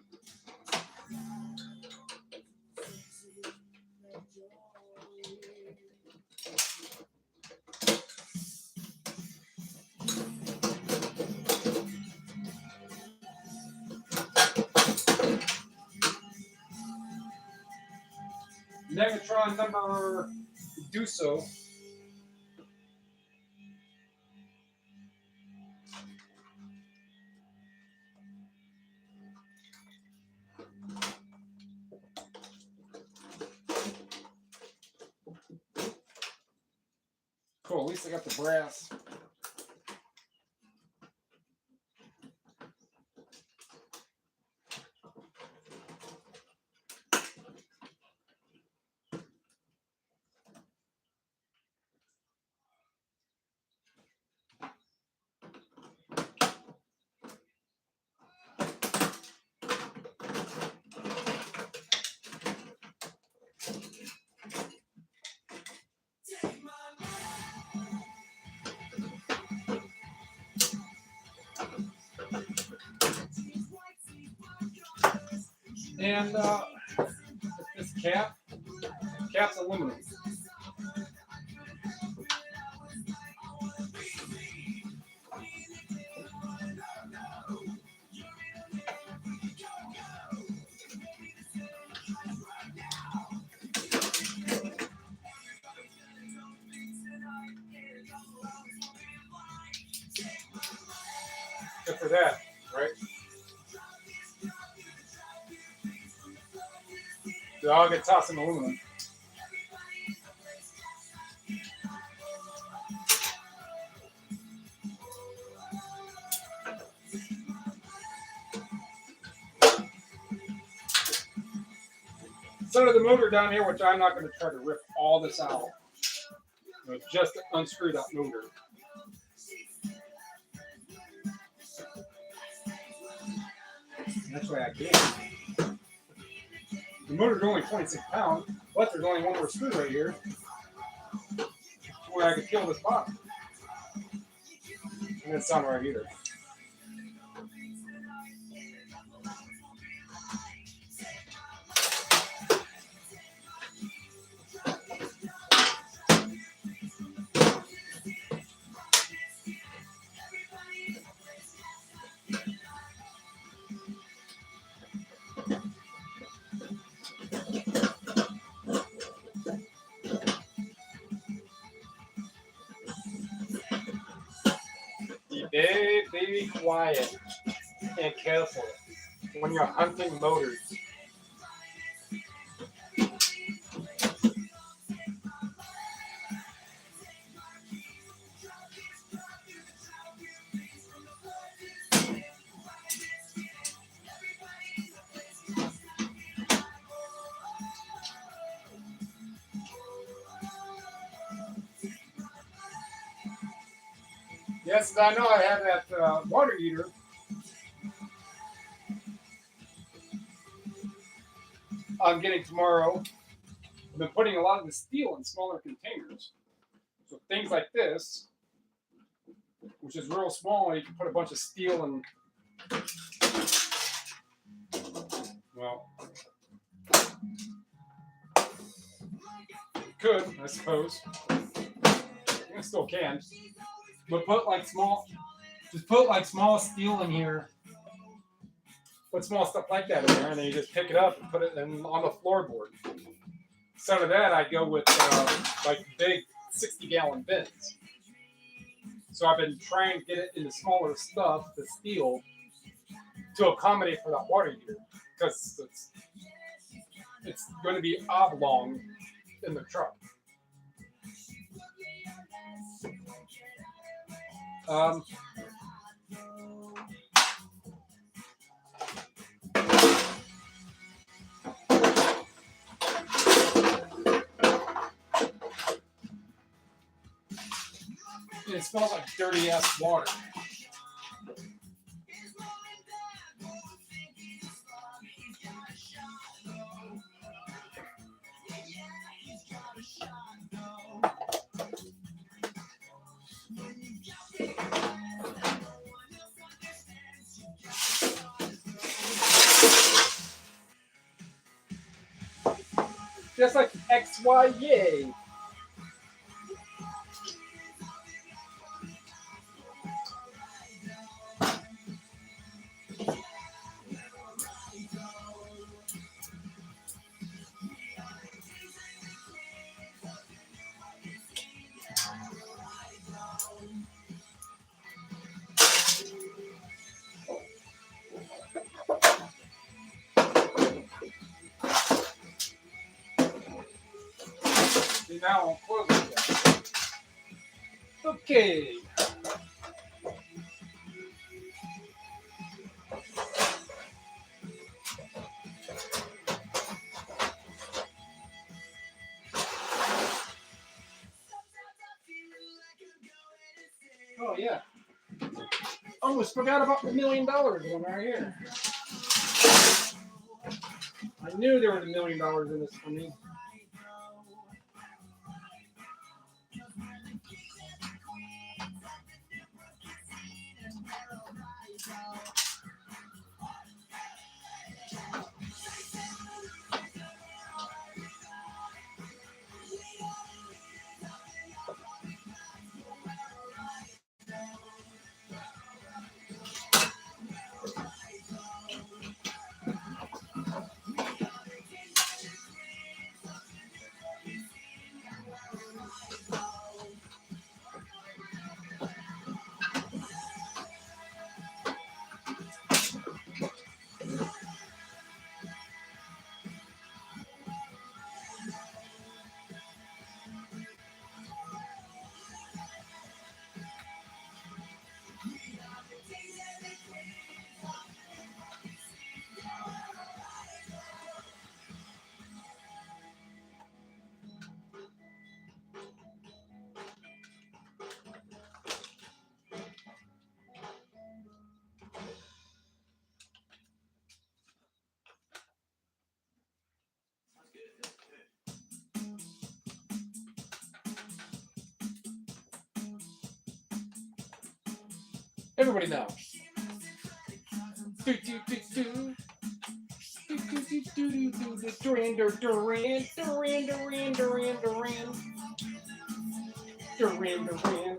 Negatron number do so. Cool, at least I got the brass. And this cap's aluminum. Good for that, right? So I'll get tossed in aluminum. So the motor down here, which I'm not going to try to rip all this out. Just to unscrew that motor. That's why I can. The motor's only 26 pounds, but there's only one more screw right here where I could kill this bottom. And it's not right either. Be quiet and careful when you're hunting motors. Yes, I know I have that water heater. I'm getting tomorrow. I've been putting a lot of the steel in smaller containers. So things like this, which is real small, you can put a bunch of steel in. Well, you could, I suppose. You still can. But put like small steel in here. Put small stuff like that in there, and then you just pick it up and put it on the floorboard. Instead of that, I go with like big 60-gallon bins. So I've been trying to get it into smaller stuff, the steel, to accommodate for that water heater, because it's going to be oblong in the truck. It smells like dirty ass water. Just like XY, yay. See, now I'm closing it. Okay. Oh yeah. Almost forgot about the $1 million one right here. I knew there was $1 million in this for me. Everybody now. Duran, Duran, Duran, Duran, Duran, Duran. Duran, Duran.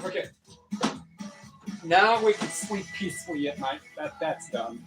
Okay. Now we can sleep peacefully at night. That's done.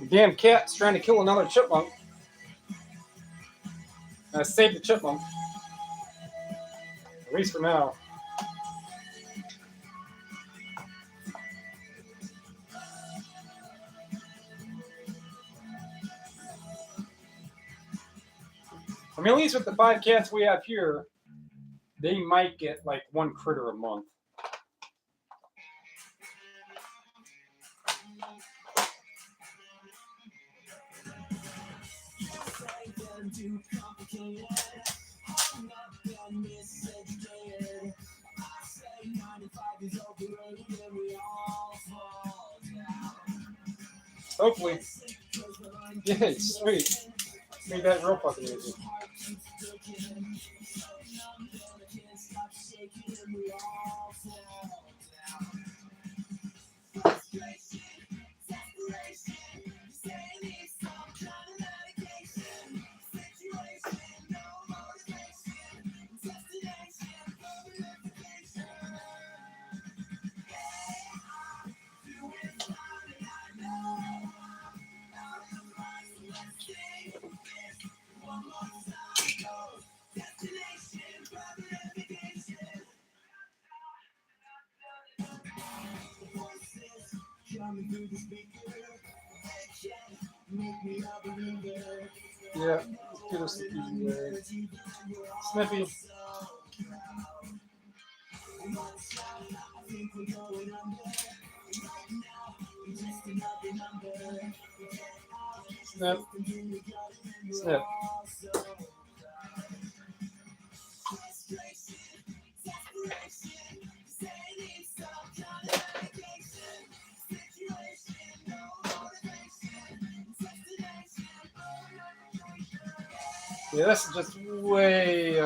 Damn cat's trying to kill another chipmunk. Save the chipmunk. At least for now. I mean, at least with the 5 cats we have here, they might get like 1 critter a month. Hopefully. Yay, sweet. Made that real fucking easy. Yeah, let's do this the easy way. Sniffy. Snip. Snip. Yeah, this is just way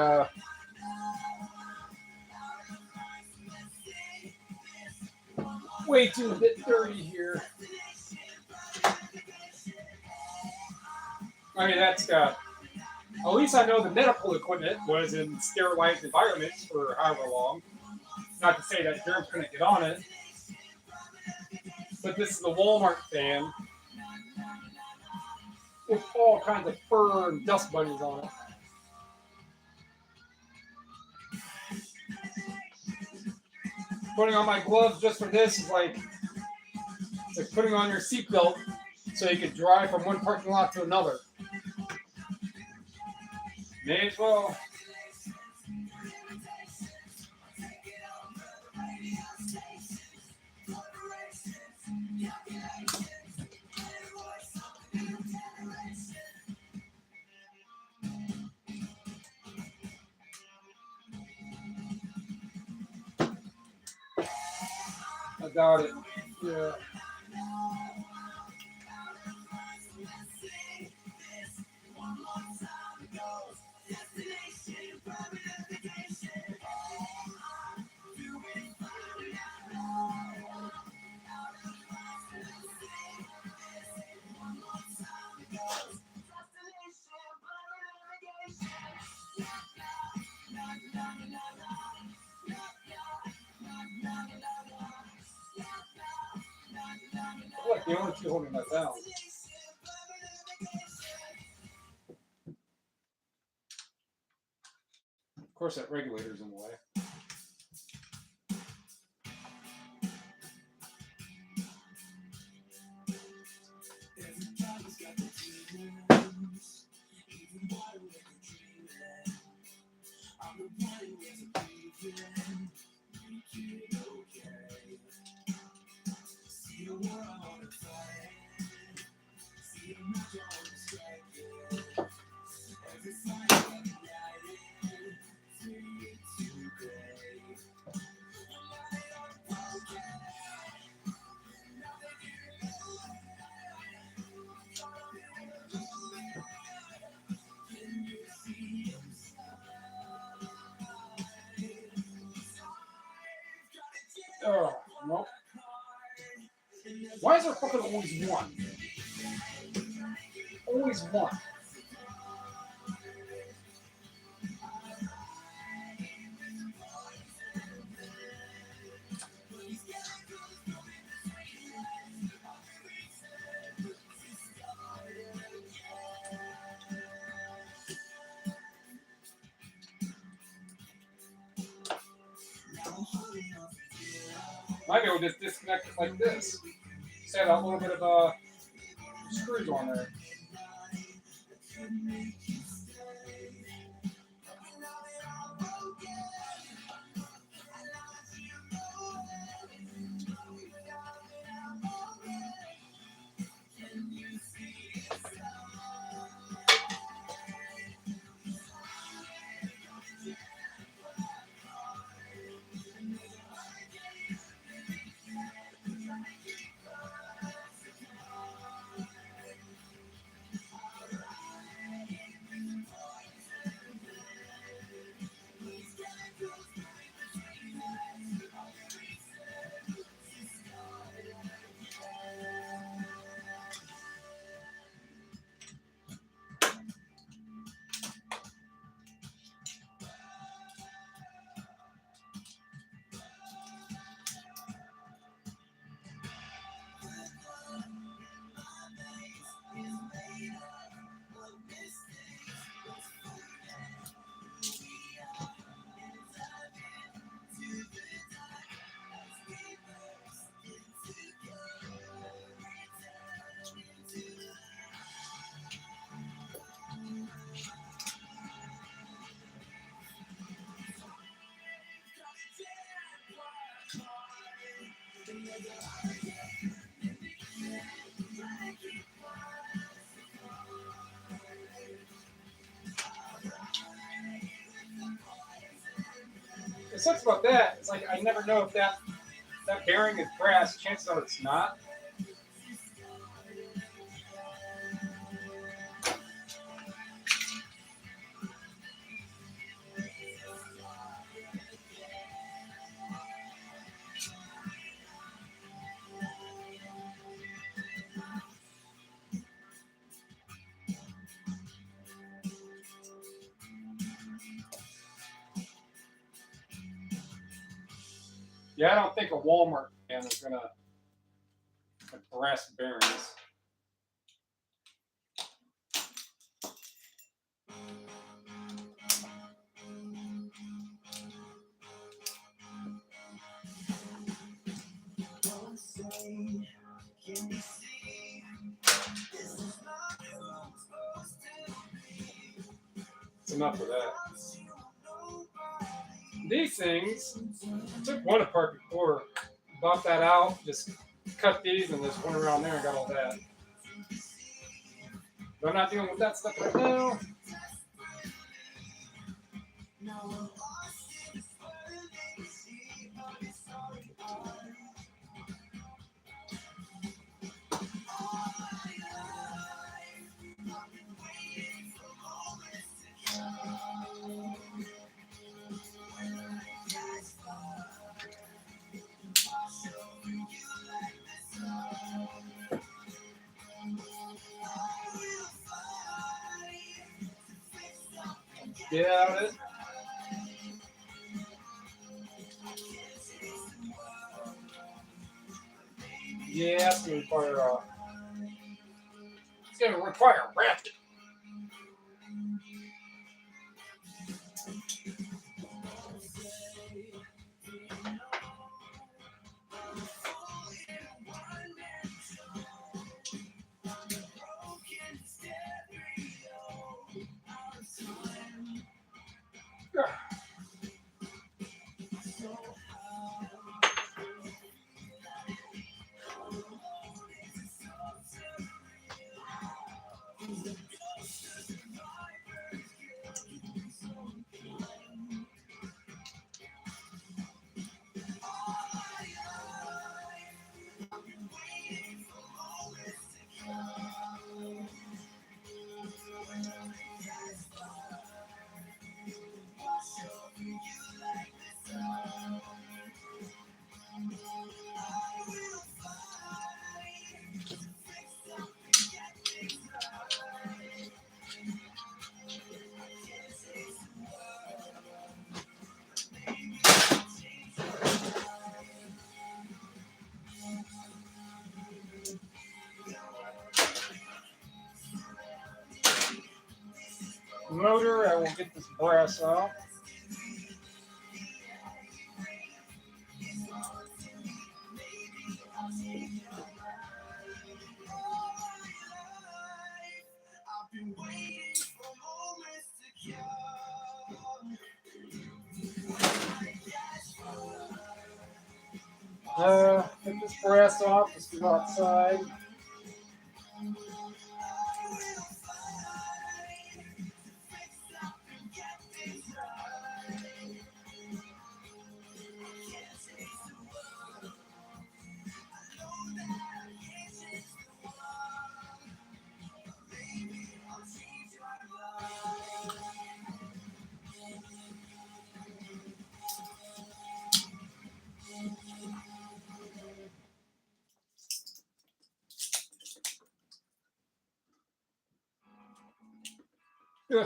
way too bit dirty here. I mean, that's at least I know the medical equipment was in sterilized environments for however long. Not to say that germs couldn't get on it, but this is the Walmart fan with all kinds of fur and dust bunnies on it. Putting on my gloves just for this is like it's like putting on your seatbelt so you can drive from one parking lot to another. May as well. I doubt it. Yeah. I feel like the only two holding that down. Of course, that regulator's in the way. Oh, nope. Why is there fucking always one? Always one. Might be able to just disconnect it like this. Just add a little bit of screws on there. What sucks about that is like I never know if that bearing is brass. Chances are it's not. Yeah, I don't think a Walmart can is gonna brass bearings. It's enough of that. These things, I took one apart before, bought that out, just cut these and just went around there and got all that. But I'm not dealing with that stuff right now. Get out it. Yeah, it's gonna require a ratchet. Motor, I will get this brass out. Get this brass off, let's go outside. Ugh.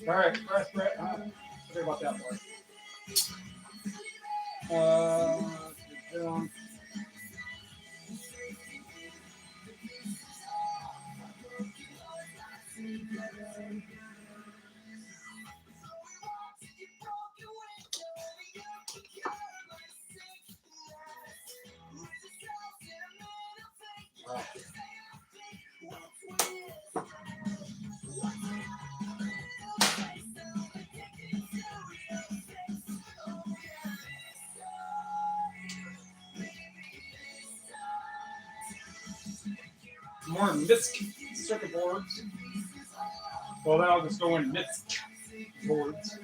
All right, brass. Sorry about that part. Down. more MISC circuit boards. Well, then I'll just go in MISC boards.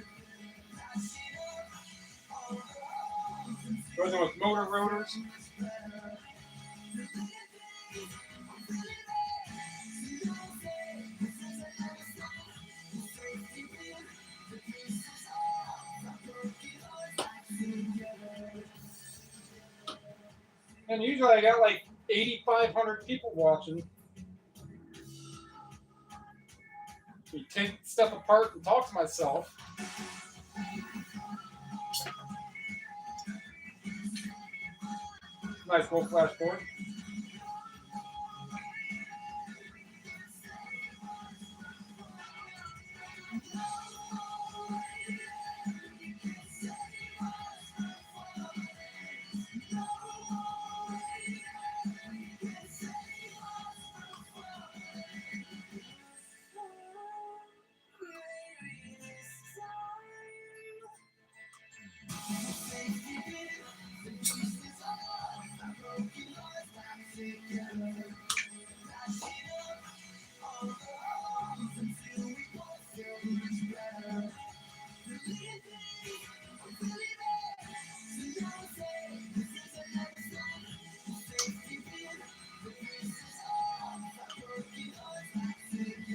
Goes in with motor rotors. And usually I got like 8,500 people watching. We take stuff apart and talk to myself. Nice gold flash board.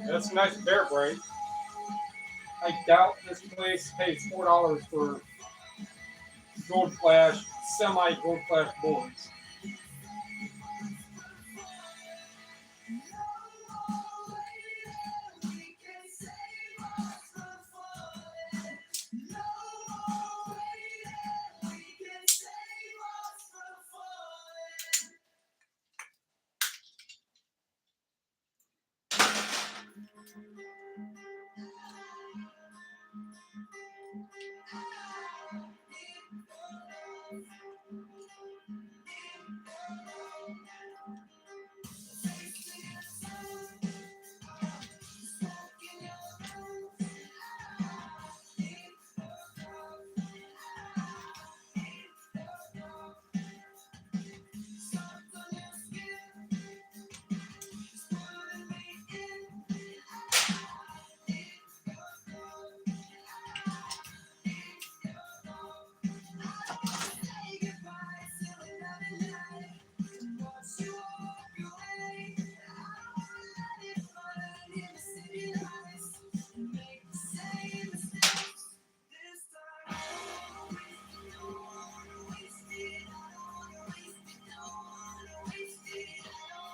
That's a nice bear braid. I doubt this place pays $4 for gold flash, semi-gold flash boards.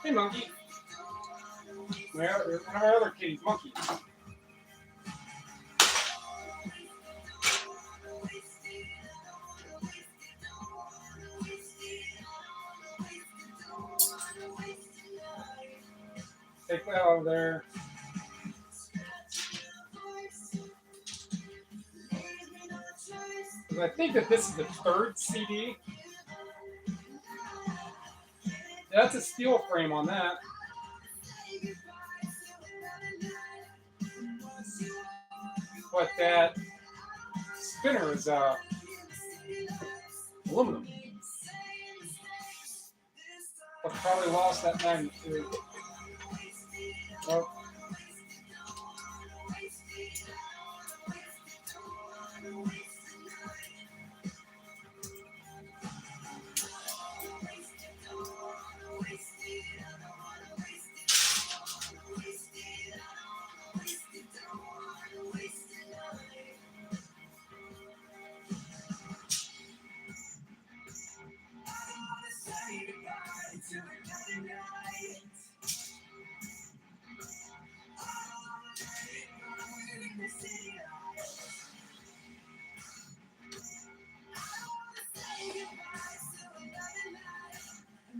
Hey, monkey. One of our other kitties, monkey. Take that over there. I think that this is the third CD. That's a steel frame on that. But that spinner is aluminum. But probably lost that magnitude. Oh.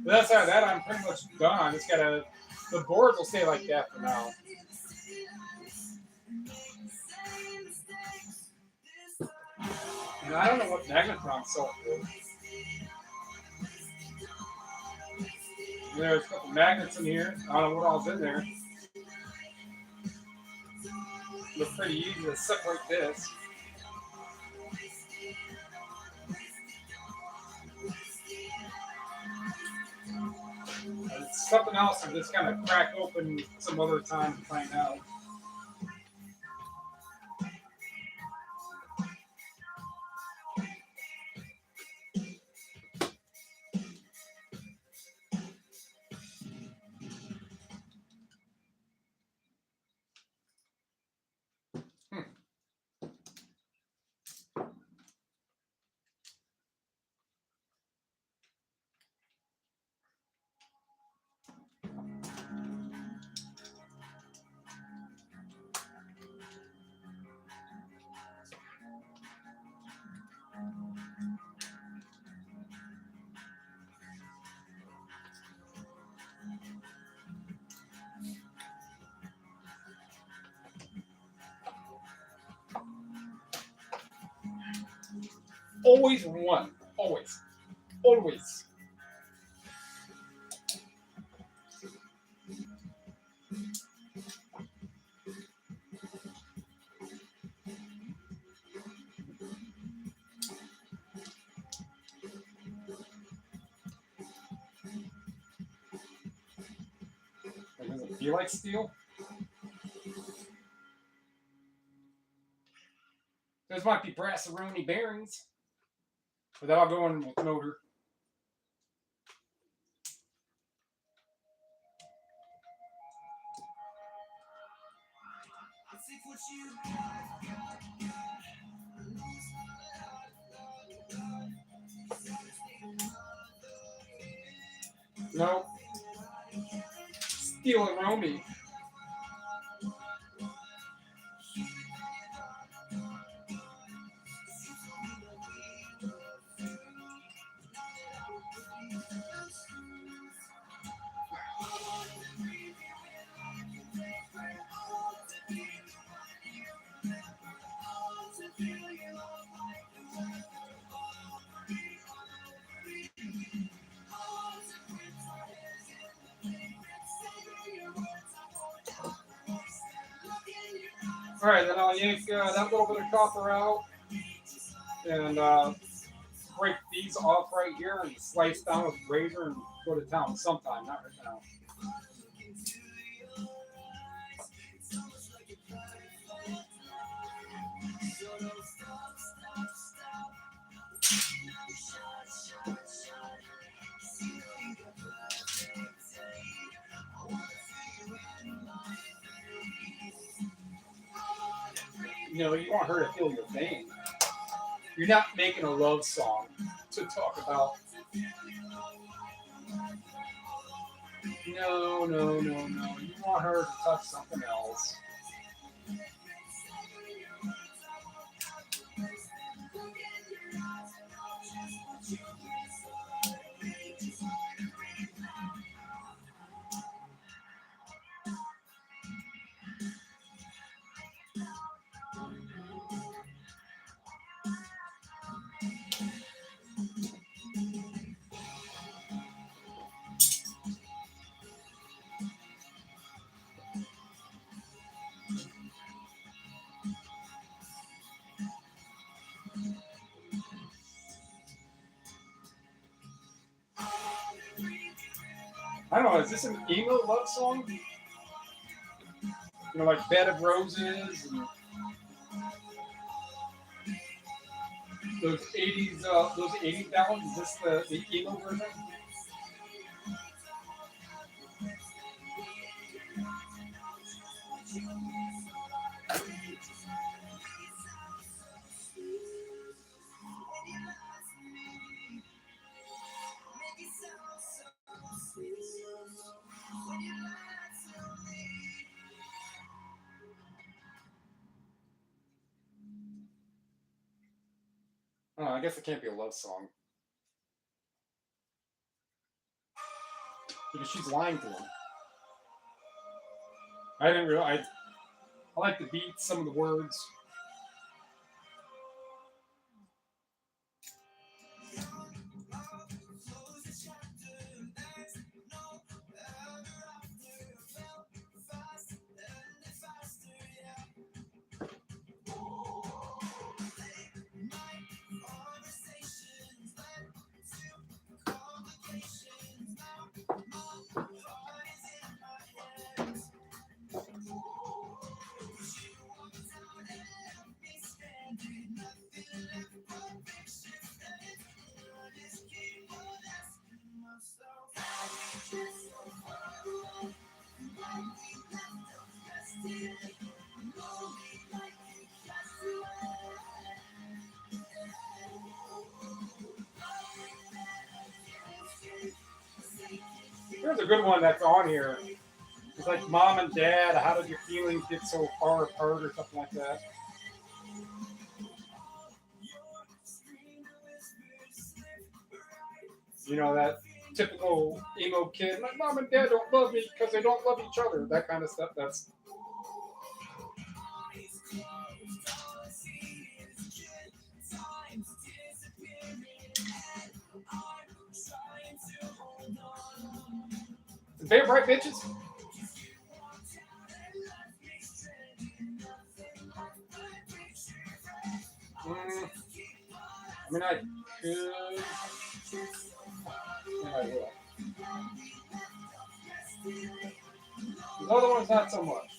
That's how that I'm pretty much done. I just gotta, the boards will stay like that for now. And I don't know what magnetron sold for. There's a couple magnets in here. I don't know what all's in there. It's pretty easy to separate this. something else and just kind of crack open some other time to find out. Always one. Always. Always. Does it feel like steel? Those might be brass-aroni bearings. Without going with motor. No. Steel and Romy. All right, then I'll yank that little bit of copper out and break these off right here and slice down with a razor and go to town sometime, not right now. You know, you want her to feel your pain. You're not making a love song to talk about. No. You want her to touch something else. I don't know, is this an emo love song? You know, like Bed of Roses and those 80s ballads? Is this the emo version? Oh, I guess it can't be a love song. Because she's lying to him. I didn't realize. I like the beat, some of the words. Here's a good one that's on here. It's like mom and dad, how did your feelings get so far apart or something like that? You know, that typical emo kid, my mom and dad don't love me because they don't love each other. That kind of stuff. That's very bright bitches. I mean, I could. Yeah, I will. The other one's not so much.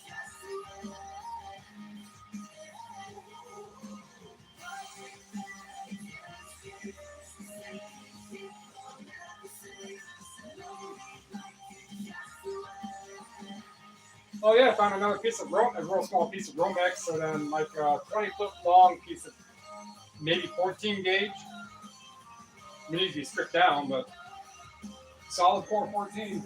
Oh yeah, I found another piece of a real small piece of Romex, and then like a 20-foot long piece of maybe 14 gauge. It needs to be stripped down, but solid 414.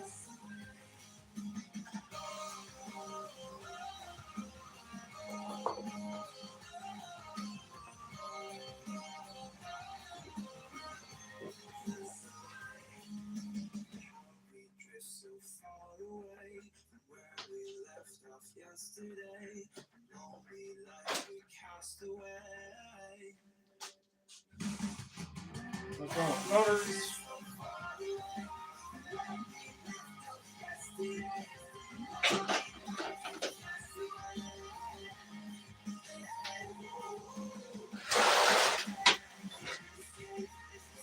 Let's go with motors.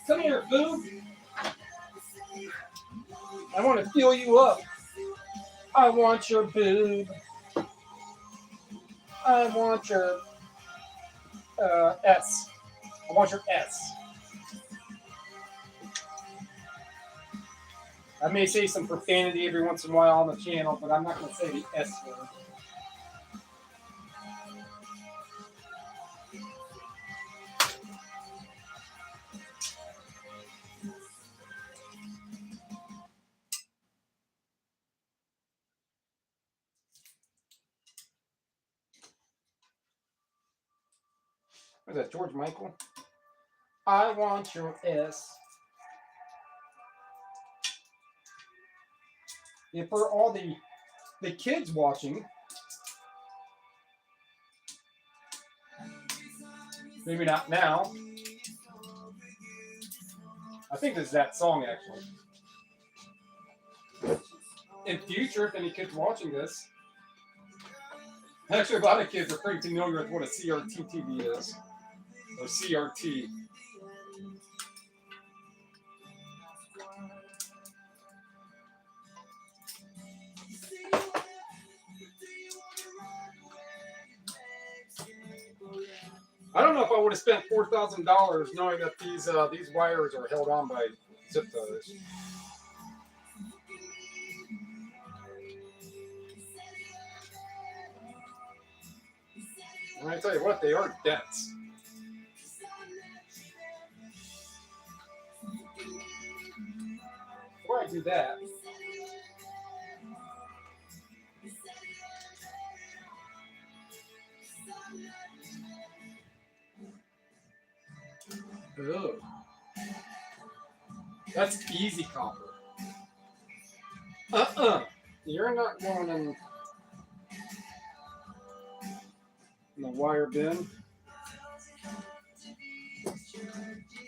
Come here, boob. I want to feel you up. I want your boob. I want your S. I want your S. I may say some profanity every once in a while on the channel, but I'm not going to say the S word. What is that, George Michael? I want your S. And for all the kids watching, maybe not now. I think this is that song actually. In future, if any kids watching this, actually a lot of kids are pretty familiar with what a CRT TV is, or CRT. I don't know if I would have spent $4,000 knowing that these wires are held on by zip ties. And I tell you what, they are dense. Before I do that, ugh. That's easy copper. You're not going in the wire bin.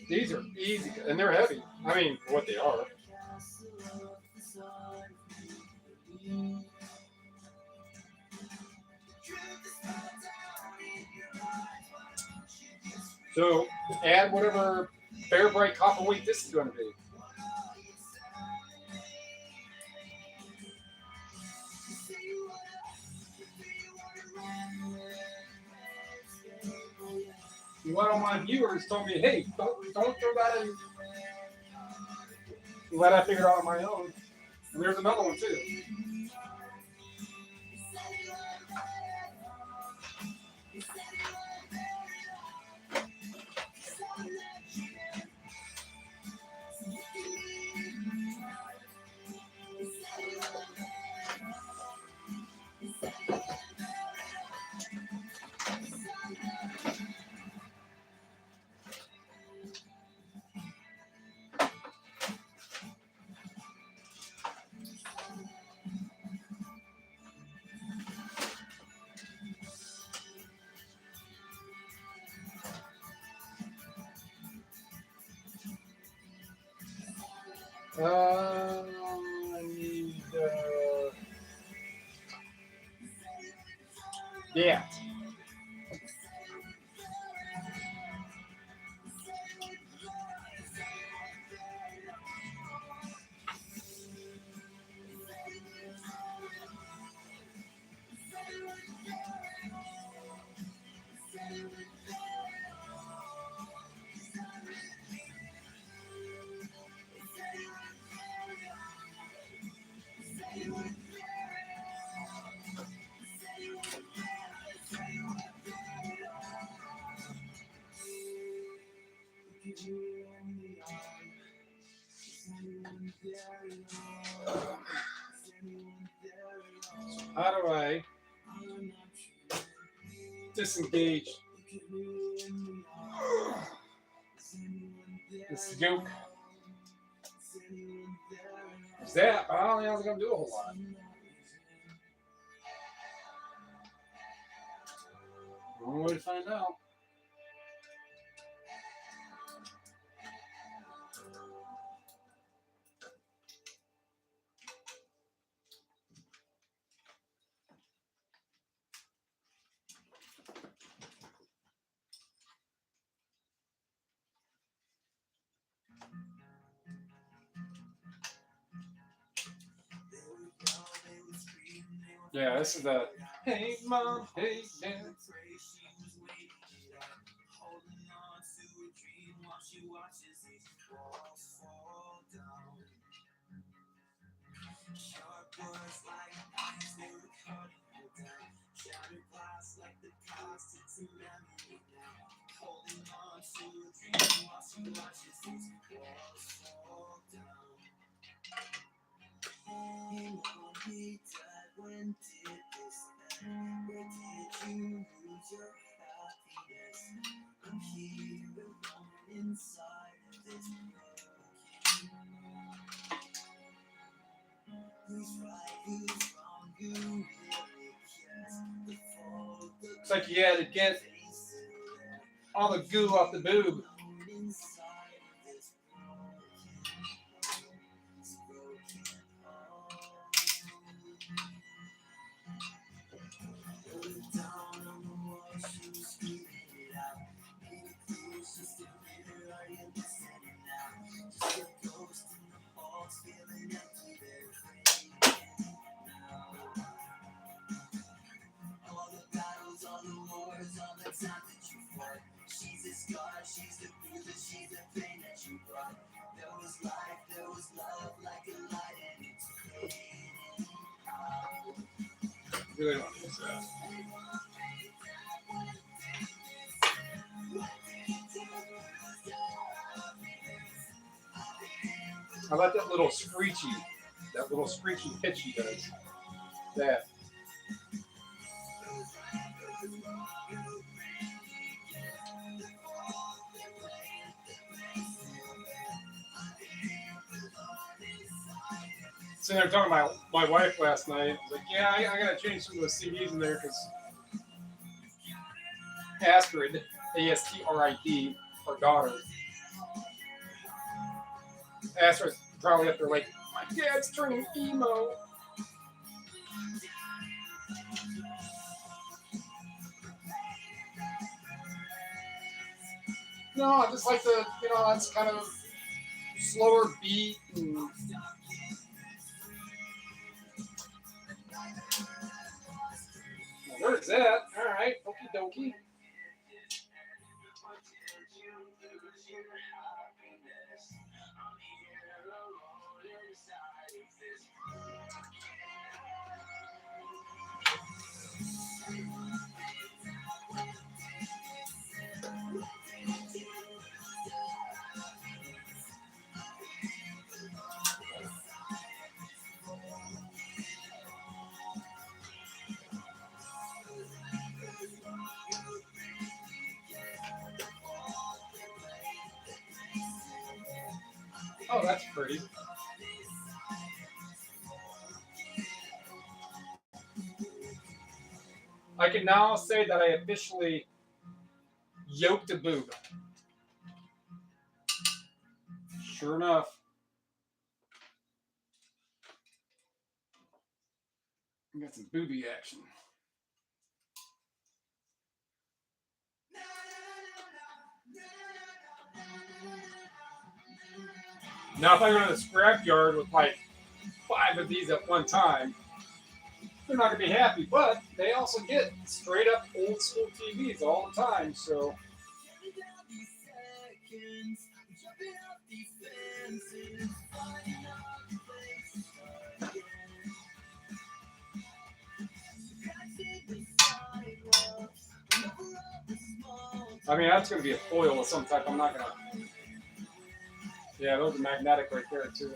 These are easy, and they're heavy. I mean, for what they are. So add whatever fair bright copper weight this is going to be. One of my viewers told me, hey, don't throw that in. I'm glad I figured it out on my own. And there's another one too. I need. Yeah. How do I disengage this yoke? Is that? I don't think I was going to do a whole lot. One way to find out. Yeah, this is the hey mom, hey dad. Looks like you had to get all the goo off the boob. Really want this out. I like that little screechy pitch he does. That. So they were talking about my wife last night. I was like, yeah, I gotta change some of the CDs in there because Astrid, Astrid, our daughter. Astrid's probably up there like, my dad's turning emo. No, I just like the, it's kind of slower beat and where's that? All right, okie dokie. Oh, that's pretty. I can now say that I officially yoked a boob. Sure enough. We got some booby action. Now, if I go to the scrapyard with like 5 of these at one time, they're not going to be happy. But they also get straight up old school TVs all the time. So. I mean, that's going to be a foil of some type. I'm not going to. Yeah, those are magnetic right there, too.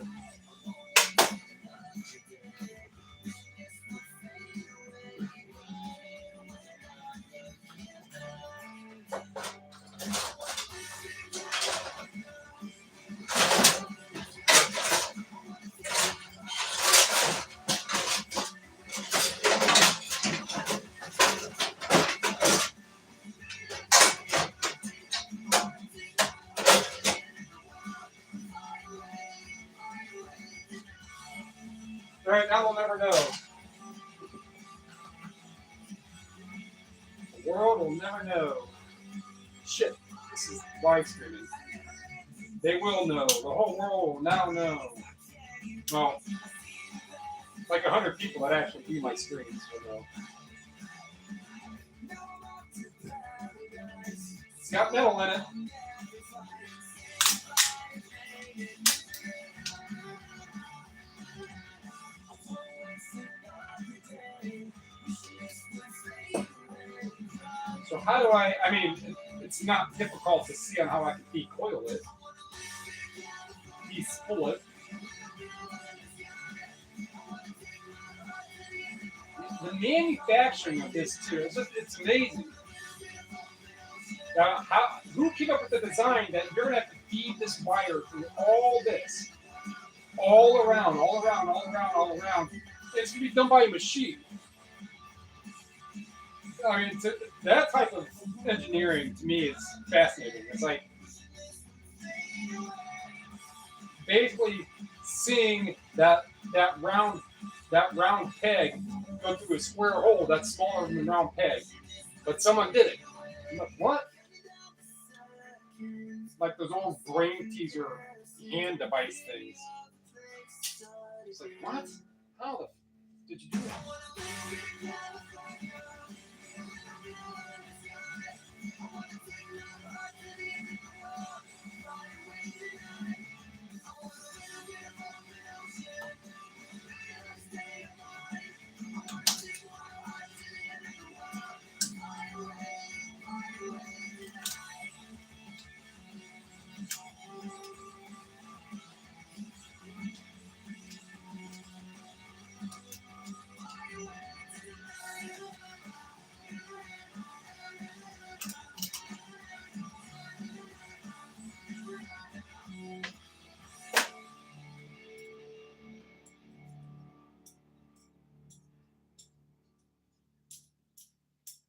Right now, we'll never know. The world will never know. Shit, this is live streaming. They will know. The whole world will now know. Well, like 100 people that actually view my streams will know. It's got metal in it. So how do I mean, it's not difficult to see on how I can decoil it. Despool it. The manufacturing of this too, it's amazing. Now, who came up with the design that you're going to have to feed this wire through all this? All around. It's going to be done by a machine. I mean, that type of engineering to me is fascinating. It's like basically seeing that round peg go through a square hole that's smaller than the round peg, but someone did it. I'm like, what? Like those old brain teaser hand device things. It's like, what? How the did you do that?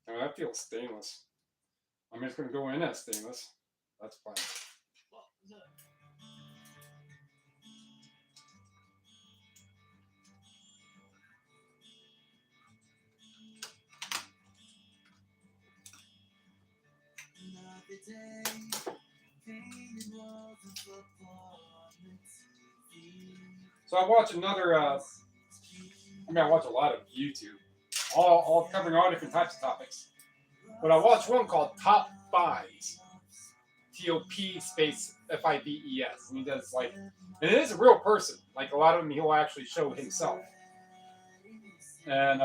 I mean, that feels stainless. I mean, it's going to go in as stainless. That's fine. So I watch another. I watch a lot of YouTube, all covering all different types of topics. But I watched one called Top Fives, TOP space FIVES, and he does like, and it is a real person. Like a lot of them, he'll actually show himself. And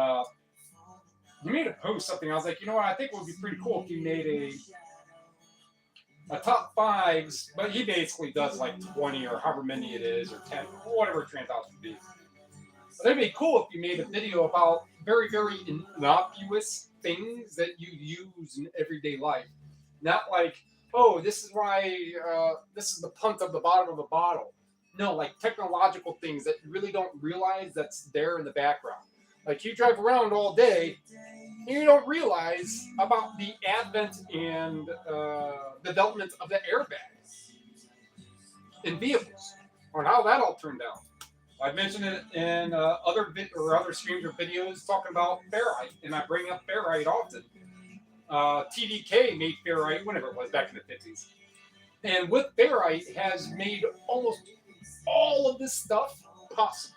he made a post something. I was like, you know what? I think it would be pretty cool if he made a top fives, but he basically does like 20 or however many it is, or 10, whatever it turns out to be. But it'd be cool if you made a video about very, very innocuous things that you use in everyday life. Not like, oh, this is why, this is the punt of the bottom of a bottle. No, like technological things that you really don't realize that's there in the background. Like you drive around all day, and you don't realize about the advent and development of the airbags in vehicles, or how that all turned out. I mentioned it in other streams or videos talking about ferrite, and I bring up ferrite often. TDK made ferrite whenever it was back in the 50s, and with ferrite has made almost all of this stuff possible.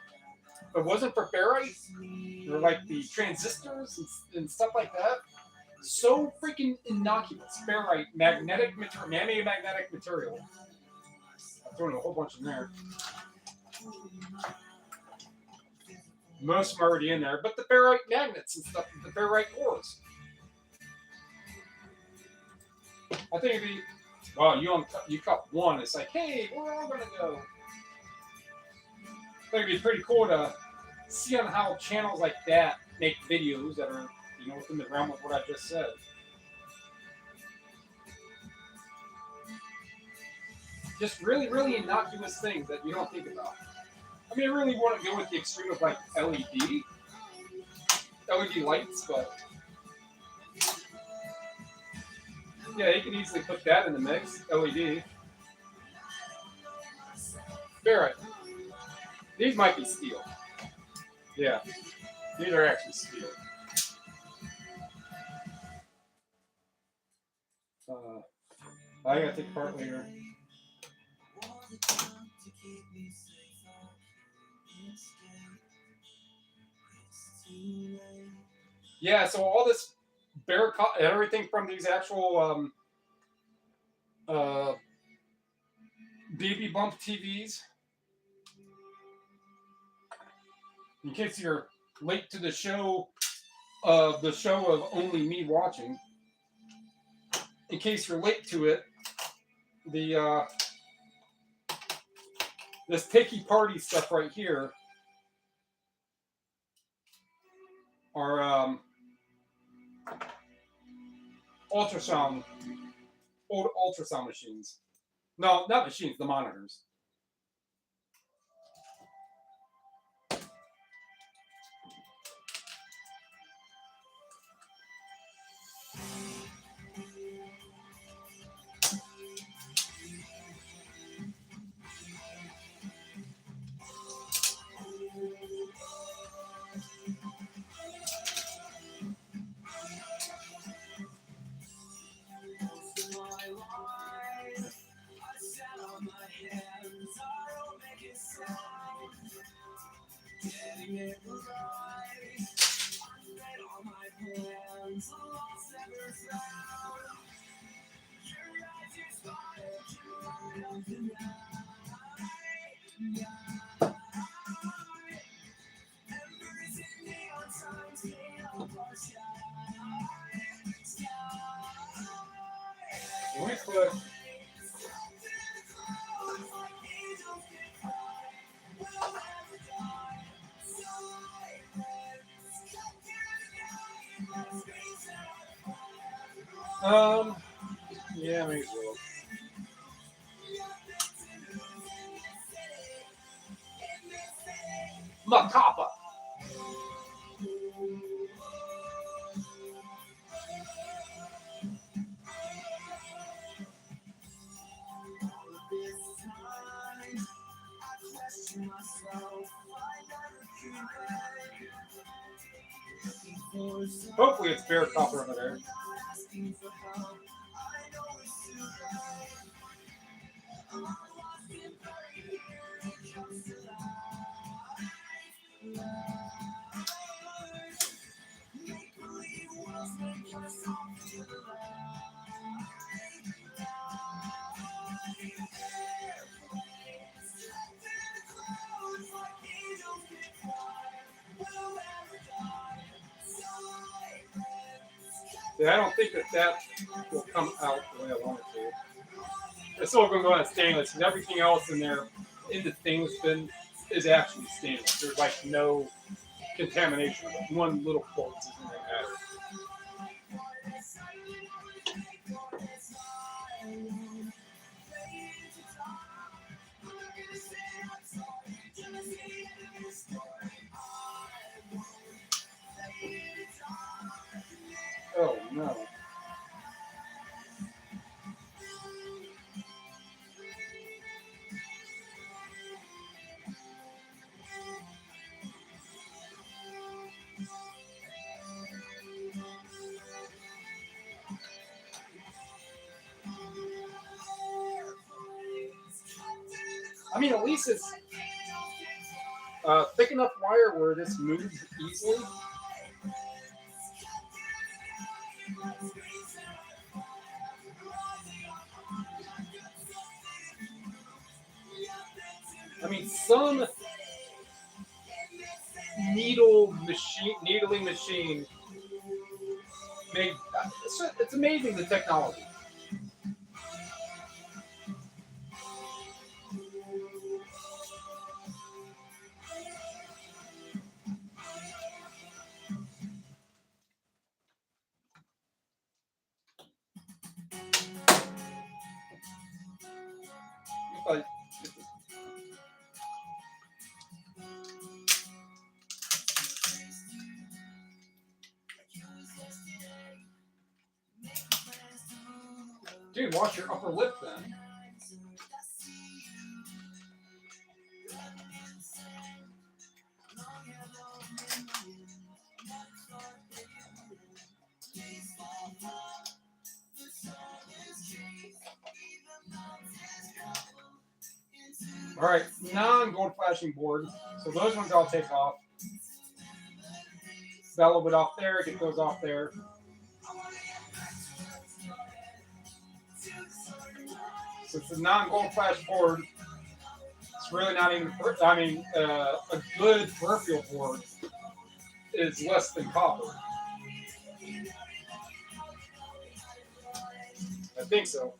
If it wasn't for ferrite, or like the transistors and stuff like that, so freaking innocuous. Ferrite, magnetic material, magnetic material. I'm throwing a whole bunch in there. Most of them are already in there, but the ferrite magnets and stuff, the ferrite cores. I think it'd be, well, you cut one, it's like, hey, we're all gonna go. I think it'd be pretty cool to see on how channels like that make videos that are, within the realm of what I just said. Just really, really innocuous things that you don't think about. I mean, I really want to go with the extreme of like LED lights, but yeah, you can easily put that in the mix. LED. Ferrite. These might be steel. Yeah, these are actually steel. I gotta take apart later. Yeah, so all this everything from these actual baby bump TVs. In case you're late to the show of only me watching. In case you're late to it, the this takey party stuff right here are UltraSound, old UltraSound machines. No, not machines, the monitors. Yeah, maybe so. Macapa. Hopefully it's bear copper over there. Yeah, I don't think that will come out the way I want it to. It's still going to go on stainless, and everything else in there, in the stainless bin, is actually stainless. There's like no contamination. One little fault isn't going to matter. Oh no. I mean, at least it's thick enough wire where this moves easily. I mean, some needling machine made. It's amazing the technology. But dude, wash your upper lip then. All right, non-gold flashing board. So those ones I'll take off. That little bit off there. Get those off there. So it's a non-gold flash board. It's really not even. I mean, a good peripheral board is less than copper. I think so.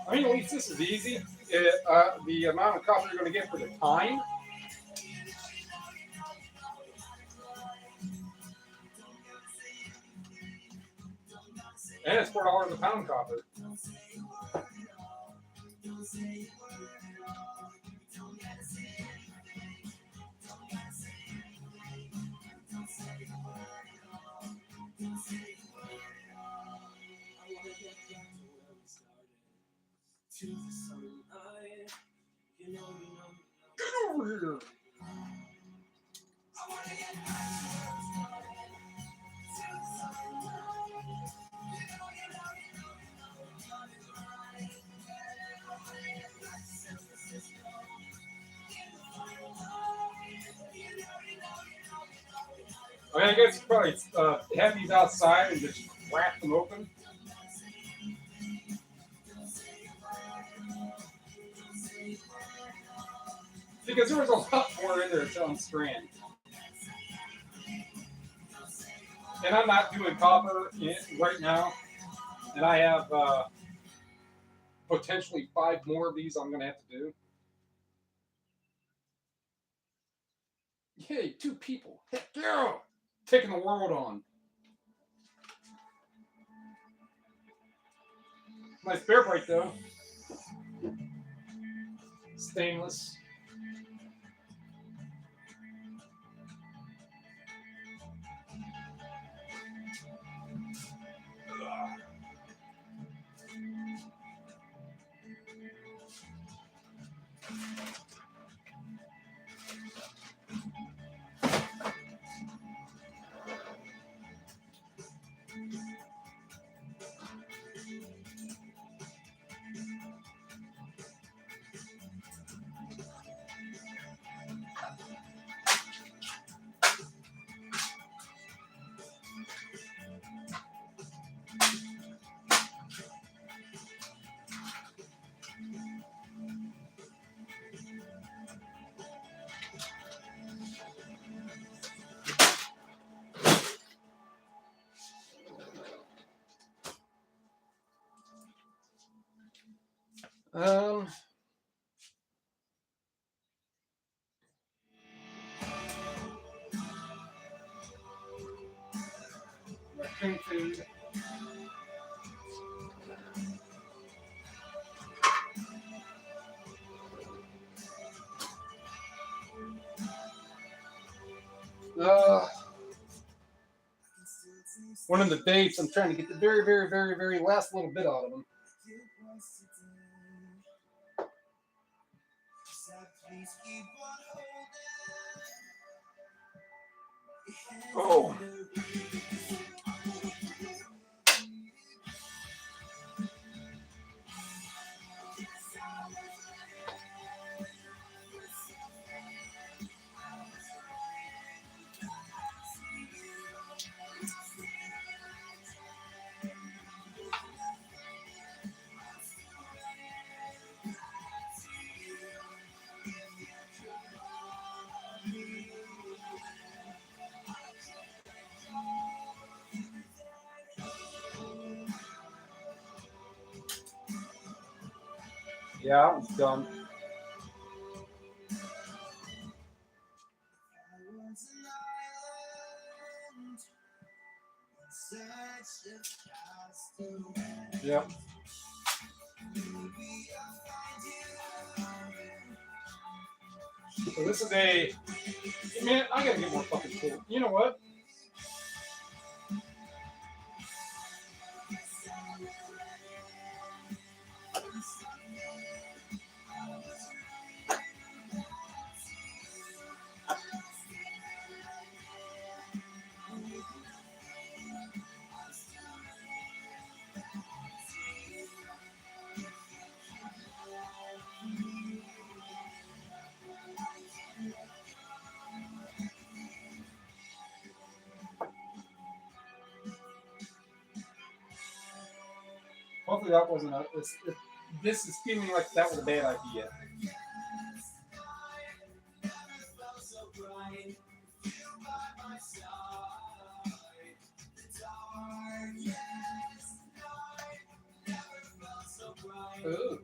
I mean, at least this is easy. The amount of copper you're going to get for the time. And it's $4 a pound copper. Get over here. I mean, I guess you probably have these outside and just whack them open. Because there was a lot more in there to unstrand. And I'm not doing copper right now. And I have potentially 5 more of these I'm going to have to do. Yay, 2 people. Heck yeah! Taking the world on. Nice bear brake though. Stainless. Spoon food. One of the babes, I'm trying to get the very, very, very, very last little bit out of them. Oh. Yeah, I was done. Yep. So this is a, man, I gotta get more fucking cool. You know what? Hopefully that wasn't a, this is feeling like that was a bad idea. Ooh.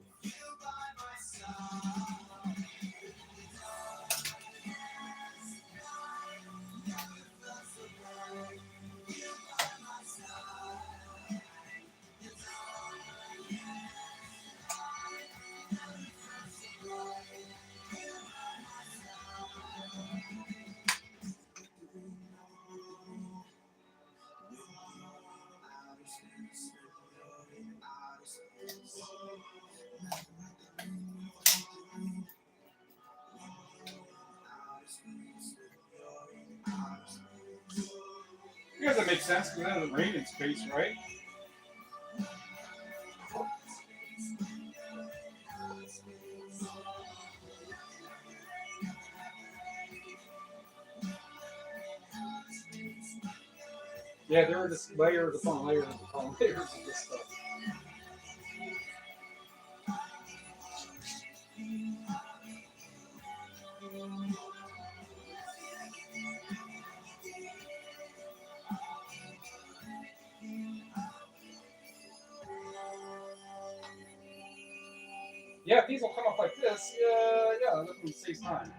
I guess that makes sense because it doesn't rain in space, right? Yeah, there were just layers upon layers upon layers of this stuff. Yeah, if these will come up like this, yeah, that can save time.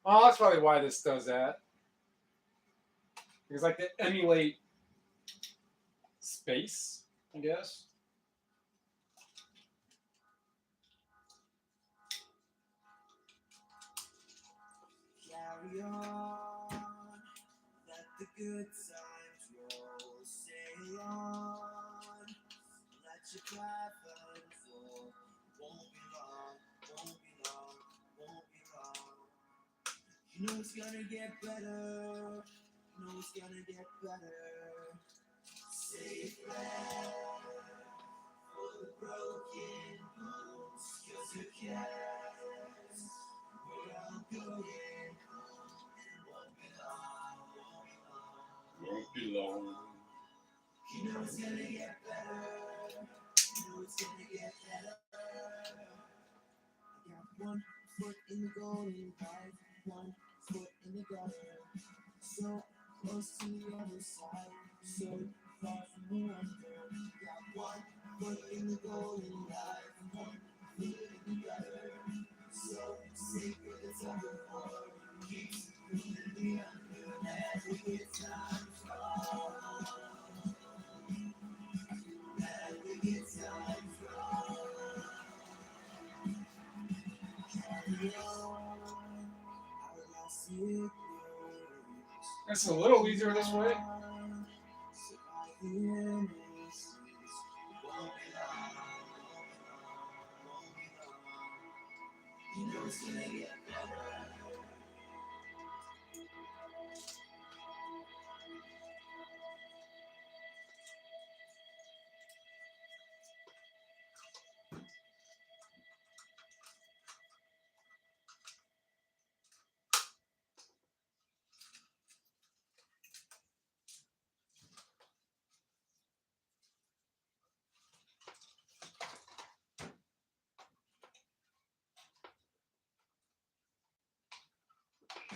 Oh, that's probably why this does that. Because like to emulate space, I guess. Carry on, let the good times roll, stay on, let your path unfold, won't be long, won't be long, won't be long. You know it's gonna get better, you know it's gonna get better. Say a prayer for the broken bones, 'cause you care. It's a little easier this way.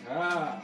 Ah.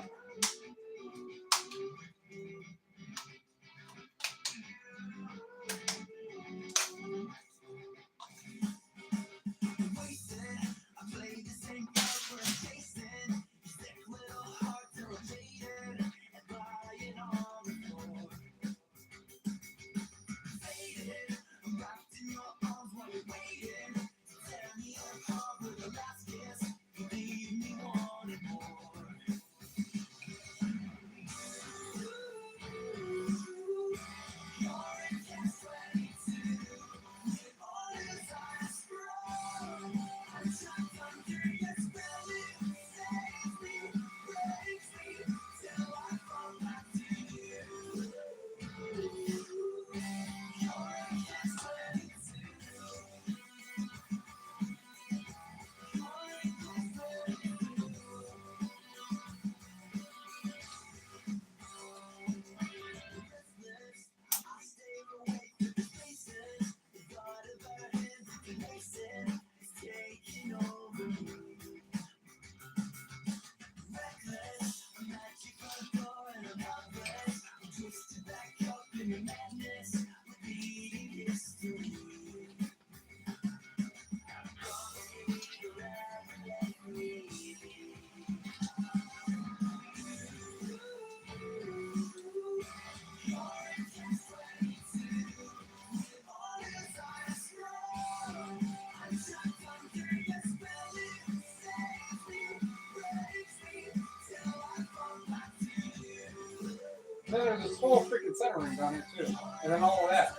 Then there's this whole freaking centering down here too, and then all of that.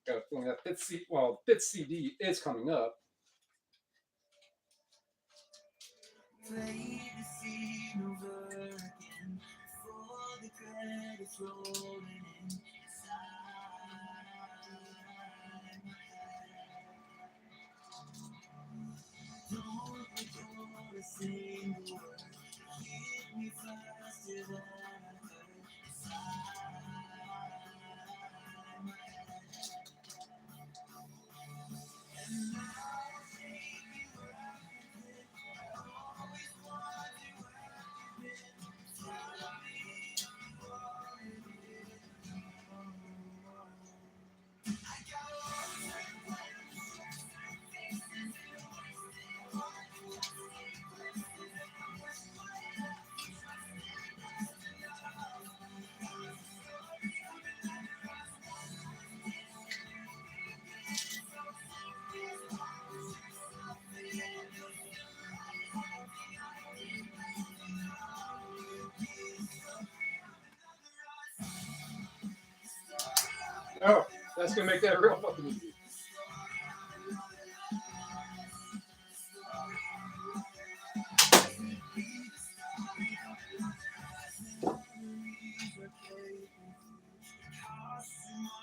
Got a feeling that Bit CD is coming up. Play the scene over again before the credits rolling inside my head. Oh, that's gonna make that real fucking easy.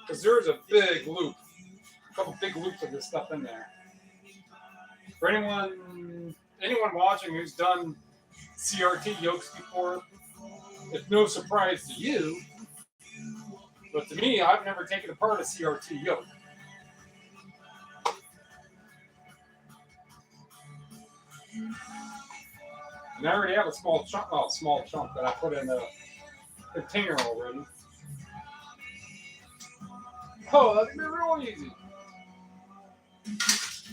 Because there's a big loop, a couple big loops of this stuff in there. For anyone watching who's done CRT yokes before, it's no surprise to you. But to me, I've never taken apart a CRT yoke. And I already have a small chunk that I put in a container already. Oh, that's gonna be real easy.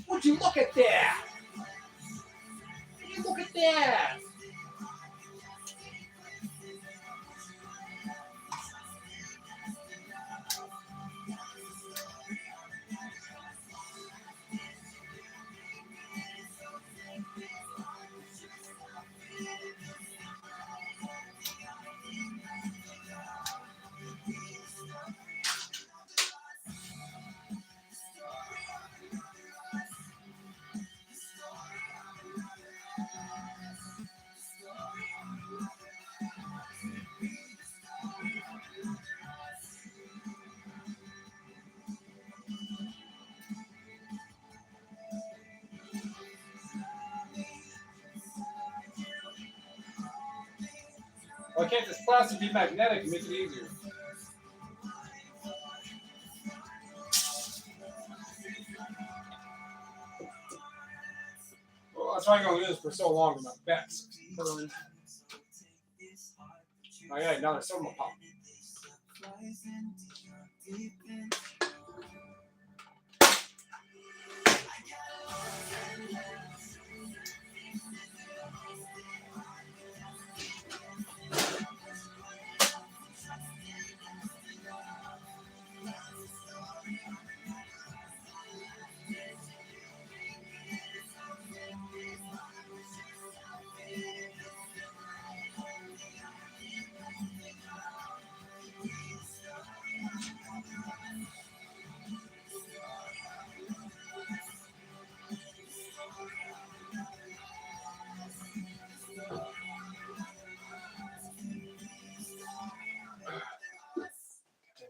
Would you look at that? Would you look at that? Why can't this plastic be magnetic and make it easier? Well, that's why I'm going to do this for so long, my back's burned. Oh yeah, now there's some pop.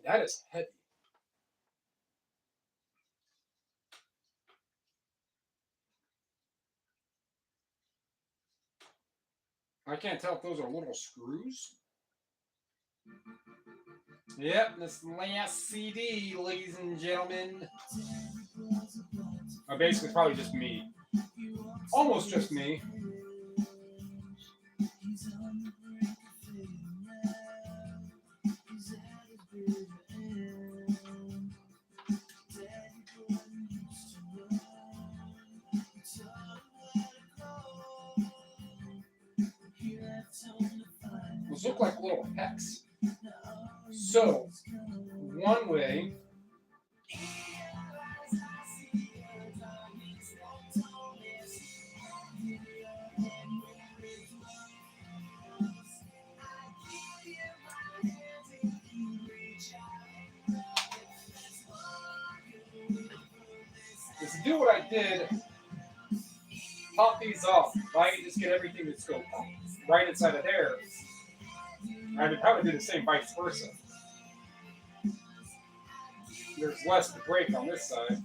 That is heavy. I can't tell if those are little screws. Yep, this last CD, ladies and gentlemen. Basically, probably just me. Almost just me. Those look like little hex. So, one way. Is to do what I did, pop these off. I can just get everything that's going to pop right inside of there. I would probably do the same vice versa. There's less to break on this side.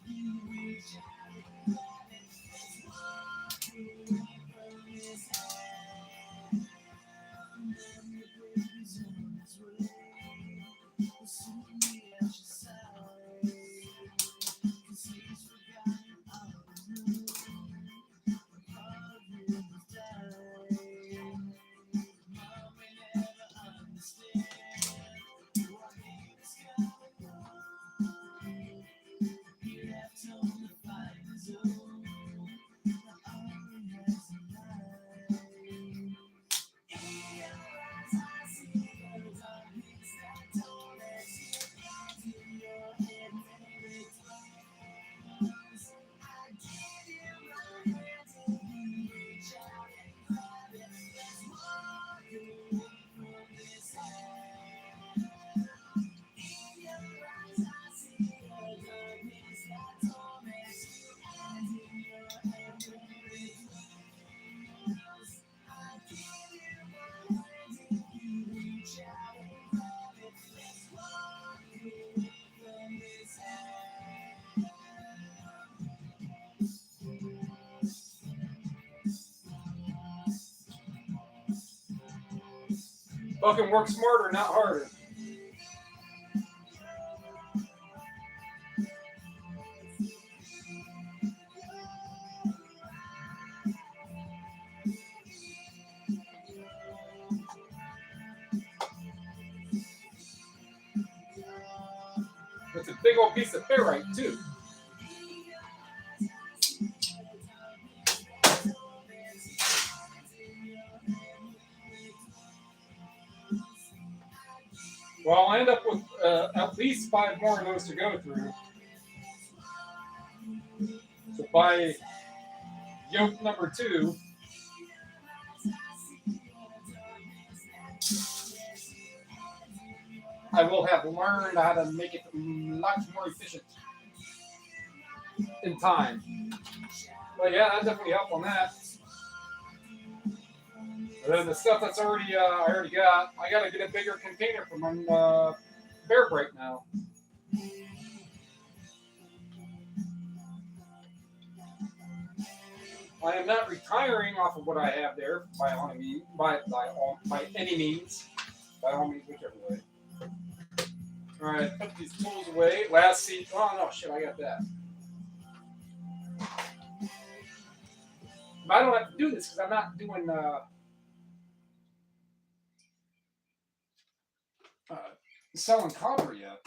Fucking work smarter, not harder. It's a big old piece of ferrite, too. Well, I'll end up with at least 5 more of those to go through. So by yoke number 2, I will have learned how to make it much more efficient in time. But yeah, that definitely helped on that. And then the stuff that's already I already got, I got to get a bigger container for my bear break now. I am not retiring off of what I have there by any means, by any means, by all means, whichever way. All right, put these tools away. Last seat. Oh no, shit, I got that. But I don't have to do this because I'm not doing selling copper yet.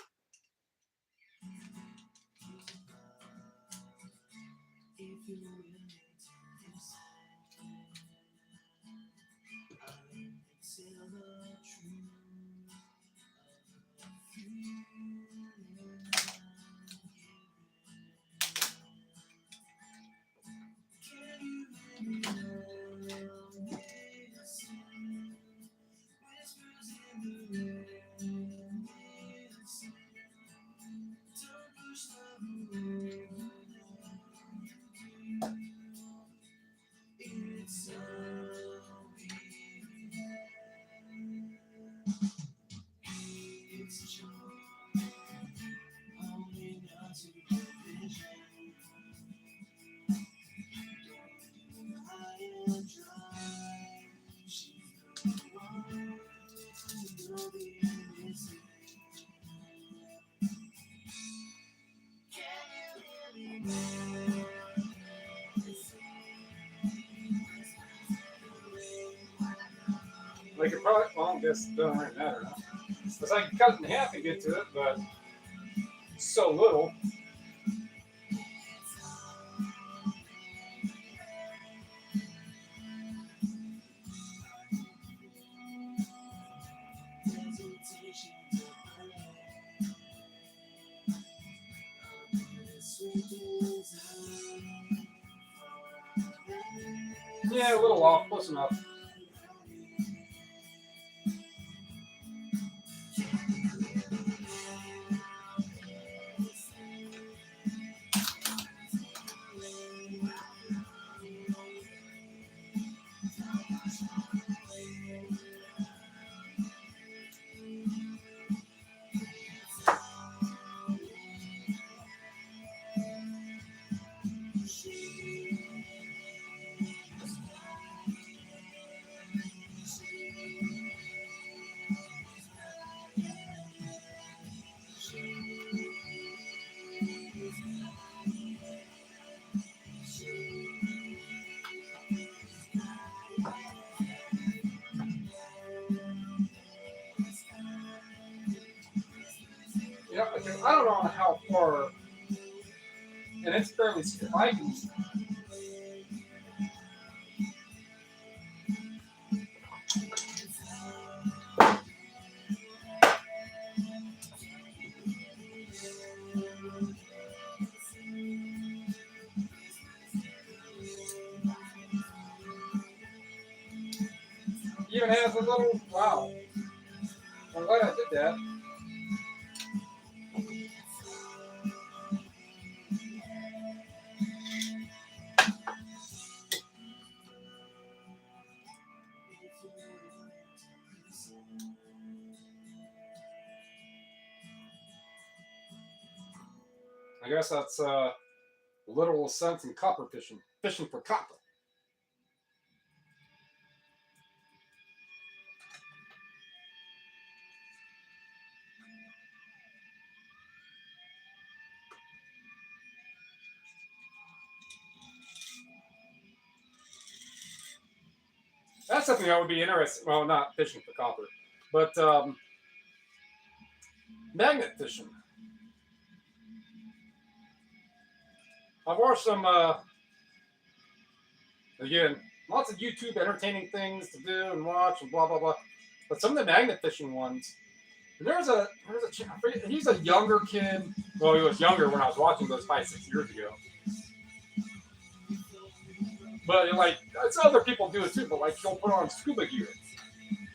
Like it probably, well, I guess it doesn't really matter now. Because I can cut it in half and get to it, but it's so little. Yeah, a little off, close enough. Yeah, I don't know how far, and it's fairly stiff. I can. Even has a little, wow. I'm glad I did that. I guess that's literal sense in copper fishing. Fishing for copper. that's something that would be interesting. Well, not fishing for copper, but magnet fishing. I've watched some, again, lots of YouTube entertaining things to do and watch and blah, blah, blah. But some of the magnet fishing ones, there's a he's a younger kid. Well, he was younger when I was watching those 5-6 years ago. But like, that's other people do it too. But like, he'll put on scuba gear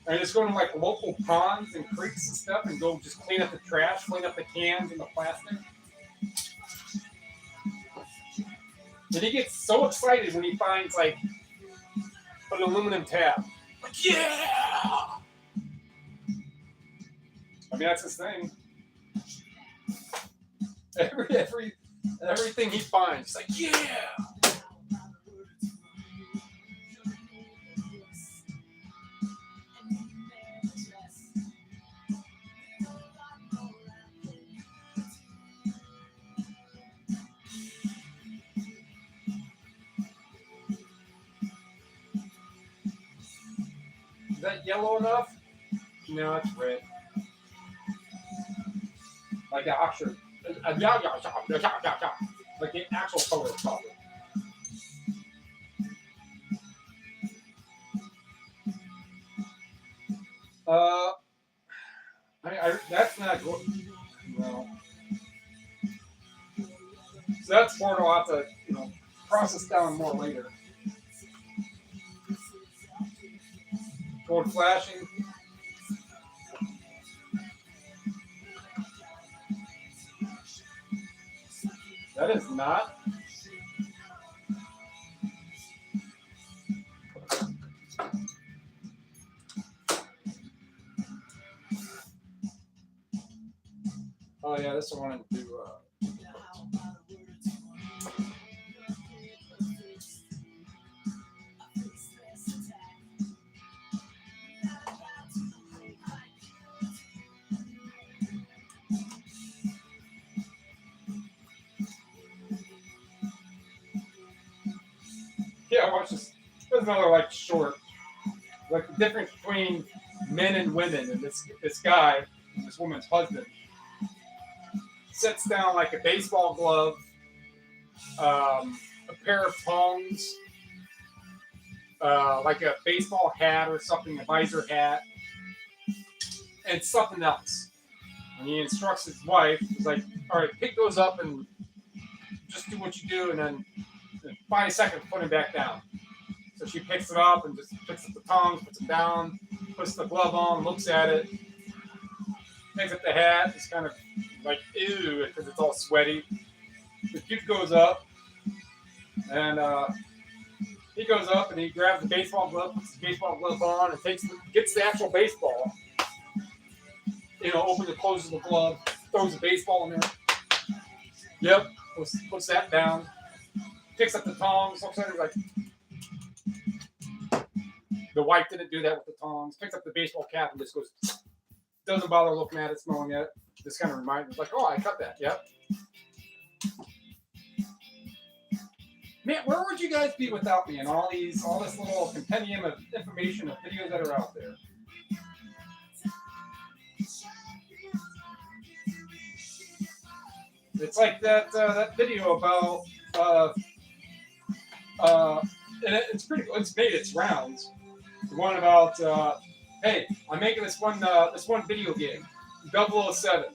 and just go to like local ponds and creeks and stuff and go just clean up the trash, clean up the cans and the plastic. And he gets so excited when he finds like an aluminum tab. Like, yeah! I mean, that's his thing. Everything he finds, he's like, yeah! Is that yellow enough? No, it's red. Like the actual, like the actual color of copper. That's not good. No. So that's part I'll have to, process down more later. Gold flashing. That is not. Oh yeah, this one I wanted to do. Yeah, watch this. There's another like short, like the difference between men and women, and this guy, and this woman's husband, sets down like a baseball glove, a pair of tongs, like a baseball hat or something, a visor hat, and something else. And he instructs his wife, he's like, all right, pick those up and just do what you do, and then in 5 seconds, put it back down. So she picks it up and just picks up the tongs, puts it down, puts the glove on, looks at it, picks up the hat, it's kind of like, ew, because it's all sweaty. The kid goes up, and he goes up and he grabs the baseball glove, puts the baseball glove on, and gets the actual baseball. Opens and closes the glove, throws the baseball in there. Yep, puts that down. Picks up the tongs, looks at it like, the wife didn't do that with the tongs. Picks up the baseball cap and just goes, doesn't bother looking at it, smelling it. Just kind of reminds me, like, oh, I cut that. Yep. Man, where would you guys be without me and all this little compendium of information of videos that are out there? It's like that video about and it's made its rounds. The one about hey, I'm making this one video game, 007.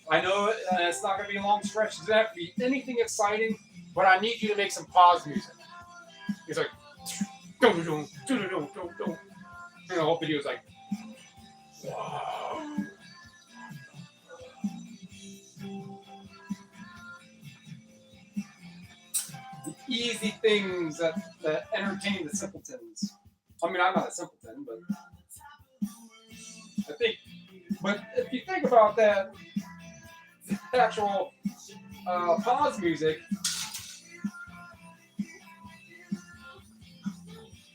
I know it's not going to be a long stretch. It doesn't have to be anything exciting, but I need you to make some pause music. He's like, and the whole video is like, wow. The easy things that entertain the simpletons. I mean, I'm not a simpleton, but but if you think about that, actual pause music,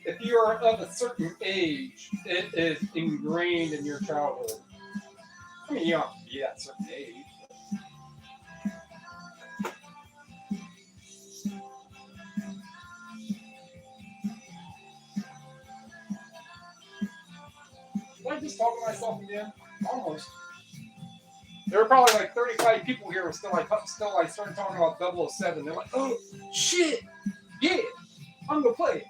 if you are of a certain age, it is ingrained in your childhood. I mean, you don't have to be that certain age. talking to myself again? Almost. There were probably like 35 people here who still started talking about 007. They're like, oh, shit. Yeah, I'm going to play it.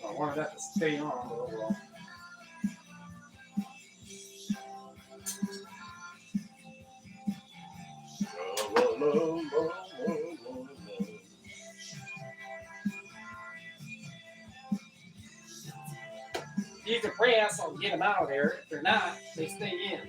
I wanted that to stay on, but overall. You can press or get them out of there. If they're not, they stay in.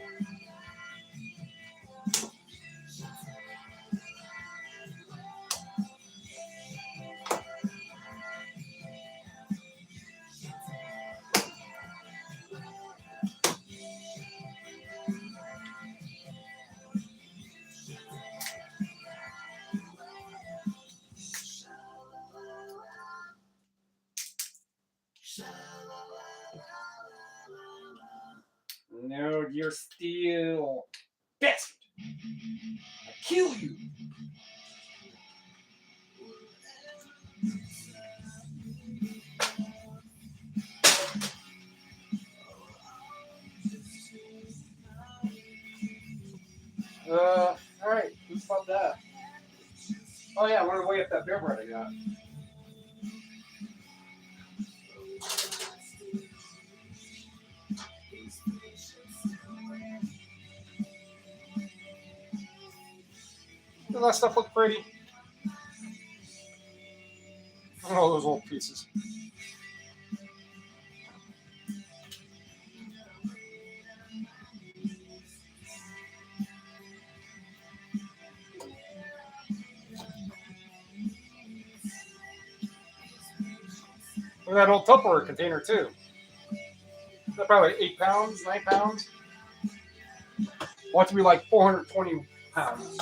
No, you're still bastard. I kill you. All right. Who's about that? Oh yeah, I wanted to weigh up that beer bread I got. Does that stuff look pretty? Oh, those old pieces. Look at that old Tupperware container too. That's probably 8 pounds, 9 pounds. Want to be like 420 pounds.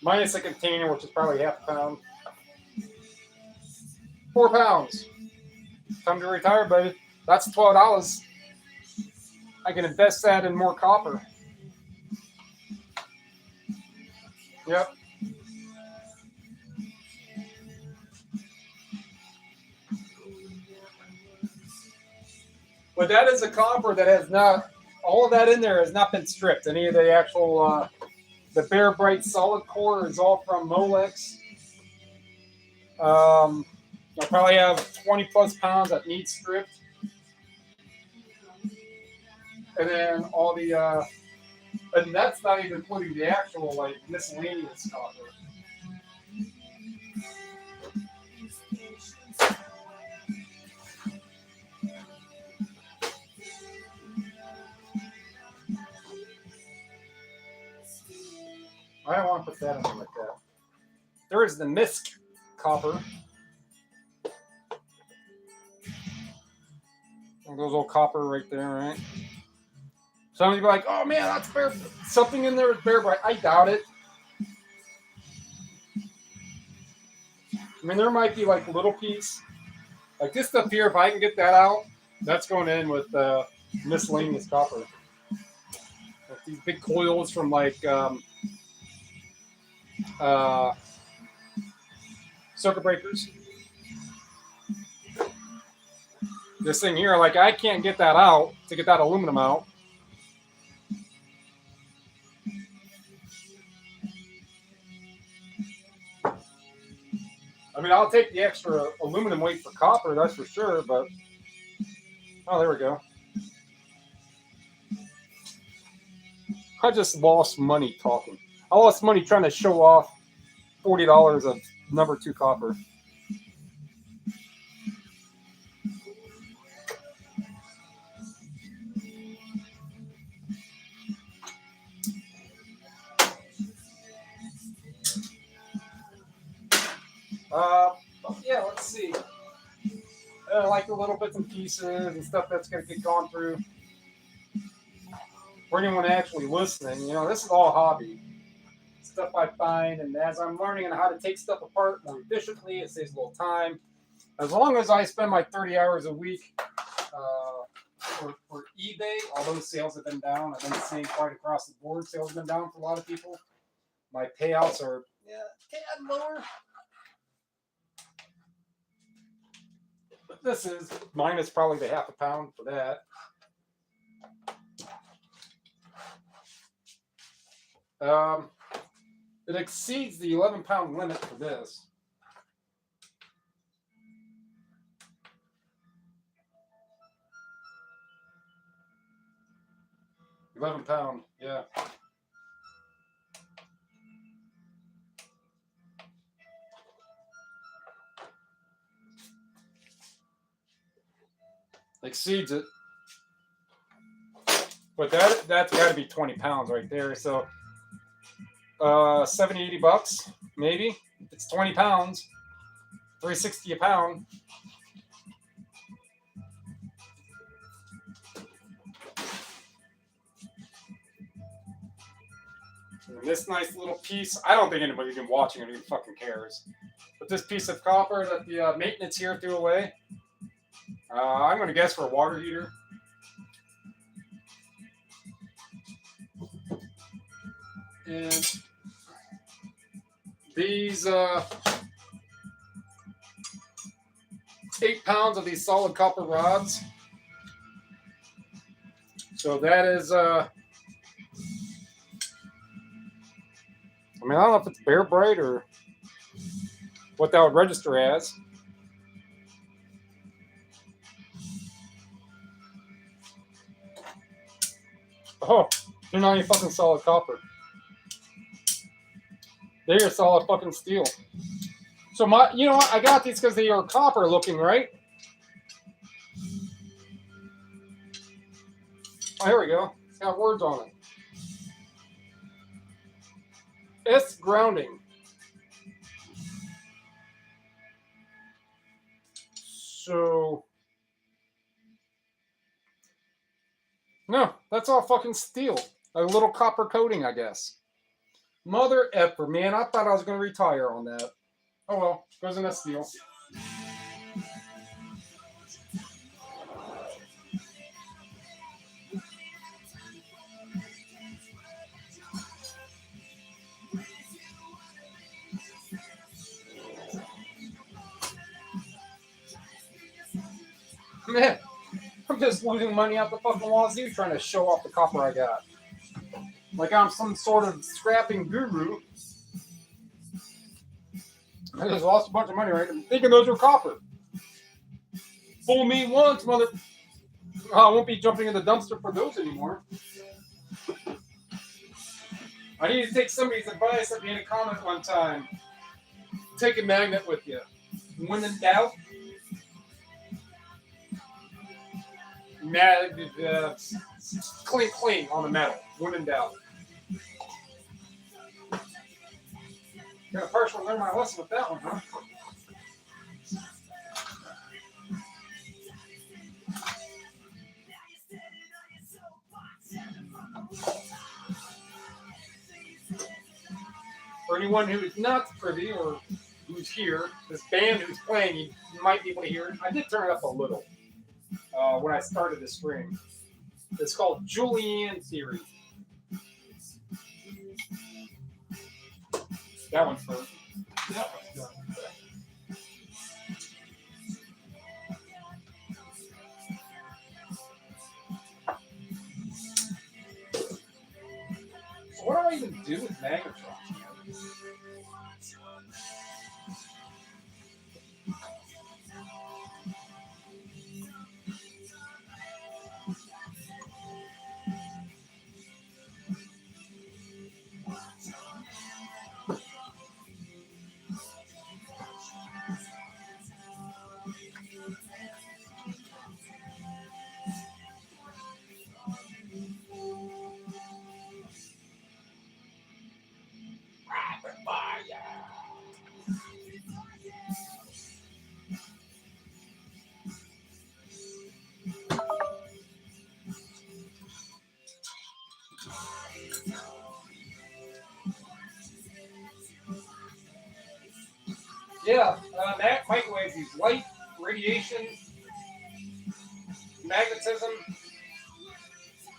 Minus a container, which is probably half a pound. 4 pounds. Time to retire, baby. That's $12. I can invest that in more copper. Yep. But that is a copper that has not, all of that in there has not been stripped. Any of the actual, the bare bright solid core is all from Molex. I'll probably have 20 plus pounds that need stripped. And then all the, and that's not even including the actual, like, miscellaneous copper. I don't want to put that in there like that. There is the misc copper. One of those old copper right there, right? Some of you be like, oh man, that's bare. Something in there is bare bright. I doubt it. I mean, there might be like a little piece. Like this stuff here, if I can get that out, that's going in with miscellaneous copper. Like these big coils from like circuit breakers. This thing here, like I can't get that out to get that aluminum out. I mean, I'll take the extra aluminum weight for copper, that's for sure, but oh, there we go. I just lost money talking. I lost money trying to show off $40 of number 2 copper. Yeah, let's see. Like the little bits and pieces and stuff that's going to get gone through. For anyone actually listening, this is all hobby. Stuff I find, and as I'm learning on how to take stuff apart more efficiently, it saves a little time. As long as I spend my 30 hours a week for eBay, although sales have been down, I've been seeing quite across the board, sales have been down for a lot of people. My payouts are a tad lower. But this is minus probably the half a pound for that. It exceeds the 11-pound limit for this. £11, yeah. Exceeds it. But that's got to be 20 pounds right there. So 70, 80 bucks, maybe. It's 20 pounds, $3.60 a pound. And this nice little piece, I don't think anybody even watching it even fucking cares. But this piece of copper that the maintenance here threw away, I'm going to guess for a water heater. And these 8 pounds of these solid copper rods. So that is, I don't know if it's Bear Bright or what that would register as. Oh, they're not even fucking solid copper. They are solid fucking steel. So you know what? I got these because they are copper looking, right? Oh, here we go. It's got words on it. S grounding. So, no, that's all fucking steel. A little copper coating, I guess. Mother effer, man. I thought I was going to retire on that. Oh well, goes in that steel. Man, I'm just losing money out the fucking wazoo trying to show off the copper I got. Like I'm some sort of scrapping guru. I just lost a bunch of money, right? I'm thinking those were copper. Fool me once, mother. I won't be jumping in the dumpster for those anymore. I need to take somebody's advice that made a comment one time. Take a magnet with you. When in doubt, clink clink on the metal. When in doubt. Got a partially learn my lesson with that one, huh? For anyone who is not privy or who's here, this band who's playing, you might be able to hear it. I did turn it up a little when I started the stream. It's called Julian Theory. That one's first. That one's done. So what do I even do with magnetron? Yeah, microwaves use light, radiation, magnetism,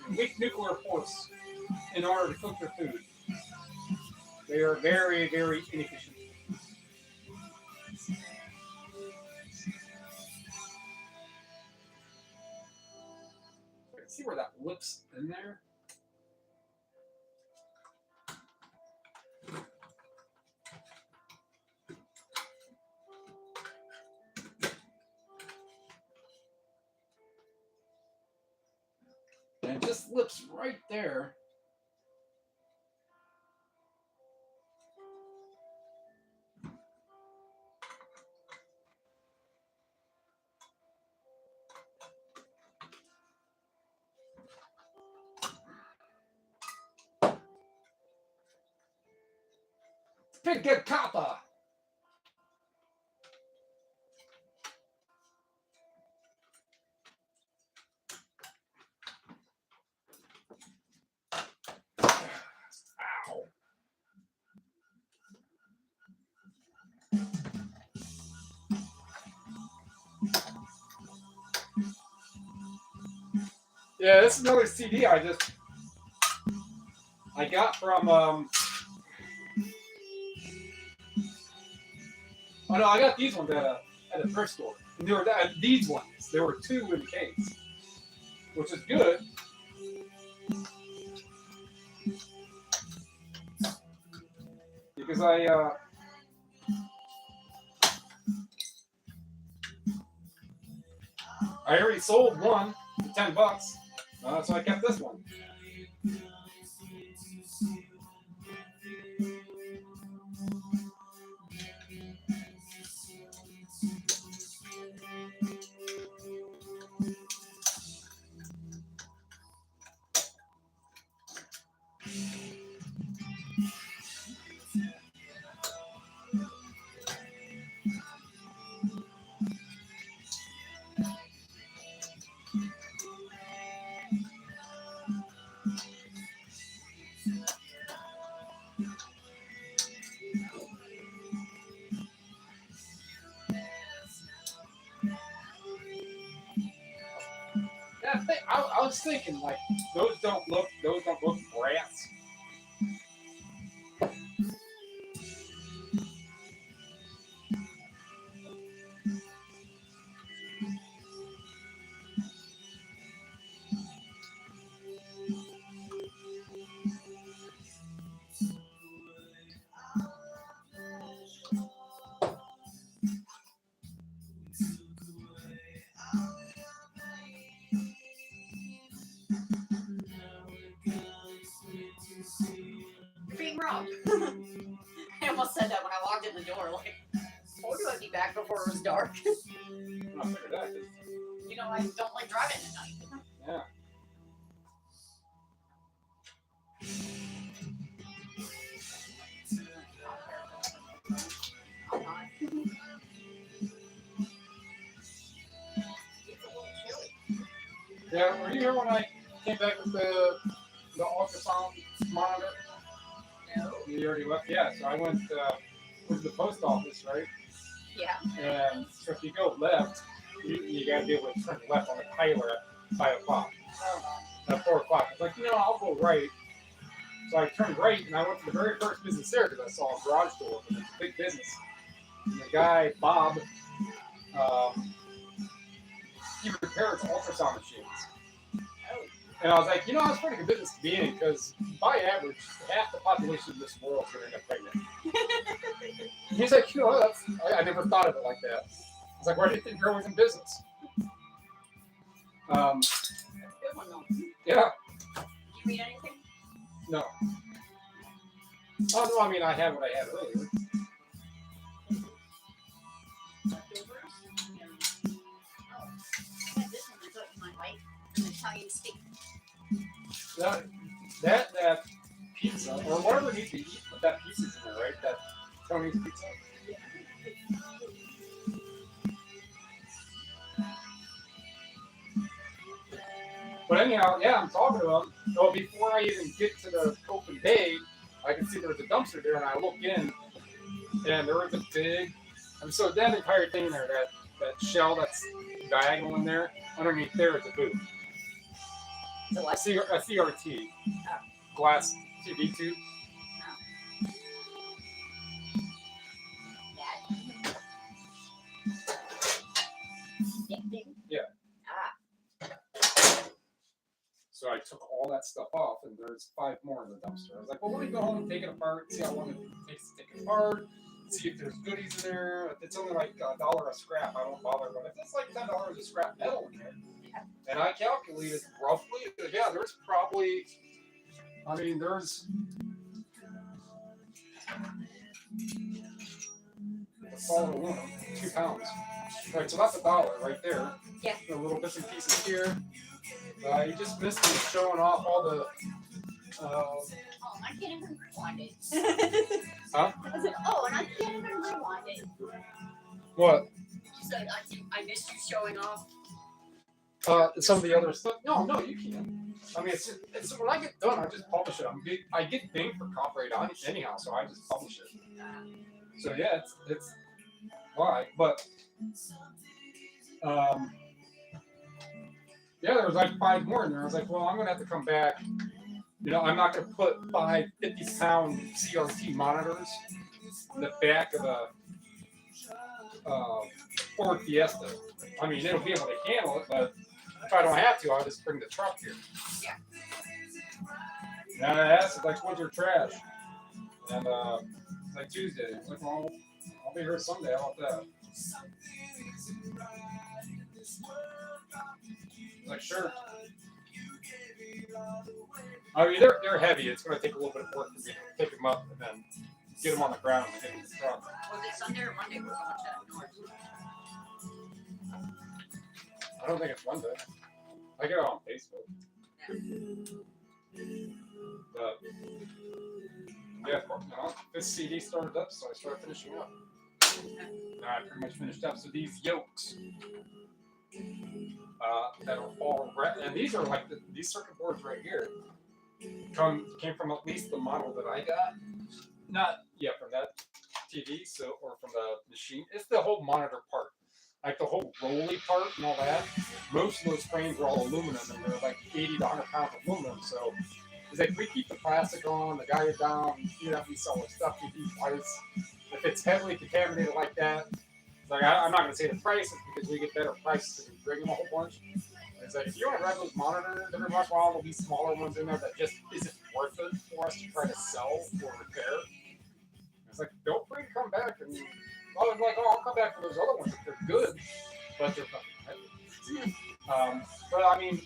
and weak nuclear force in order to cook your food. They are very, very inefficient. I can see where that lips in there. And it just lips right there. Big good copper. Ow. Yeah, this is another CD I got from oh no, I got these ones at a thrift store. And there were these ones. There were 2 in the case, which is good. Because I already sold one for $10, so I kept this one. Yeah, I was thinking like those don't look brass. You're being robbed. I almost said that when I walked in the door. Like, told you I'd be back before it was dark. I figured that. You know, I don't like driving at night. Yeah. I'm not. Yeah, were you here when I came back with the UltraSound monitor? No. You already left? Yeah, so I went to the post office, right? Yeah. And so if you go left, you got to be able to turn left on the Tyler at 5 o'clock. At 4 o'clock. I was like, I'll go right. So I turned right, and I went to the very first business there because I saw a garage door, and it's a big business. And the guy, Bob, he repairs ultrasound machines. And I was like, it's a pretty good business to be in because by average, half the population of this world is going to end up pregnant. He's like, I never thought of it like that. I was like, why do you think you're always in business? That's a good one, though. Yeah. Did you read anything? No. Oh, no, I mean, I had what I had earlier. This one I thought you might like. An Italian steak. That pizza, or whatever you need to eat, but that pizza's in there, right? That Tony's pizza. But anyhow, yeah, I'm talking to him. So before I even get to the open bay, I can see there was a dumpster there, and I look in, and there was a big And so that entire thing there, that shell that's diagonal in there, underneath there is a boot. So what? A CRT. Glass TV tube. That thing? Yeah. Ah. So I took all that stuff off, and there's 5 more in the dumpster. I was like, well, let me go home and take it apart, see how long it takes to take it apart, see if there's goodies in there. If it's only like $1 a scrap, I won't bother. But if it's like $10 a scrap metal in there, and I calculated roughly, yeah, there's probably, I mean, there's the solid aluminum, 2 pounds. Right, so that's $1 right there. Yeah. The little bits and pieces here. You just missed me showing off all the. Oh, I can't even rewind it. Huh? I said, oh, and I can't even rewind it. What? You said I missed you showing off. Some of the other stuff. No, you can't. I mean, it's when I get done, I just publish it. I get dinged for copyright on it anyhow, so I just publish it. So yeah, it's why, but yeah, there was like 5 more in there. I was like, well, I'm gonna have to come back. You know, I'm not gonna put 5 50-pound CRT monitors in the back of a Ford Fiesta. I mean, it'll be able to handle it, but if I don't have to, I'll just bring the truck here. Yeah. And I asked, like, what's your trash? And it's like Tuesday. I was like, well, I'll be here Sunday. How about that? Like, sure. I mean, they're heavy. It's going to take a little bit of work for me to pick them up and then get them on the ground and get them in the truck. Was it Sunday or Monday we're going to North? I don't think it's Monday. I get it on Facebook. But yeah, you know, this CD started up, so I started finishing up. Now I pretty much finished up. So these yokes that are all red, and these are like these circuit boards right here came from at least the model that I got. Not from that TV, or from the machine. It's the whole monitor part. Like the whole rolly part and all that, most of those frames are all aluminum, and they're like 80 to 100 pounds of aluminum. So it's like we keep the plastic on, the guy down, we sell our stuff to these parts. If it's heavily contaminated like that, it's like I'm not going to say the prices because we get better prices if we bring them a whole bunch. It's like if you want to grab those monitors every once in a while, there'll be smaller ones in there that just isn't worth it for us to try to sell or repair. It's like, feel free to come back and. I'm like, I'll come back for those other ones if they're good, but they're fucking heavy. But I mean,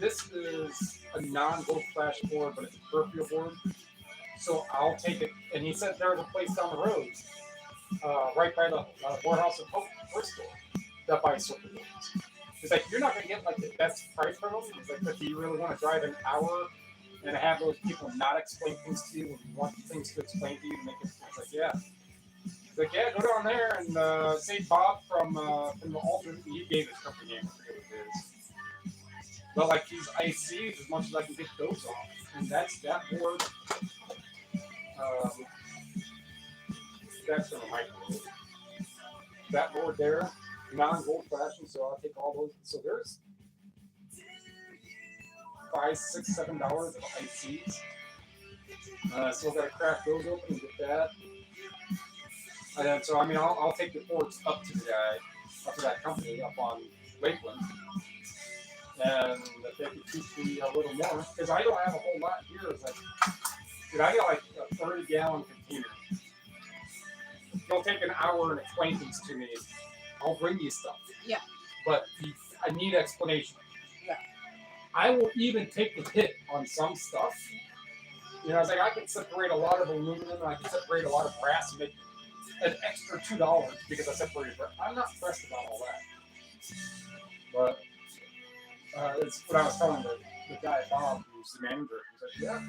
this is a non-gold flash board, but it's a peripheral board. So I'll take it. And he said there's a place down the road, right by the warehouse of Hope store, that buys circuit boards. It's like, you're not going to get like the best price from them. It's like, but do you really want to drive an hour and have those people not explain things to you when you want things to explain to you to make it? It's like, yeah. He's like, yeah, go down there and say Bob from the alternate. He gave his company name, I forget what it is. But like these ICs, as much as I can get those off, and that's that board. That's from a microwave. That board there, non-gold fashion, so I'll take all those. So there's $5, $6, $7 of ICs. So I've got to crack those open and get that. And so, I mean, I'll take the boards up to the guy, up to that company up on Lakeland. And if they could teach me a little more, because I don't have a whole lot here. It's like, dude, I got like a 30-gallon container. If you'll take an hour and explain things to me, I'll bring you stuff. Yeah. But I need explanation. Yeah. I will even take the hit on some stuff. You know, I was like, I can separate a lot of aluminum, and I can separate a lot of brass and make an extra $2 because I separated brass. I'm not pressed about all that. But it's what I was telling the guy, Bob, who's the manager. He's like, yeah,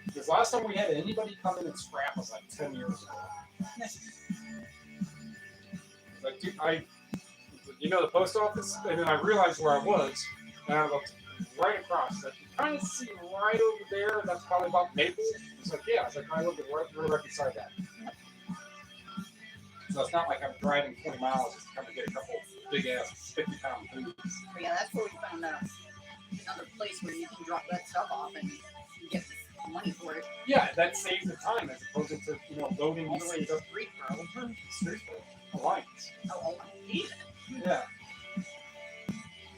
because last time we had anybody come in and scrap was like 10 years ago. Like, dude, you know the post office? And then I realized where I was, and I looked right across. Like, you kind of see right over there, that's probably about Maple. It's like, yeah. It's like, I looked right beside that. So it's not like I'm driving 20 miles just to come and get a couple big ass 50-pound boots. But yeah, that's where we found another place where you can drop that stuff off and you get money for it. Yeah, that saves the time as opposed to loading All these the way things to up the street, bro. street for Alliance. Oh, Jesus. Yeah.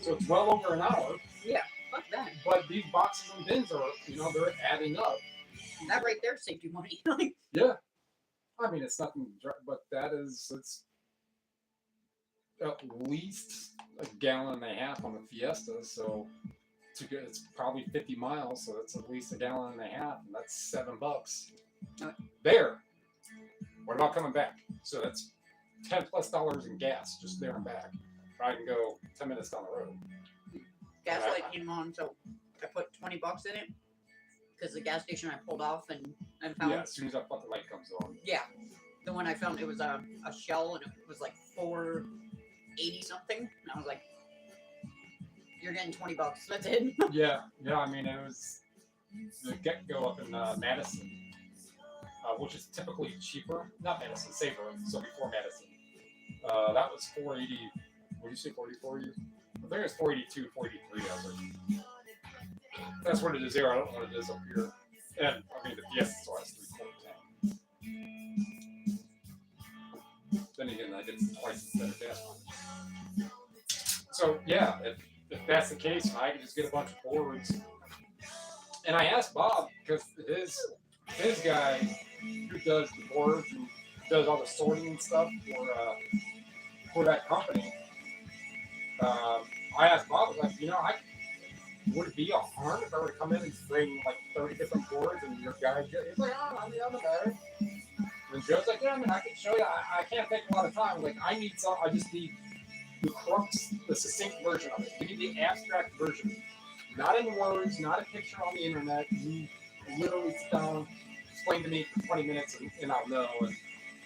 So it's well over an hour. Yeah, fuck that. But these boxes and bins are, they're adding up. That right there saved you money. Yeah. I mean, it's nothing, but it's at least a gallon and a half on the Fiesta. So it's probably 50 miles. So it's at least a gallon and a half, and that's $7 there. What about coming back? So that's $10+ in gas just there and back. I can go 10 minutes down the road. Gas light came on, so I put $20 in it because the gas station I pulled off and found. Yeah, as soon as that fucking light comes on. Yeah, the one I found, it was a Shell and it was like $4.80 something, and I was like, "You're getting $20. That's it." Yeah. I mean, it was the get-go up in Madison, which is typically cheaper. Not Madison, Sabre. So before Madison, that was $4.80. What did you say? 44? I think it was 482, 483. I was like, that's what it is there. I don't know what it is up here. And I mean, the Fiesta still has 3.10. Then again, I get twice instead of gas money. So yeah, if that's the case, I can just get a bunch of boards. And I asked Bob because his guy who does the boards and does all the sorting and stuff for that company. I asked Bob, I was like, would it be a harm if I were to come in and bring like 30 different boards and your guy, he's like, oh, I'm the better. And Joe's like, yeah, I mean, I can show you. I can't take a lot of time. Like, I just need the crux, the succinct version of it. Give me the abstract version. Not in words, not a picture on the internet. You literally sit down, explain to me for 20 minutes and I'll know. And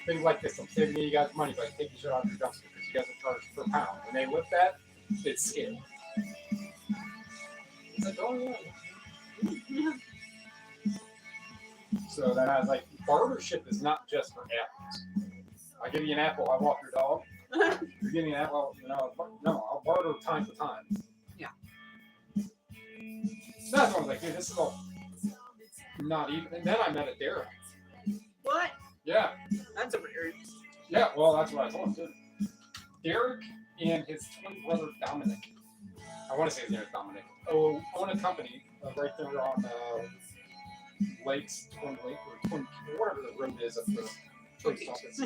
things like this. I'm saving you guys money by taking shit out of your dumpster because you guys are charged per pound. When they lift that, it's scary. It's like, oh yeah. So then I was like, bartership is not just for apples. I give you an apple, I walk your dog. You're getting an apple, no, I'll barter time to time. Yeah. That's what I was like, dude, this is all not even. And then I met a Derek. What? Yeah. That's a weird. Yeah, well, that's what I told him too. Derek and his twin brother Dominic. I want to say his name is Dominic. Own a company right there on Lakes, Twin Lake, or Twin, whatever the road is up the post office.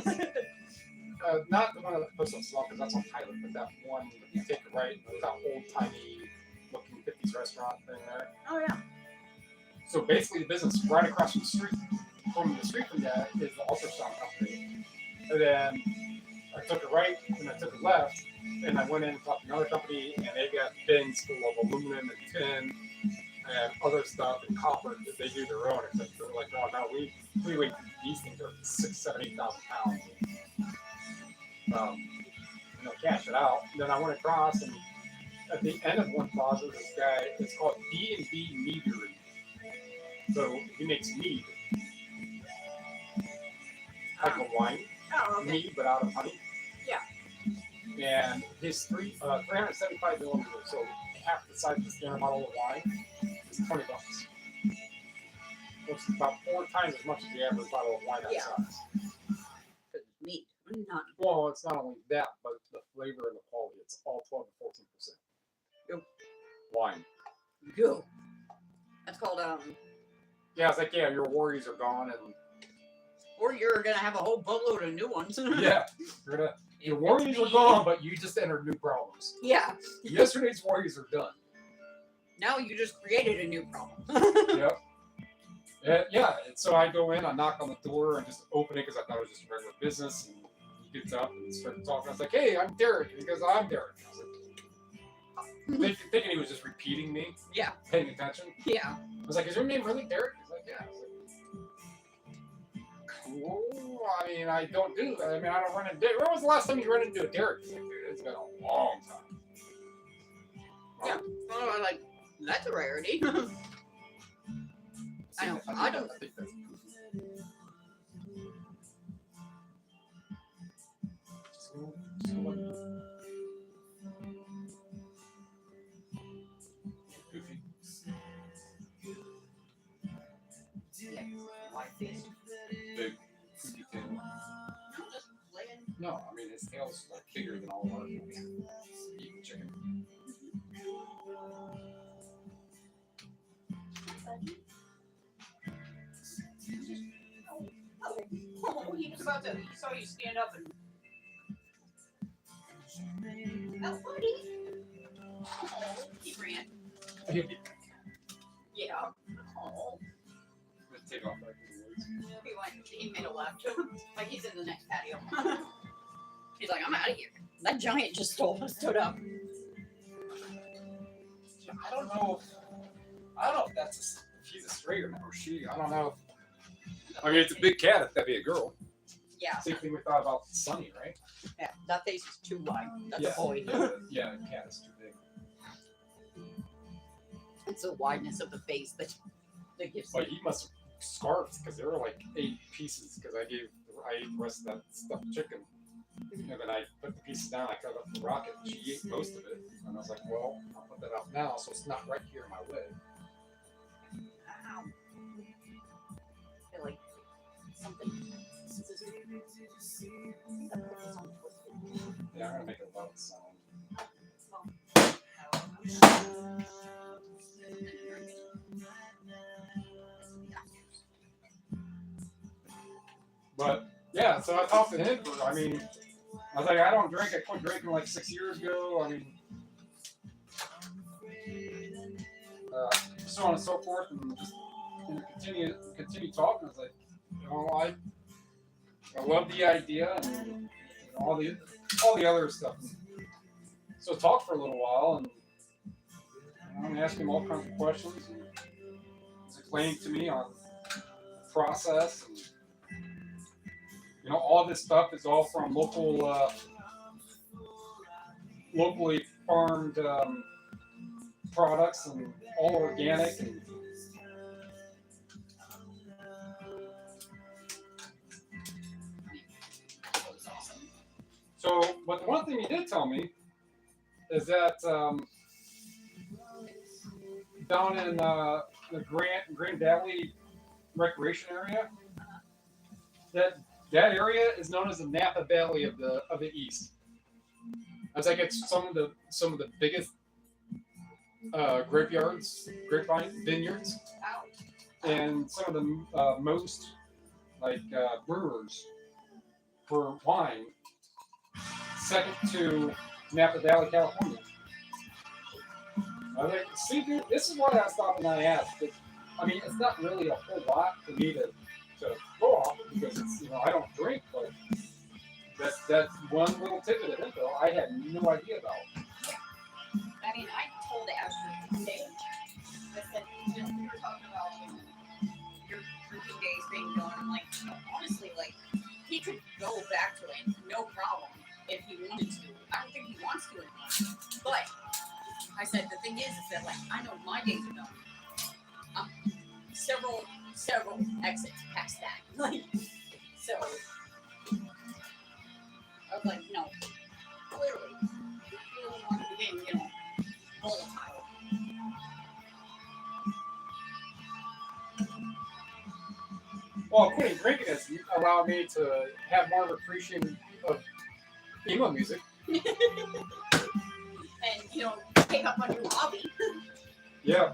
Not the one at the post office because that's on Tyler, but that one that you take a right, there's that old timey looking 50s restaurant thing there. Oh yeah. So basically, the business right across the street from that is the UltraSound company. And then I took a right and I took a left, and I went in and talked to another company, and they got bins full of aluminum and tin and other stuff and copper that they do their own. Except they're like, oh no, we wait. These things are 6,000, 7,000, 8,000 pounds. Cash it out. And then I went across, and at the end of one plaza, this guy, it's called D&B Meadery. So he makes mead, like a wine. Oh, okay. Mead, but out of honey. Yeah. And his 375 milliliters, so half the size of the standard bottle of wine, is $20. Which is about 4 times as much as the average bottle of wine that size. Because it's meat, not. Well, it's not only that, but the flavor and the quality. It's all 12 to 14%. Yep. Wine. Go. That's called Yeah, it's like, yeah, your worries are gone, and or you're gonna have a whole boatload of new ones. yeah, your worries are gone, but you just entered new problems. Yeah. Yesterday's worries are done. Now you just created a new problem. Yep. Yeah, and so I go in, I knock on the door, and just open it because I thought it was just a regular business. And he gets up and starts talking. I was like, "Hey, I'm Derek." And he goes, "I'm Derek." I was like, thinking he was just repeating me. Yeah. Paying attention. Yeah. I was like, "Is your name really Derek?" He's like, "Yeah." I was like, cool. I mean, I don't do that. I mean, I don't run into. When was the last time you ran into a Derek? He's like, dude, it's been a long time. Yeah. Oh, like that's a rarity. I know. I don't. think that's Goofy. Yeah, wide face. Big goofy tail. No, just laying. No, I mean his tail's like bigger than all of our eating chicken. Oh, he was about to. He saw you stand up and. Oh, buddy. Oh, he ran. He'll be Yeah. Oh. gonna take off back to the woods. He made a left. Like he's in the next patio. He's like, I'm out of here. That giant just stood up. I don't know. I don't know if that's if he's a stray or she. I don't know. I mean, it's a big cat. If that'd be a girl. Yeah. Same thing we thought about Sunny, right? Yeah. That face is too wide. That's Yeah. a boy. Yeah, the cat is too big. It's the wideness of the face that gives. But he must have scarfed because there were like 8 pieces. Because I ate the rest of that stuffed chicken, and then I put the pieces down. I cut up the rocket. She ate most of it, and I was like, "Well, I'll put that out now, so it's not right here in my way." Ow. I feel like something. Yeah, I'm gonna make a loud sound. But yeah, so I talked to him. I mean, I was like, I don't drink. I quit drinking like 6 years ago. I mean, so on and so forth, and just continue talking. I was like, you know, I love the idea and you know, all the other stuff. So talked for a little while, and I'm asking him all kinds of questions. And he's explaining to me on process, and you know, all this stuff is all from locally farmed products and all organic. And so, but the one thing he did tell me is that down in the Grand Valley recreation area, that area is known as the Napa Valley of the East. I was like, it's some of the biggest grapevine vineyards, and some of the most like brewers for wine. Second to Napa Valley, California. I was like, see, dude, this is why I stopped and I asked. But, I mean, it's not really a whole lot for me to go off because it's, you know, I don't drink, but that's one little tidbit of info I had no idea about. I mean, I told Ashley today. I said, you know, we were talking about your drinking days being gone. I'm like, you know, honestly, like, he could go back to it, no problem, if he wanted to. I don't think he wants to anymore. But I said, the thing is that, like, I know my days are done. Several exits past that. Like, so I was like, no, clearly, you really want to begin, you know, volatile. Well, quitting drinking has allowed me to have more of an appreciation of emo music. And, you know, pick up on your hobby. Yeah.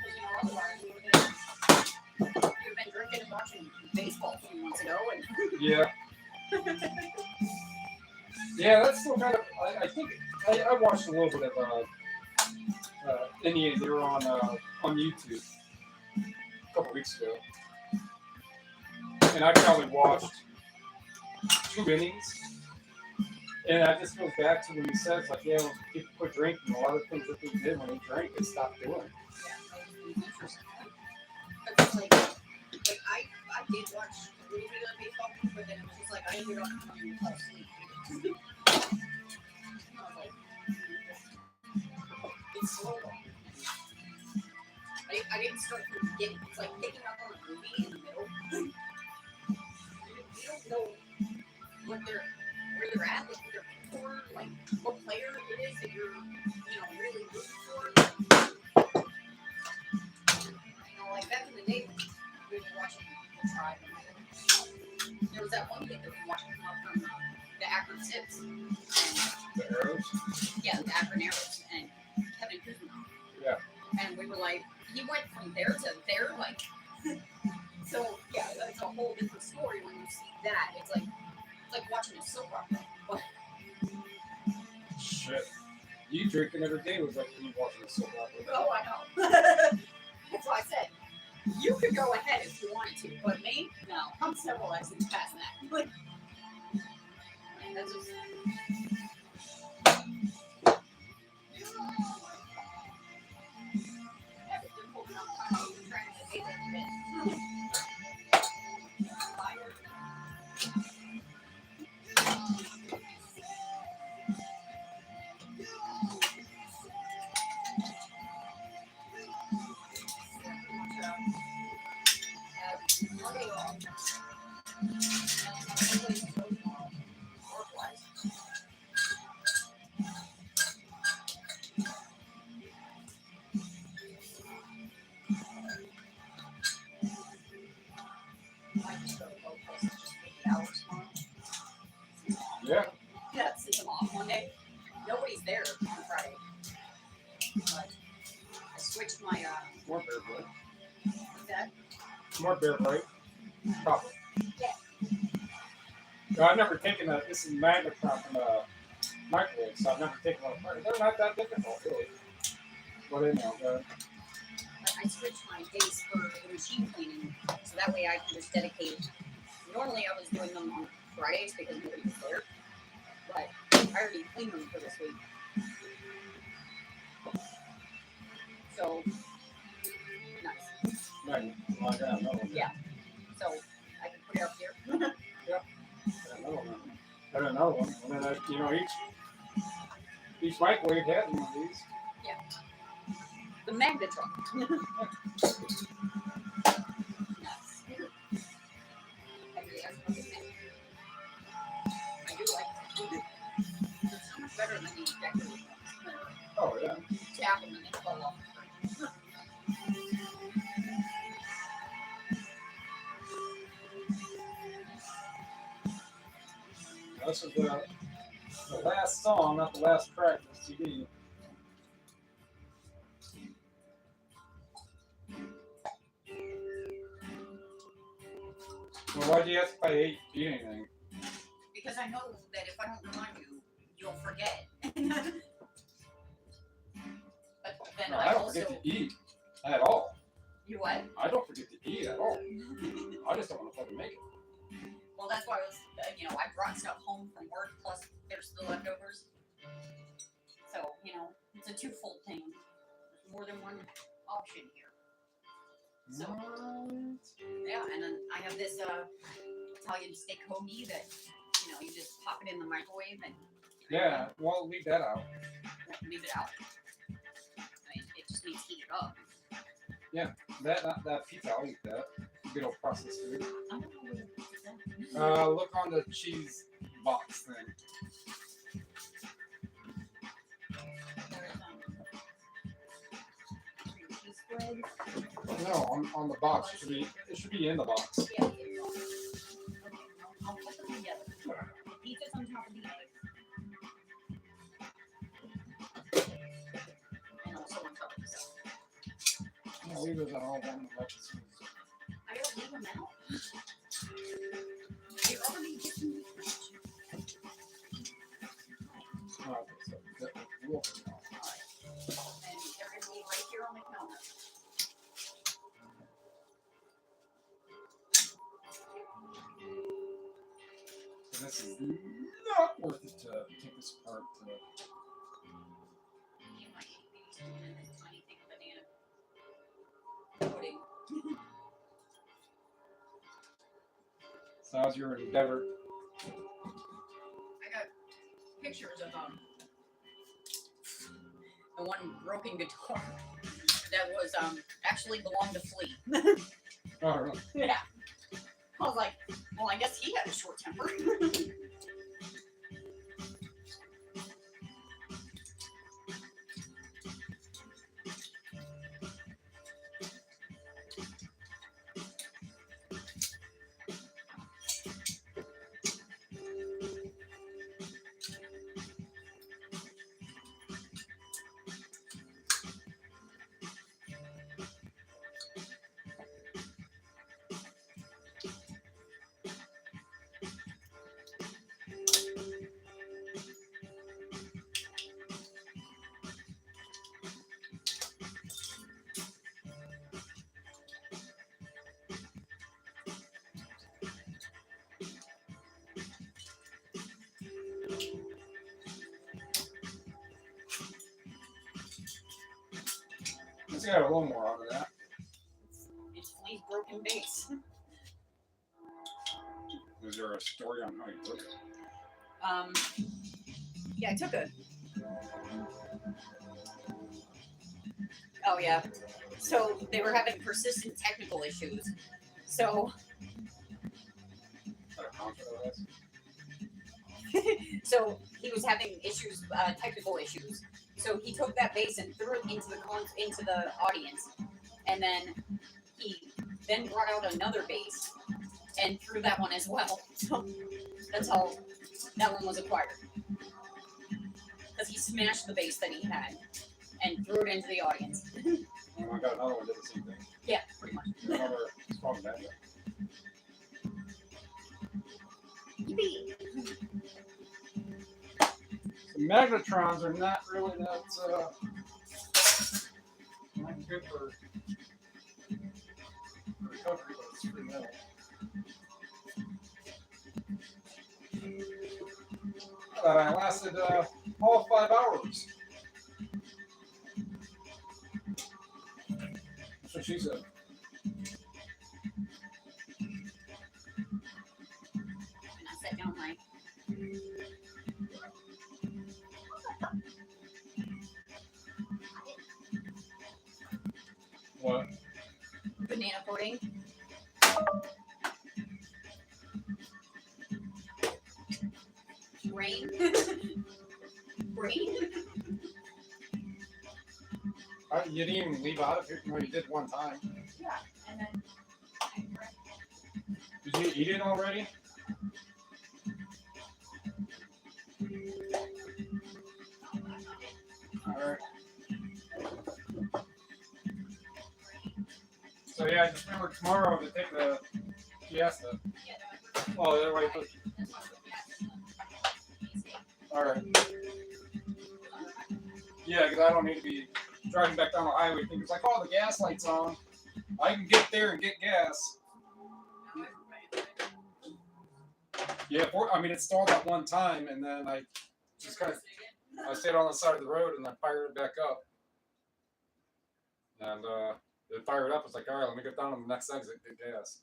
Because, you know, otherwise you would have been drinking and watching baseball a few months ago. And Yeah. Yeah, that's still kind of. I think I watched a little bit of Indians. They were on YouTube a couple weeks ago, and I probably watched 2 innings. And that just goes back to when you said, it's like, yeah, when people quit drinking, a lot of things that they did when they drank, they stopped doing. yeah, it's interesting. Because, like I did watch a little bit of baseball, but then it was just like I ended up coming to fall asleep. I was like, it's slow. I didn't start from the beginning. It's like picking up on a movie in the middle. You don't know where they're at, like what they're for, like what player it is that you're, really rooting for. Like back in the day when we were watching the Tribe, there was that one kid that we watched come up from the Akron Zips. The arrows? Yeah, the Akron Arrows and Kevin Kuzma. Yeah. And we were like, he went from there to there, like. So yeah, that's a whole different story when you see that. It's like watching a soap opera. But shit. You drinking every day was like you watching a soap opera. oh, I know. That's why I said you could go ahead if you wanted to, but me, no. I'm several exits past that. Like, that's just. Yeah. Yeah, since I'm off one day, nobody's there on Friday. But I switched my More bear bright. what's that? More bear bright. Copper. Yeah. I've never taken a. This is magnetron from a microwave, so I've never taken one apart. They're not that difficult, really. But anyhow, I switched my days for the machine cleaning, so that way I can just dedicate. Normally I was doing them on Fridays because nobody was there, but I already cleaned them for this week. So nice. magnet. Well, I got another one. Yeah. So I can put it up here. Got another one. Got another one. And then each microwave had one of these. The magnetron. I do like it. It's so much better than the decorative ones. Oh yeah. Tap them and they fall off. This is the last song, not the last track of the CD. Well, why do you have to play 8 anything? Because I know that if I don't remind you, you'll forget. But then No, I I don't also. forget to eat at all. You what? I don't forget to eat at all. I just don't want to fucking make it. Well, that's why I was, I brought stuff home from work, plus there's the leftovers. So, it's a twofold thing. There's more than one option here. So, yeah, and then I have this Italian steak hoagie that, you just pop it in the microwave and... Yeah, well, leave that out. Leave it out. I mean, it just needs heated up. Yeah, that pizza, I'll eat that. Good old processed food. I don't know what it is. Look on the cheese box thing. Cheese spread. No, on the box. It should be in the box. Yeah, okay, I'll put them together. The pizza's on top of the egg. And also on top of the salad. I'll leave it all on the box. I gotta leave them out. They already get in the fridge. Alright, so that will open it all. Alright. And they're gonna be right here on the counter. So this is not worth it to take this apart. You might be doing this tiny thing of banana pudding. So how's your endeavor? I got pictures of the one broken guitar that was actually belonged to Flea. Oh, really? Yeah. I was like, well, I guess he had a short temper. got a little more out of that. It's Flea's broken base. Was there a story on how you took it? Yeah, I took a. Oh yeah. So they were having persistent technical issues. So Is that a contract? so he was having issues, technical issues. So he took that base and threw it into the audience, and then he then brought out another base and threw that one as well. So that's how that one was acquired. Because he smashed the base that he had and threw it into the audience. I got another one that did the same thing. Yeah, pretty much. I remember it's called that. Yippee. The magnetrons are not really that not good for recovery, but it's free metal. I thought I lasted all 5 hours. That's what she said. And I set down my. What? Banana pudding. Rain. Rain. You didn't even leave out of it? No, you did one time. Yeah, and then. Did you eat it already? Alright. So yeah, I just remember tomorrow to take the Fiesta. Oh, they're right. Alright. Yeah, because I don't need to be driving back down the highway thinking it's like, oh, the gas light's on. I can get there and get gas. Yeah, it stalled at one time, and then I just kind of I stayed on the side of the road and I fired it back up. And it fired up. It's like, all right, let me get down on the next exit, get gas.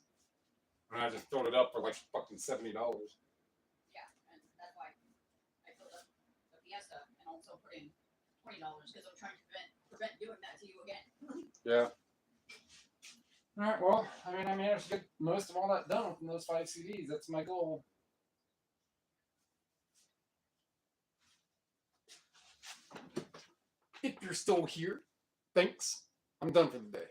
And I just filled it up for like fucking $70. Yeah, and that's why I filled up the Fiesta and also put in $20 because I'm trying to prevent doing that to you again. Yeah. All right. Well, I managed to get most of all that done from those 5 CDs. That's my goal. If you're still here, thanks. I'm done for the day.